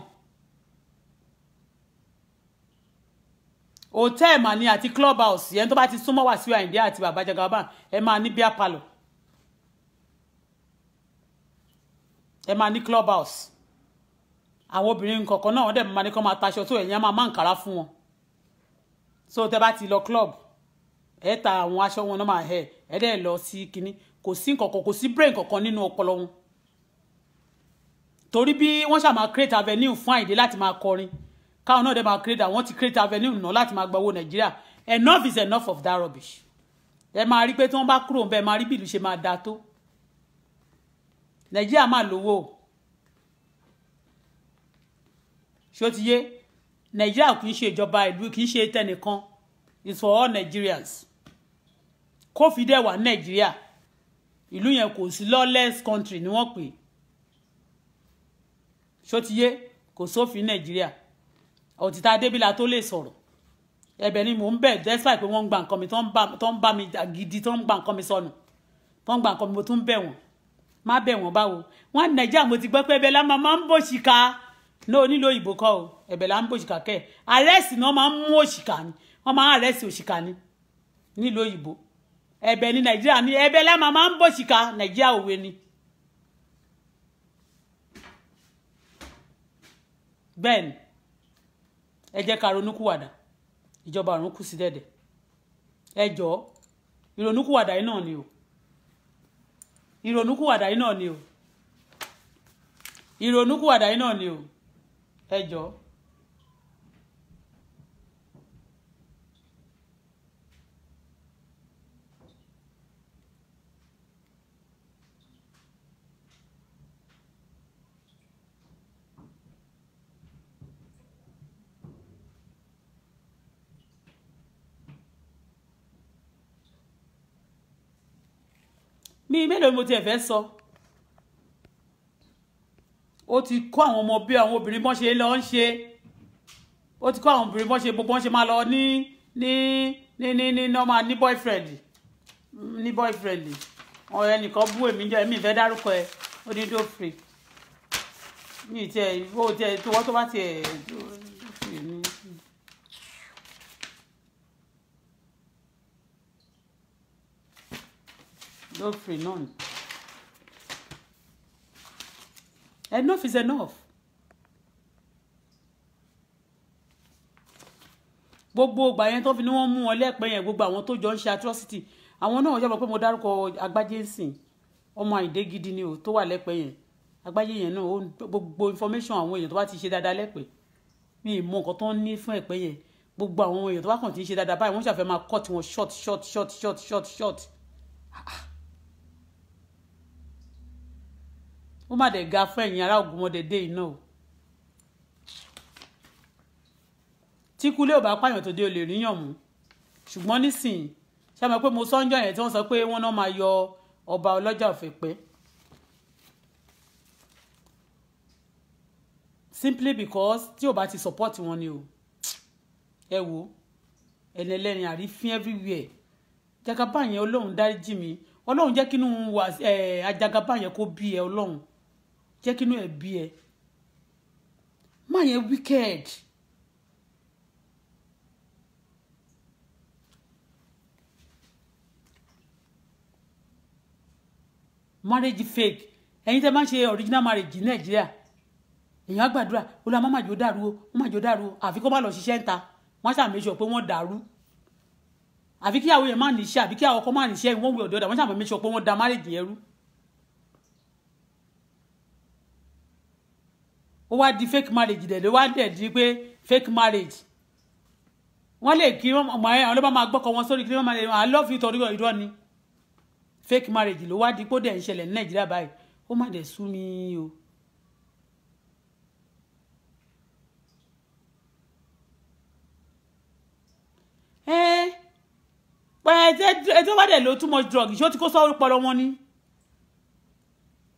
hòtẹ́ẹ̀lì mà ní àti club house yẹn tó bá ti súnmọ́ Wàsíù Àyìndé àti bàbá Jagaban ẹ máa ní beer parlour ẹ máa ní club house àwọn obìnrin kọ̀ọ̀kan náà wọ́n dẹ̀ máa ní kọ́ máa taṣọ tó ẹ̀yìn á máa ń fún wọn so tẹ́ bá ti lọ club ẹ ta àwọn aṣọ wọn náà máa ẹ dẹ̀ lọ sí kinní kò sí nǹkankan kò sí brain kankan nínú ọpọlọ wọn torí bí wọ́n ṣáà máa create avenue fún Àyìndé láti máa kọrin káwọn náà dẹ̀ máa create àwọn ti create avenue náà láti máa gba owó Nàìjíríà enough is enough of that rubbish ẹ máa rí pé tí wọ́n bá kúrò ń bẹ́ẹ̀ máa rí bí ìlú ṣe máa da tó Nàìjíríà máa lówó ṣó ti yé Nàìjíríà kì í ṣe ìjọba ìlú kì í ṣe tẹnìkan it's for all Nigerians kófì dẹ̀ wà Nàìjíríà ìlú yẹn kò sí lawless country ni wọ́n pè ṣó ti yé kò sófin Nàìjíríà Ọ̀títà Adébílà tó lè sọ̀rọ̀ ẹ̀bẹ̀ ni mò ń bẹ̀ despite pé wọ́n ń gba nǹkan mi tó ń bá mi gidi tó ń gba nǹkan mi sọnù tó ń gba nǹkan mi mo tún bẹ̀ wọ́n má bẹ̀ wọ́n báwo wọ́n Nàìjíríà mo ti gbọ́ pé ẹ̀bẹ̀ la máa ń bò ṣìkà ní onílò òyìnbó kọ́ o ẹ̀bẹ̀ la ń bò ṣìkà kẹ́ àrẹ́sì náà máa ń mú òṣìkà ni wọ́n máa ń àrẹ́sì òṣìkà ni nílò òyìnbó ẹ̀bẹ̀ ní Nàìjíríà ní ẹ̀bẹ̀ la máa ń bò ṣìkà Nàìjíríà òwe ni bẹ́ẹ̀ ni ẹ jẹ́ ká ronúkúwàdà ìjọba ọ̀run kù sí dẹ̀dẹ̀ ẹ jọ̀ọ́ ìrònúkúwàdà yìí náà ni o ìrònúkúwàdà yìí náà ni o ìrònúkúwàdà yìí náà ni o ẹ jọ̀ọ́. mi mélòó ni mo tiẹ̀ fẹ́ sọ ó ti kọ́ àwọn ọmọ bí àwọn obìnrin bọ́n ṣe lọ ń ṣe ó ti kọ́ àwọn obìnrin bọ́n ṣe gbogbo wọn ṣe máa lọ ní normal ní boyfriend ọ̀rẹ́ ẹnìkan bú èmi jẹ́ èmi ìfẹ́ dárúkọ ẹ ó ní dó free mi ì tiẹ̀ ìwọ tiẹ̀ tó wọ́n tó bá tiẹ̀ dó free ní. No free none. Enough is enough. Gbogbo ìgbà yẹn tó fi ní wọ́n mú wọn lẹ́pẹ́ yẹn gbogbo àwọn tó jọ ń ṣe atrocity àwọn náà jẹ́ pé mo dárúkọ Agbájé nsìn ọmọ Àyìndé gidi ni o tó wà lẹ́pẹ́ yẹn Agbájé yẹn náà gbogbo information àwọn èèyàn tó bá ti ṣe dáadáa lẹ́pẹ́ mi ì mọ nǹkan tó ń ní fún ẹ̀pẹ́ yẹn gbogbo àwọn èèyàn tó bá kàn ti ṣe dáadáa báyìí wọ́n ṣàfẹ́ máa cut wọn short. Ó má dẹ̀ ga fún ẹ̀yin ará Ògúnmọ́dé dé iná o tí kúlé ò bá pààyàn tó dé o lè ríyàn mú ṣùgbọ́n nísìnyí ṣe mọ̀ pé mo sọ́njọ́ yẹn tí wọ́n sọ pé wọ́n náà máa yọ ọba ọlọ́jà Ọ̀fẹ̀pẹ́ simply because tí ò bá ti support wọn ni o ẹ wo ẹni ẹlẹ́rìn àrífín everywhere jagaba yẹn Ọlọ́run dáríjì mi Ọlọ́run jẹ́ kínú ajagaba yẹn kó bí ẹ Ọlọ́run jẹ́ kínú ẹ̀ bí ẹ má yẹn wicked marriage fake ẹ̀yin tẹ́ máa ń ṣe original marriage ní Nàìjíríà èèyàn á gbàdúrà olú àmọ́ màjò dàrú o wọ́n màjò dàrú o àfi kó má lọ ṣiṣẹ́ ń ta wọ́n ṣàmẹ́sọ̀ pé wọ́n dàrú àfi kí àwọn èèyàn má níṣẹ́ àbí kí àwọn ọkọ má níṣẹ́ wọ́n wí ọ̀dọ́dà wọ́n ṣàmẹ́sọ̀ pé wọ́n da marriage yẹn rú. Ó wá di fake marriage dẹ̀ ló wá dẹ̀ di pé fake marriage wọ́n lè kí ọmọ ẹ̀ àwọn ló bá máa gbọ́kọ̀ wọn sórí kí wọ́n máa lè I love you torí irọ́ ni fake marriage ló wá di pé ó dẹ̀ ń ṣẹlẹ̀ ní Nàìjíríà báyìí ó má dẹ̀ sú mi o. ẹ tó bá dẹ̀ lo too much drug ṣé ó ti kó sọ́ọ́ pọlọ wọn ni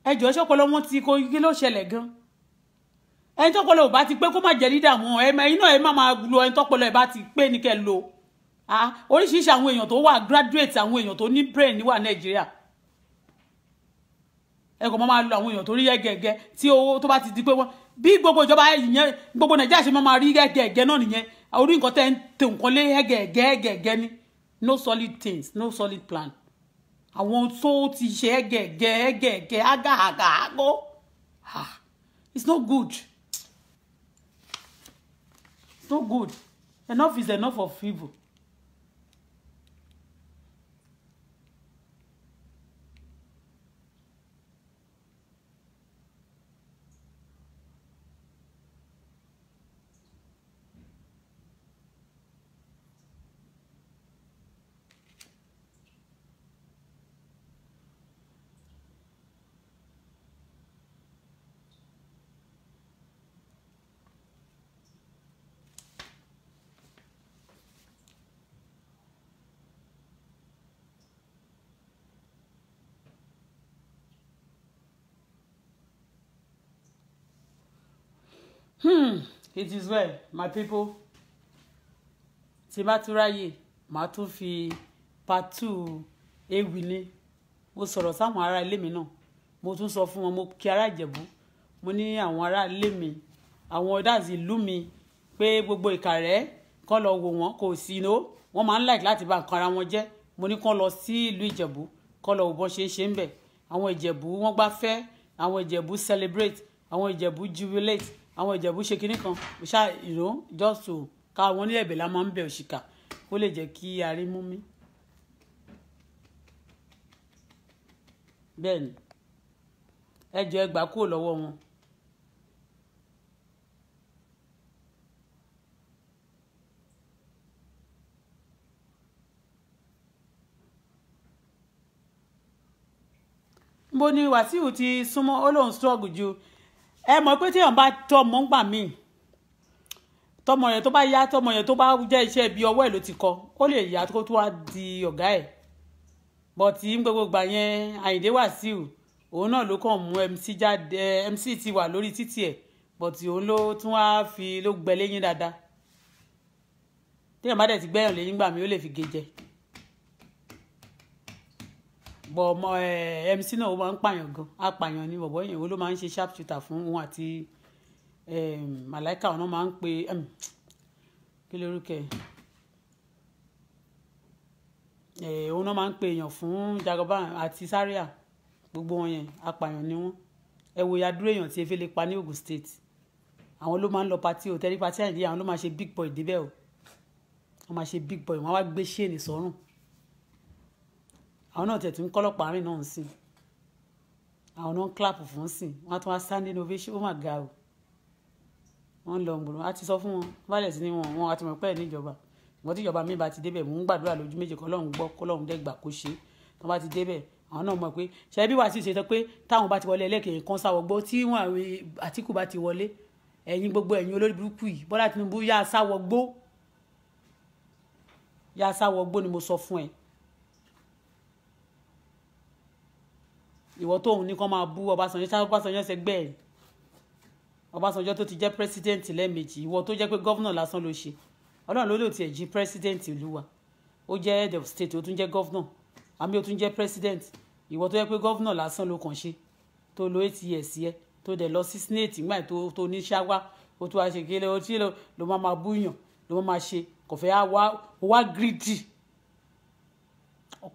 ẹjọ́ ṣé ọpọlọ wọn ti kó kí ló ṣẹlẹ̀ gan ẹni tó pọlọ ò bá ti pé kó má jẹ lídà wọn ẹ̀yin náà ẹ má máa lo ẹni tó pọlọ ẹ bá ti pé ní kẹ́ lo oríṣiríṣi àwọn èèyàn tó wà graduate àwọn èèyàn tó ní brain wà Nàìjíríà ẹ kò máa lo àwọn èèyàn tó rí gẹ́gẹ́ tí owó tó bá ti di pé wọ́n bí gbogbo ìjọba ìyẹn gbogbo Nàìjíríà ṣe máa rí gẹ́gẹ́ náà nìyẹn orí nǹkan tẹ́ ń tẹ nǹkan lé gẹ́gẹ́ ni no solid things no solid plan àwọn tó ti ṣe gẹ́gẹ́ ágàgàgó it's not good it's not good enough is enough of evil. It is well, my people. Tí bá tún ráyè, màá tún fi part 2 ewì ni. Mo sọ̀rọ̀ sáwọn ará ilé mi náà. Mo tún sọ fún wọn, mo kí ará Ìjẹ̀bú. Mo ní àwọn ará ilé mi, àwọn that's ìlú mi pé gbogbo Ìkàrẹ́ kàn lọ wò wọ́n kò sí no. Wọ́n máa ń like láti bá nǹkan ara wọn jẹ́. Mo ní kàn lọ sí ìlú Ìjẹ̀bú, kàn lọ wò bọ́n ṣe ń bẹ̀. Àwọn Ìjẹ̀bú wọ́n gbafẹ́, àwọn Ìjẹ̀bú celebrate, àwọn Ìjẹ̀bú jubilate. Àwọn Ìjẹ̀bú ṣe kinní kan ṣá just to ká wọn ní ẹ̀bẹ̀ la máa ń bẹ̀ òṣìkà kó lè jẹ́ kí arí mú mi. bẹ́ẹ̀ ni ẹ jọ̀ọ́ ẹ gbà kúrò lọ́wọ́ wọn. bó ni Wàsíù ti súnmọ́ ó lóun struggle ju ẹ mọ̀ pé téèyàn bá tọmọ ń gbà míì tọmọ yẹn tó bá yá tọmọ yẹn tó bá jẹ́ iṣẹ́ ibi ọwọ́ ẹ̀ ló ti kọ́ ó lè yá kó tó wá di ọ̀gá ẹ̀ bọ̀tí gbogbo gbà yẹn Àyìndé Wàsíù òun náà ló kàn mú MC jáde MC ti wà lórí títì ẹ̀ bọ̀tí òun ló tún wá fi ló gbẹ lẹ́yìn dáadáa téèyàn bá dẹ̀ ti gbẹ́yàn lẹ́yìn gbà mí ó lè fi gé jẹ bọ̀ ọmọ MC náà ó máa ń pààyàn gan apààyàn ni bọ̀bọ̀ yẹn ó ló máa ń ṣe sharp shooter fún òun àti Màláìka ọ̀nà máa ń pe kí lórúkọ òun náà máa ń pe èèyàn fún Jagaban àti Zaria gbogbo wọn yẹn apààyàn ni wọn ẹ wo ya dúró èèyàn tí efe lè pa ní Ogun State àwọn ló máa ń lọ pati o tẹ́lí pati Àyìndé àwọn ló máa ṣe big boy débẹ̀ o wọ́n máa ṣe big boy wọ́n wá gbé ṣéènì sọ́rùn àwọn náà tẹ̀tún kọ́lọ́pàá rìn náà ń sìn àwọn náà ń clap fún sìn wọ́n á tún wá standing ovation ó mà ga o wọ́n lọ gbòòrò á ti sọ fún wọn bálẹ̀ sí ni wọn àti mọ̀ pẹ́ níjọba ìwọ́n tí ìjọba mi bá ti débẹ̀ mò ń gbàdúrà lójú méje kọ́lọ́run gbọ́ kọ́lọ́run dẹ́gbà kó ṣe tó bá ti débẹ̀ àwọn náà mọ̀ pé ṣe bí Wàsíù ṣe sọ pé táwọn bá ti wọlé ẹlẹ́kẹ̀ẹ́ kan sáwọ́ gbọ́ tí wọn Àtíkù bá ti wọlé ẹ̀yin gbogbo ẹ̀yin olórí burúkú yìí Bọ́lá Tinubu yá sáwọ́ gbó ni mo sọ fún ẹ ìwọ tóun ní kán máa bú Ọbásanjọ́ ṣẹgbẹ́ ẹ̀ Ọbásanjọ́ tó ti jẹ́ president lẹ́ẹ̀mejì ìwọ tó jẹ́ pé gọ́vnà lásán ló ṣe Ọlọ́run ló lò tiẹ̀ jí president ìlú wa ó jẹ́ head of state ó tún jẹ́ gọ́vnà àmì ó tún jẹ́ president ìwọ tó jẹ́ pé gọ́vnà lásán ló kàn ṣe tó lo 8 years yẹ tó dẹ̀ lọ sí senate nígbà tó ní ṣáwá ó tún wá ṣe kéle ó tí ló máa búyàn ló máa ṣe kò fẹ́ wá greedy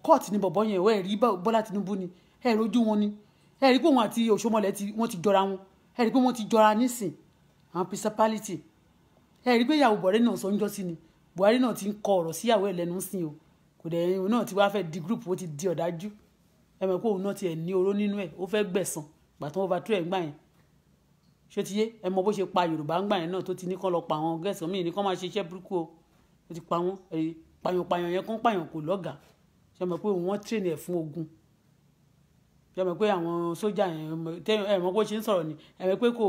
court ni bọ̀bọ̀ yẹn ẹ̀ rí Bọ́lá Tinubu ni ẹ̀ rojú wọn ni ẹ̀ rí pé òun àti Òṣómọlẹ̀ wọ́n ti jọra wọn ẹ̀ rí pé wọ́n ti jọra nísìn àwọn principality ẹ̀ rí pé ìyàwó Buhari náà sọ ń jọ́ sí ni Buhari náà ti ń kọ ọ̀rọ̀ síyàwó ẹ̀ lẹ́nu sìn o kò dẹ̀ òun náà ti wá fẹ́ di group ó ti di ọ̀dájú ẹ mọ̀ pé òun náà tiẹ̀ ní oró nínú ẹ̀ ó fẹ́ gbẹ̀san gbà tó wọ́n bá tó ẹ̀ gbà yẹn ṣé ti yé ẹ mọ̀ bó ṣe pa Yorùbá ń gbà yẹn náà tó ti ní kán lọ pa àwọn gẹ̀ẹ́sán míì ní kán máa ṣe iṣẹ́ burúkú o ó ti pa wọ́n pààyàn yẹn kán pààyàn kò lọ́gàá ṣe mọ̀ pé wọ́n train ẹ̀ fún ogun ṣe mọ̀ pé àwọn sójà yẹn ẹ mọ̀ bó ṣe ń sọ̀rọ̀ ni ẹ mọ̀ pé kò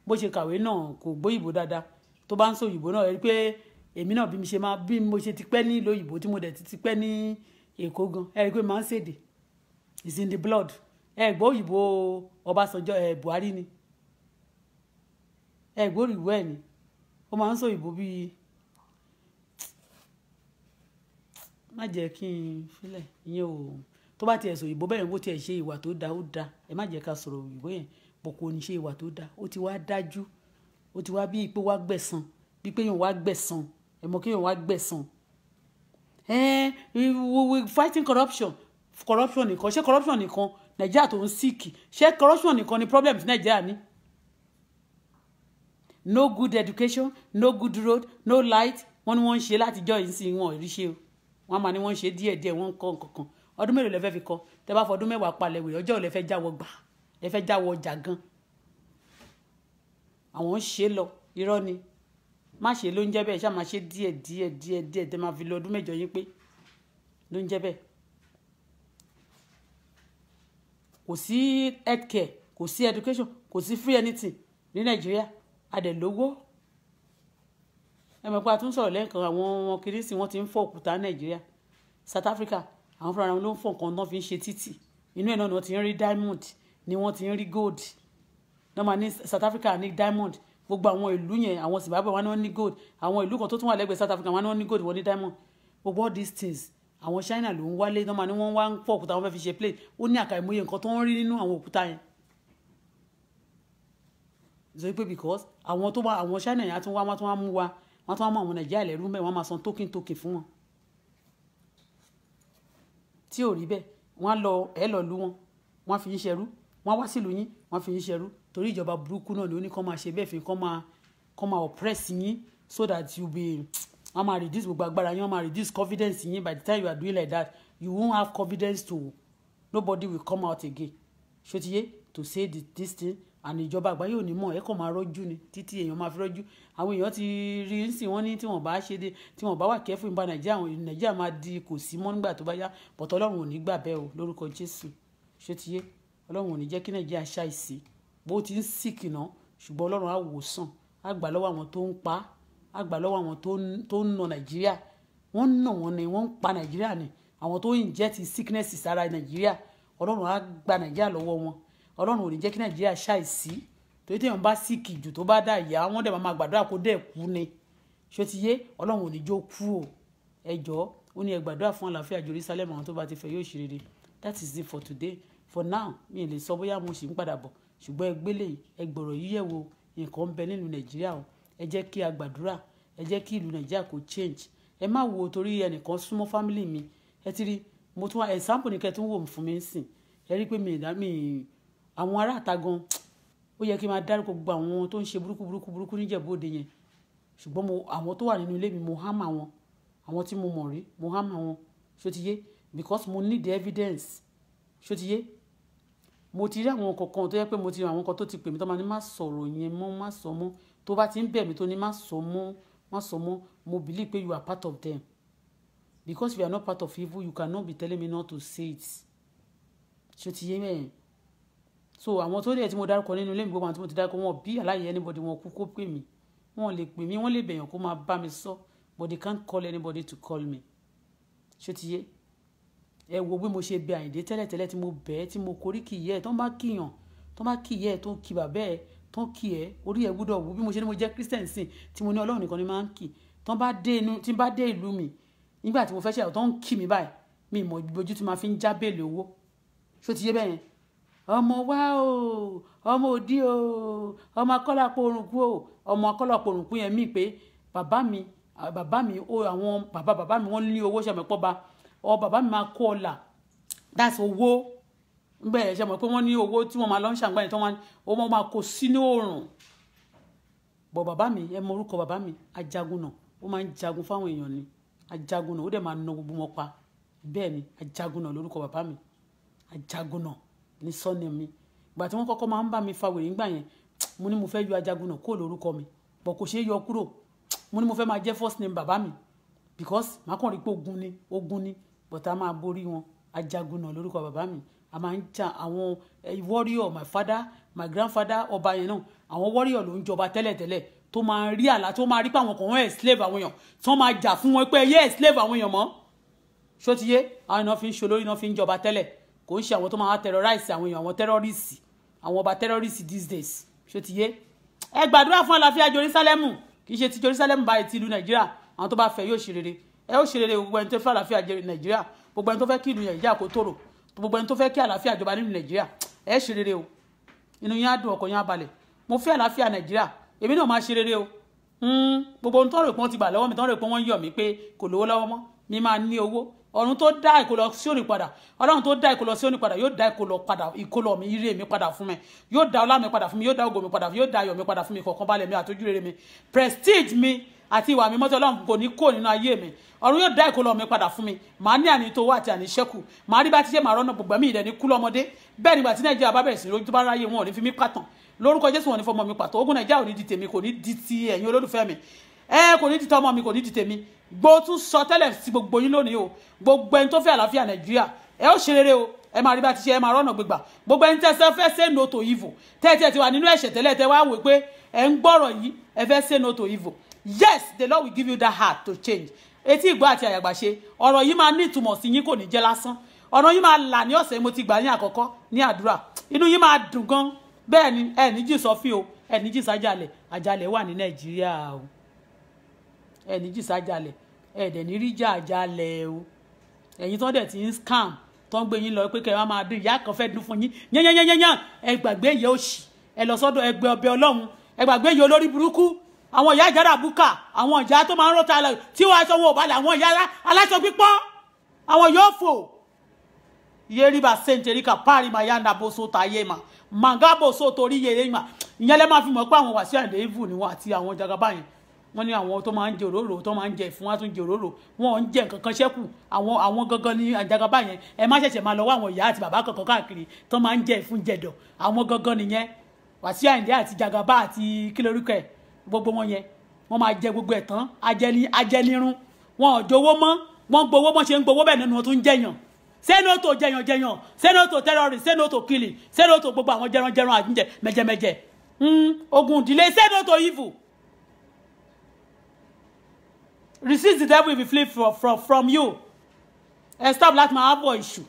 bó ṣe kàwé náà kò gbóyìnbó dáadáa tó bá ń sọ òyìnbó náà ẹ rí pé èmi náà bí mo ṣe ti pẹ́ ní ìlú òyìnbó tí mo dẹ̀ ti pẹ́ ní Èkó gan ẹ rí pé máa ń ṣèdè it's in the blood ẹ gbọ́ òyìnbó Ọbásanjọ́ Buhari ni ẹ gbọ́ òyìnbó ẹ̀ ni ó máa ń sọ òyìnbó bíi má jẹ́ kí n filẹ̀ ìyẹn o tó bá tiẹ̀ sọ òyìnbó bẹ́ẹ̀ bó tiẹ̀ ṣe ìwà tó dáa ó dáa ẹ má jẹ́ ká sọ̀rọ̀ òyìnbó yẹn pọ̀ kò ní ṣe ìwà tó dáa ó ti wá dájú ó ti wá bí pé wá gbẹ̀san bí pé yóò wá gbẹ̀san ẹ mọ̀ kí yóò wá gbẹ̀san we fighting corruption nìkan ṣé corruption nìkan Nàìjíríà tó ń síkì ṣé corruption nìkan ni problem ti Nàìjíríà ní no good education no good road no light wọ́n ní wọ́n ń ṣe látijọ́ yìí sí wọn ò rí ṣe o wọ́n máa ní wọ́n ń ṣe díẹ̀díẹ̀ wọ́n ń kọ́ nǹkan ọdún mélòó lẹ fẹ́ fi kọ́ tẹ bá fọdún mẹ́wàá palẹ̀ wèrè ọjọ́ lẹ fẹ́ jáwọ́ gbà lẹ fẹ́ jáwọ́ ọjà gan àwọn ń ṣe lọ irọ́ ni má ṣe ló ń jẹ́ bẹ́ẹ̀ ṣáà máa ṣe díẹ̀ tẹ máa fi lọ ọdún mẹ́jọ yín pé ló ń jẹ́ bẹ́ẹ̀ kò sí healthcare kò sí education kò sí free anything ní Nàìjíríà adẹ̀lówó ẹ mọ̀ pé a tún sọ̀rọ̀ lẹ́ẹ̀kan àwọn kìrìsì wọ́n ti ń fọ́ òkúta Nàìjíríà South Africa àwọn fúnra wọn ló ń fọ́ nǹkan náà fi ń ṣe títì inú ẹ̀ náà ni wọ́n ti ń rí diamond ni wọ́n ti ń rí gold náà máa ní South Africa ní diamond gbogbo àwọn ìlú yẹn àwọn Zimbabwe wọn ni wọ́n ní gold àwọn ìlú kan tó tún wà lẹ́gbẹ̀ẹ́ South Africa wọn ni wọ́n ní gold wọ́n ní diamond gbogbo all these things àwọn China ló ń wálé náà máa ní wọ́n wá ń fọ́ òkúta wọn fẹ́ fi ṣe plate ó ní àkàìmọye nǹkan tó ń rí nínú àwọn òkúta yẹn so pé because àwọn tó wá àwọn China yẹn á tún wá wọ́n tún wá mú wa wọ́n tún wá mú àwọn Nàìjíríà lẹ́rú mẹ́ wọ́n máa san token fún wọn tí ò rí bẹ́ẹ̀ wọ́n lọ lú wọn wọ́n fi ń ṣerú wọ́n wá sílùú yín wọ́n fi ń ṣerú torí ìjọba burúkú náà ni ó ní kán máa ṣe bẹ́ẹ̀ fi kán máa oppress yín so that you be wọ́n máa reduce gbogbo agbára yín wọ́n máa reduce confidence yín by the time you are doing like that you won't have confidence to nobody will come out again ṣó ti yé to say this thing and ìjọba àgbáyé ò ní mọ̀ ẹ kàn máa rọ́jú ni títí èèyàn máa fi rọ́jú àwọn èèyàn ti rí sí wọn ní tí wọ́n bá ṣe dé tí wọ́n bá wà kẹ́fù nípa nàìjíríà máa di kò sí mọ́ nígbà tó bá yá bọ̀tọ̀ ọlọ́run ò ní gbà bẹ́ẹ̀ o lórúkọ jésù ṣó ti yé ọlọ́run ò ní jẹ́ kí nàìjíríà ṣàìsí bó ti ń sìkì náà ṣùgbọ́n ọlọ́run á wò sàn á gbà lọ́wọ́ àwọn tó ń pa á gbà lọ́wọ́ àwọn tó ń nà nàìjíríà wọ́n ń nà wọ́n ni wọ́n ń pa nàìjíríà ni àwọn tó ń jẹ́ ti sickness sára nàìjíríà ọlọ́run á gba nàìjíríà lọ́wọ́ wọn ọlọ́run ò ní jẹ́ kí nàìjíríà ṣàìsí torí téèyàn bá síkì jù tó bá dà yá wọ́n dẹ̀ máa gbàdúrà kó dẹ̀ kú ni ṣó ti yé ọlọ́run ò ní jó kú o ẹ jọ̀ọ́ ó ní ẹ gbàdúrà fún àlàáfíà Jerusalem àwọn tó bá ti fẹ́ yóò ṣe rere that is it for today for now mi ò lè sọ bóyá mo sì ń padà bọ̀ ṣùgbọ́n ẹ gbélé ẹ gbọ̀rọ̀ yíyẹ̀ wo nǹkan ń bẹ nínú nàìjíríà o ẹ jẹ́ kí a gbàdúrà ẹ jẹ́ kí ìlú nàìjíríà kó change ẹ má wo torí ẹnìkan súnmọ́ family mi ẹ ti rí mo tún wá example ní kẹtún wò fún mi sìn ẹ rí pé mi àwọn ará àta gan ó yẹ kí n máa dárúkọ gbogbo àwọn tó ń ṣe burúkú níjẹ̀bú-òde yẹn ṣùgbọ́n àwọn tó wà nínú ilé mi mo hámà wọn àwọn tí mo mọ̀ rí mo hámà wọn ṣó ti yé because mo need the evidence ṣó ti yé mo ti rí àwọn kankan tó yẹ pé mo ti rí àwọn kan tó ti pè mí tó máa ní má sọ̀rọ̀ yẹn mọ́ má sọ mọ́ tó bá ti ń bẹ̀ mí tó ní má sọ mọ́ mo believe pé you are part of them because if you are not part of evil you cannot be telling me not to say it ṣó ti yé mẹ́rin so àwọn tó dẹ̀ tí mo dárúkọ nínú ilé mi gbogbo àwọn tí mo ti dárúkọ wọn bí aláyẹ anybody wọn kú kó pè mí wọn lè pè mí wọn lè bẹ̀yàn kó máa bá mi sọ but they can't call anybody to call me ṣó ti yé ẹ wo bí mo ṣe bẹ Àyìndé tẹ́lẹ̀tẹ́lẹ̀ tí mo bẹ̀ ẹ́ tí mo korí kì í yẹ ẹ tó bá kíyàn tó bá kì í yẹ ẹ tó kì bàbá ẹ tó kì ẹ orí ẹ gbúdọ̀ wú bí mo ṣe ní mo jẹ́ Christian sìn tí mo ní Ọlọ́run nìkan ni máa ń kì tó bá dé ìlú mi nígbà tí mo fẹ́ ṣe àwọn tó ń kì mí báyìí mi ìmọ̀ ìbojú tí máa fi ń já bèèlè owó ṣó ti yé bẹ́ẹ̀ yẹn ọmọ wa o ọmọ òdí o ọmọ akọ́lápọ̀ orùnkú o ọmọ akọ́lápọ̀ orùnkú yẹn mí pé bàbá mi o àwọn bàbá mi wọ́n ní owó ṣàmẹ́pọ̀ bàbá mi máa kó ọlà that's owó bẹ́ẹ̀ ṣe mọ̀ pé wọ́n ní owó tí wọ́n máa lọ ń ṣàǹgbá yẹn tí wọ́n máa kó sínú oòrùn bọ̀ bàbá mi ẹ mọ orúkọ bàbá mi ajagunà ó máa ń jagun fáwọn èèyàn ni ajagunà ó dẹ̀ máa na gbogbo wọn pa bẹ́ẹ̀ ni ajagunà lórúkọ bàbá mi ajagunà ní sọ́ni mi ìgbà tí wọ́n kọ́kọ́ máa ń bá mi fa wèrè ńgbà yẹn mo ní mo fẹ́ yọ ajagunà kó lórúkọ mi bọ̀ kò ṣeé yọ kúrò mo ní mo fẹ́ máa jẹ́ first name bàbá mi because màá kàn rí pé ogun ni but a máa borí wọn ajagunà lórúkọ bàbá mi a máa ń jà àwọn warrior my father my grandfather ọba yẹn náà àwọn warrior ló ń jọba tẹ́lẹ̀tẹ́lẹ̀ tó máa rí àlá tó máa rí pé àwọn kan wọ́n slave àwọn èèyàn tí wọ́n máa jà fún wọn pé ẹyẹ slave àwọn èèyàn mọ́ ṣó ti yé àwọn èèyàn fi ń ṣe olórí náà fi ń jọba tẹ́lẹ̀ kò ń ṣe àwọn tó máa terrorize àwọn èèyàn àwọn terrorists àwọn ọba terrorists these days ṣó ti yé ẹ gbàdúrà fún àlàáfíà Jerusalem kì í ṣe ti Jerusalem báyìí ti ìlú Nàìjíríà àwọn tó bá fẹ́ yóò ṣe rere ẹ ó ṣe rere gbogbo ẹni tó fẹ́ àlàáfíà Nàìjíríà gbogbo ẹni tó fẹ́ kí ìlú Nàìjíríà kó tòrò gbogbo ẹni tó fẹ́ kí àlàáfíà jọba nínú Nàìjíríà ẹ ṣe rere o inú yín á dùn ọkàn yín á balẹ̀ mo fẹ́ àlàáfíà Nàìjíríà èmi náà máa ṣe rere o gbogbo ohun tó rò pé wọ́n ti bà lọ́wọ́ mi tó rò pé wọ́n yọ̀ mí pé kò lówó lọ́wọ́ mọ́ mi máa ní owó ọ̀run tó dá ìkólọ sí òní padà ọlọ́run tó dá ìkólọ sí òní padà yóò dá ìkólọ mi ire mi padà fún mi yóò dá ọlá mi padà fún mi yóò dá ògo mi padà fún mi yóò dá ayọ̀ mi padà fún mi kọ̀ọ̀kan balẹ̀ mi àtọ́jú rere mi prestige mi àti ìwà mi mọ́tò ọlọ́run kò ní kó nínú ayé mi ọ̀run yóò dá ìkólọ mi padà fún mi màá ní àní tó wà àti àní ṣẹ́kù màá rí bá ti ṣe màá rọ́nà gbogbo mi ìdẹ́ni kú lọ́mọdé bẹ́ẹ̀ nígbà tí Nàìjíríà bá bẹ̀rẹ̀ sí lójú tó bá ráyè wọn ò ní fi mí pàtàn lórúkọ Jésù wọn ní fọmọ mi pàtó ogun Nàìjíríà ò ní di tèmi kò ní di ti ẹ̀yin olólùfẹ́ mi kò ní di tọmọ mi kò ní di tèmi gbó tún sọ tẹ́lẹ̀ sí gbogbo yín lónìí o gbogbo ẹni tó fẹ́ àlàáfíà Nàìjíríà ẹ ó ṣe rere o ẹ máa rí bá ti ṣe ẹ máa rọ́nà gbégbà gbogbo ẹni tẹ́sẹ̀ fẹ́ say no to evil tẹ́tẹ́ ti wà nínú ẹ̀ṣẹ̀ tẹ́lẹ̀ tẹ́ wá wò pé ẹ ń gbọ́rọ̀ yìí ẹ fẹ́ say no to evil yes the Lord will give you that heart to change etí ìgbọ́ àti àyàgbà ṣe ọ̀rọ̀ yìí máa ní ìtumọ̀ sí yín kò ní jẹ́ lásán ọ̀rọ̀ yìí máa là ní ọ̀sẹ̀ mo ti gbà ní àkọ́kọ́ ní àdúrà inú yín máa dùn gan bẹ́ẹ̀ ni ẹ ní jì sọ́fí o ẹ ní jì sájàlẹ̀ àjàlẹ̀ wà ní Nàìjíríà o ẹ ní jì sájàlẹ̀ ẹ dẹ̀ ní rí jà àjàlẹ̀ o ẹ̀yin tó dẹ̀ ti ń scam tó ń gbé yín lọ pé kẹ́ ẹ máa dín ìyá kan fẹ́ dún fún yín yányányányán ẹ gbàgbé ìyá òṣì ẹ lọ sọ́dọ̀ ẹgbẹ́ ọbẹ̀ Ọlọ́run ẹ gbàgbé ìyá olórí burúkú àwọn ìyá ìjára búkà àwọn ìyá tó máa ń rọ́ta lọ tí wọ́n aṣọ wọn ò balẹ̀ àwọn ìyá aláṣọ pípọ́ àwọn yóò fò yeriba senterika pari mayanda boso tayema mangabo so torí yere ma ìyẹn lẹ máa fi mọ̀ pé àwọn Wasiu Ayinde evil ni wọn àti àwọn Jagaba yẹn wọ́n ní àwọn tó máa ń jẹ òróró tó máa ń jẹ ìfún wá tún jẹ òróró wọn ò ń jẹ nǹkan kan ṣẹ́kù àwọn gangan ní àjàgàbá yẹn ẹ má ṣẹ̀ṣẹ̀ máa lọ wá àwọn ìyá àti bàbá kankan káàkiri tó máa ń jẹ ìfún jẹ̀dọ̀ àwọn gangan nìyẹn Wàsíù Àyìndé àti jàgàbá àti kí lórúkọ ẹ̀ gbogbo wọn yẹn wọ́n máa jẹ gbogbo ẹ̀ tán ajẹnirun wọn ò jowó mọ́ wọ́n gbowó mọ́ ṣe ń gbowó bẹ́ẹ̀ nínú wọn tún jẹyàn say no to jẹyàn say no to terrorist say no to killing say no to gbogbo àwọn jẹran àjíǹjẹ mẹjẹmẹjẹ ogun ìdílé say no to evil. Resist the devil if he flee from you. Stop láti máa bọ̀ ìṣù.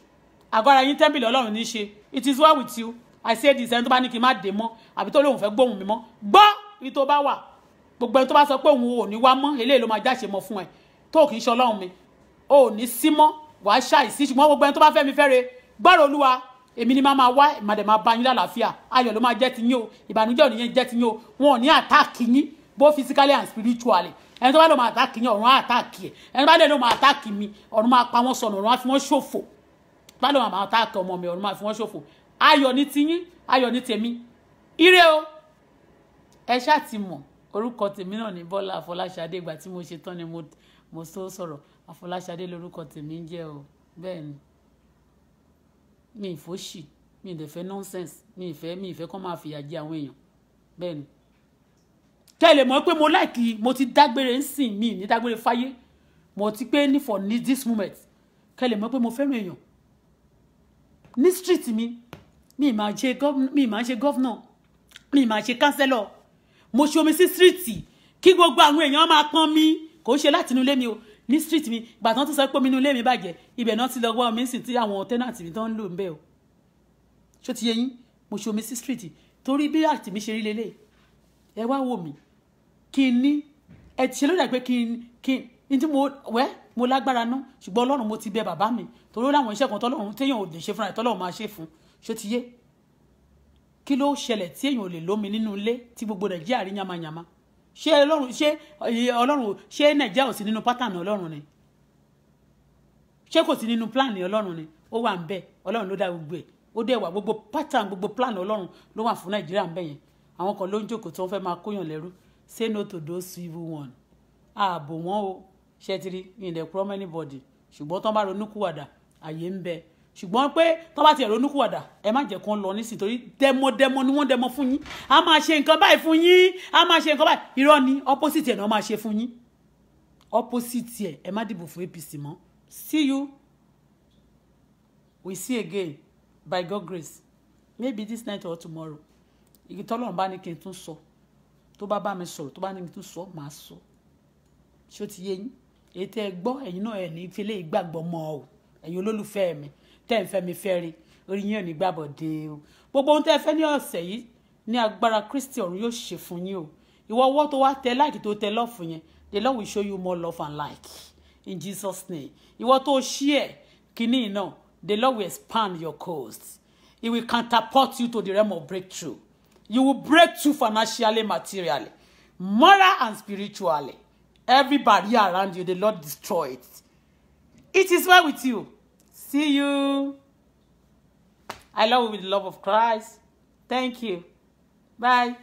Àgọ́ra yín tẹ́ḿpìlì Ọlọ́run ní ṣe. It is well with you. I say this ẹni tó bá ní kí n má dé mọ́ àbí tó lóun fẹ́ gbóhùn mi mọ́. Gbọ́ ibi tó bá wà. Gbogbo ẹni tó bá sọ pé òun ò ní wá mọ́ eléyìí ló máa jáṣe mọ́ fún ẹ. Tó kì í ṣe Ọlọ́run mi. O ò ní sí mọ́ wàá ṣàìsí ṣùgbọ́n gbogbo ẹni tó bá fẹ́ mi fẹ́re gbọ́rọ̀ Olúwa èmi ni máa wá ìmàdé máa bá yín lálàáfíà ayọ̀ ló máa jẹ́ ti yín o ìbànújẹ́ ò ní yẹn jẹ́ ti yín o wọn ò ní àtáàkì yín both physically and spiritually ẹni tó bá lọ máa àtáàkì yín ọ̀run á àtáàkì ẹ̀ ẹni tó bá lọ máa àtáàkì mi ọ̀run máa pa wọ́n sọnù ọ̀run á fi wọ́n ṣòfò bá lọ máa àtáàkì ọmọ mi ọ̀run máa fi wọ́n ṣòfò ayọ̀ ní ti yín ayọ̀ ní tèmi ire o ẹ ṣáà ti mọ̀ orúkọ tèmi náà ní Bọ́lá Afọláṣadé ìgbà tí mo ṣe tán ni mo tó sọ̀rọ̀ Afọláṣadé lórúkọ tèmi ń jẹ́ o bẹ́ẹ̀ ni mi ìfòṣì mi ìdẹ̀fẹ́ nonsense mi ìfẹ́ kọ́ máa fìyà jẹ àwọn èèyàn bẹ́ẹ̀ ni tẹ́lẹ̀ mọ̀ pé mo láìkí mo ti dágbére ń sìn mí ní dágbére fáyé mo ti pé ní for this moment kẹ́lẹ̀ mọ̀ pé mo fẹ́ràn èèyàn ní street mi máa ṣe gọ́vnà mi máa ṣe kánsẹ́lọ̀ mo ṣe omi sí street kí gbogbo àwọn èèyàn máa pọ́n mi kò ṣe láti inú ilé mi o ní street mi ìgbà tán tó sọ pé inú ilé mi bàjẹ́ ibẹ̀ náà ti lọ wá omi sí tí àwọn tenant mi tó ń lò ń bẹ̀ o ṣó ti yé yín mo ṣe omi sí street torí bí àti mi ṣe rí lélẹ̀ ẹ wá wò mí kí n ní ẹ ti ṣe lórí àgbẹ̀ kí n tí mo lágbára ná ṣùgbọ́n Ọlọ́run mo ti bẹ bàbá mi torí láwọn iṣẹ́ kan tọ́lọ́run téèyàn ò lè ṣe fúnra ẹ̀ tọ́lọ́run máa ṣe fún ṣó ti yé kí ló ṣẹlẹ̀ tí èèyàn ò lè lómi nínú ilé tí gbogbo Nàìjíríà rí yamayama ṣé Ọlọ́run ṣé Nàìjíríà ò sí nínú pátánì Ọlọ́run ni ṣé kò sí nínú pláàni Ọlọ́run ni ó wà ń bẹ Ọlọ́run ló dá gbogbo ẹ̀ ó dẹ̀ wà gbogbo pátánì gbogbo pláàni Ọlọ́run ló wà fún Nàìjíríà ń bẹ yẹn àwọn kan ló ń jókòó tí wọ́n fẹ́ máa kóyàn lẹ́rú say no to those evil one ààbò wọn o ṣẹ́tìrí ní ilẹ̀ kúrọ́mọ́ anybody ṣùgbọ́n tó bá ronúkúwàdà àyè ń bẹ ṣùgbọ́n pé tó bá ti ronúkúwàdà ẹ má jẹ́ kán lọ nísìnyí torí dẹmọdẹmọ ni wọ́n dẹmọ fún yín a máa ṣe nǹkan báyìí fún yín a máa ṣe nǹkan báyìí irọ́ ni opposite ẹ̀ náà máa ṣe fún yín opposite ẹ̀ má dìbò fún APC mọ́ see you we see again by God grace maybe this night or tomorrow igi tọ́lọ́run bá ní kí n tún sọ tó bá mi sọ̀rọ̀ tó bá ní kí n tún sọ màá sọ ṣó ti yé yín èyí tẹ́ ẹ gbọ́ ẹ̀yin náà ẹ̀ ní ìfẹ́lẹ́ ìgbàgbọ́ mọ́ o ẹ̀yin olólùfẹ́ mi tẹ́ ẹ fẹ́ mi fẹ́ rí orí yín ò ní gbàbọ̀ dé o gbogbo ohun tẹ́ ẹ fẹ́ ní ọ̀sẹ̀ yìí ní agbára Kristi ọ̀run yóò ṣe fún yín o ìwọ ọwọ́ tó wá tẹ láìkì tó tẹ lọ́ọ̀fù yẹn the Lord will show you more love and like in Jesus name ìwọ tó share kìíní náà the Lord will expand your coast he will catapult you to the realm of breakthrough you will break through financially materially moral and spiritually every barrier around you the Lord destroy it. It is well with you. See you. I love you with the love of Christ. Thank you. Bye.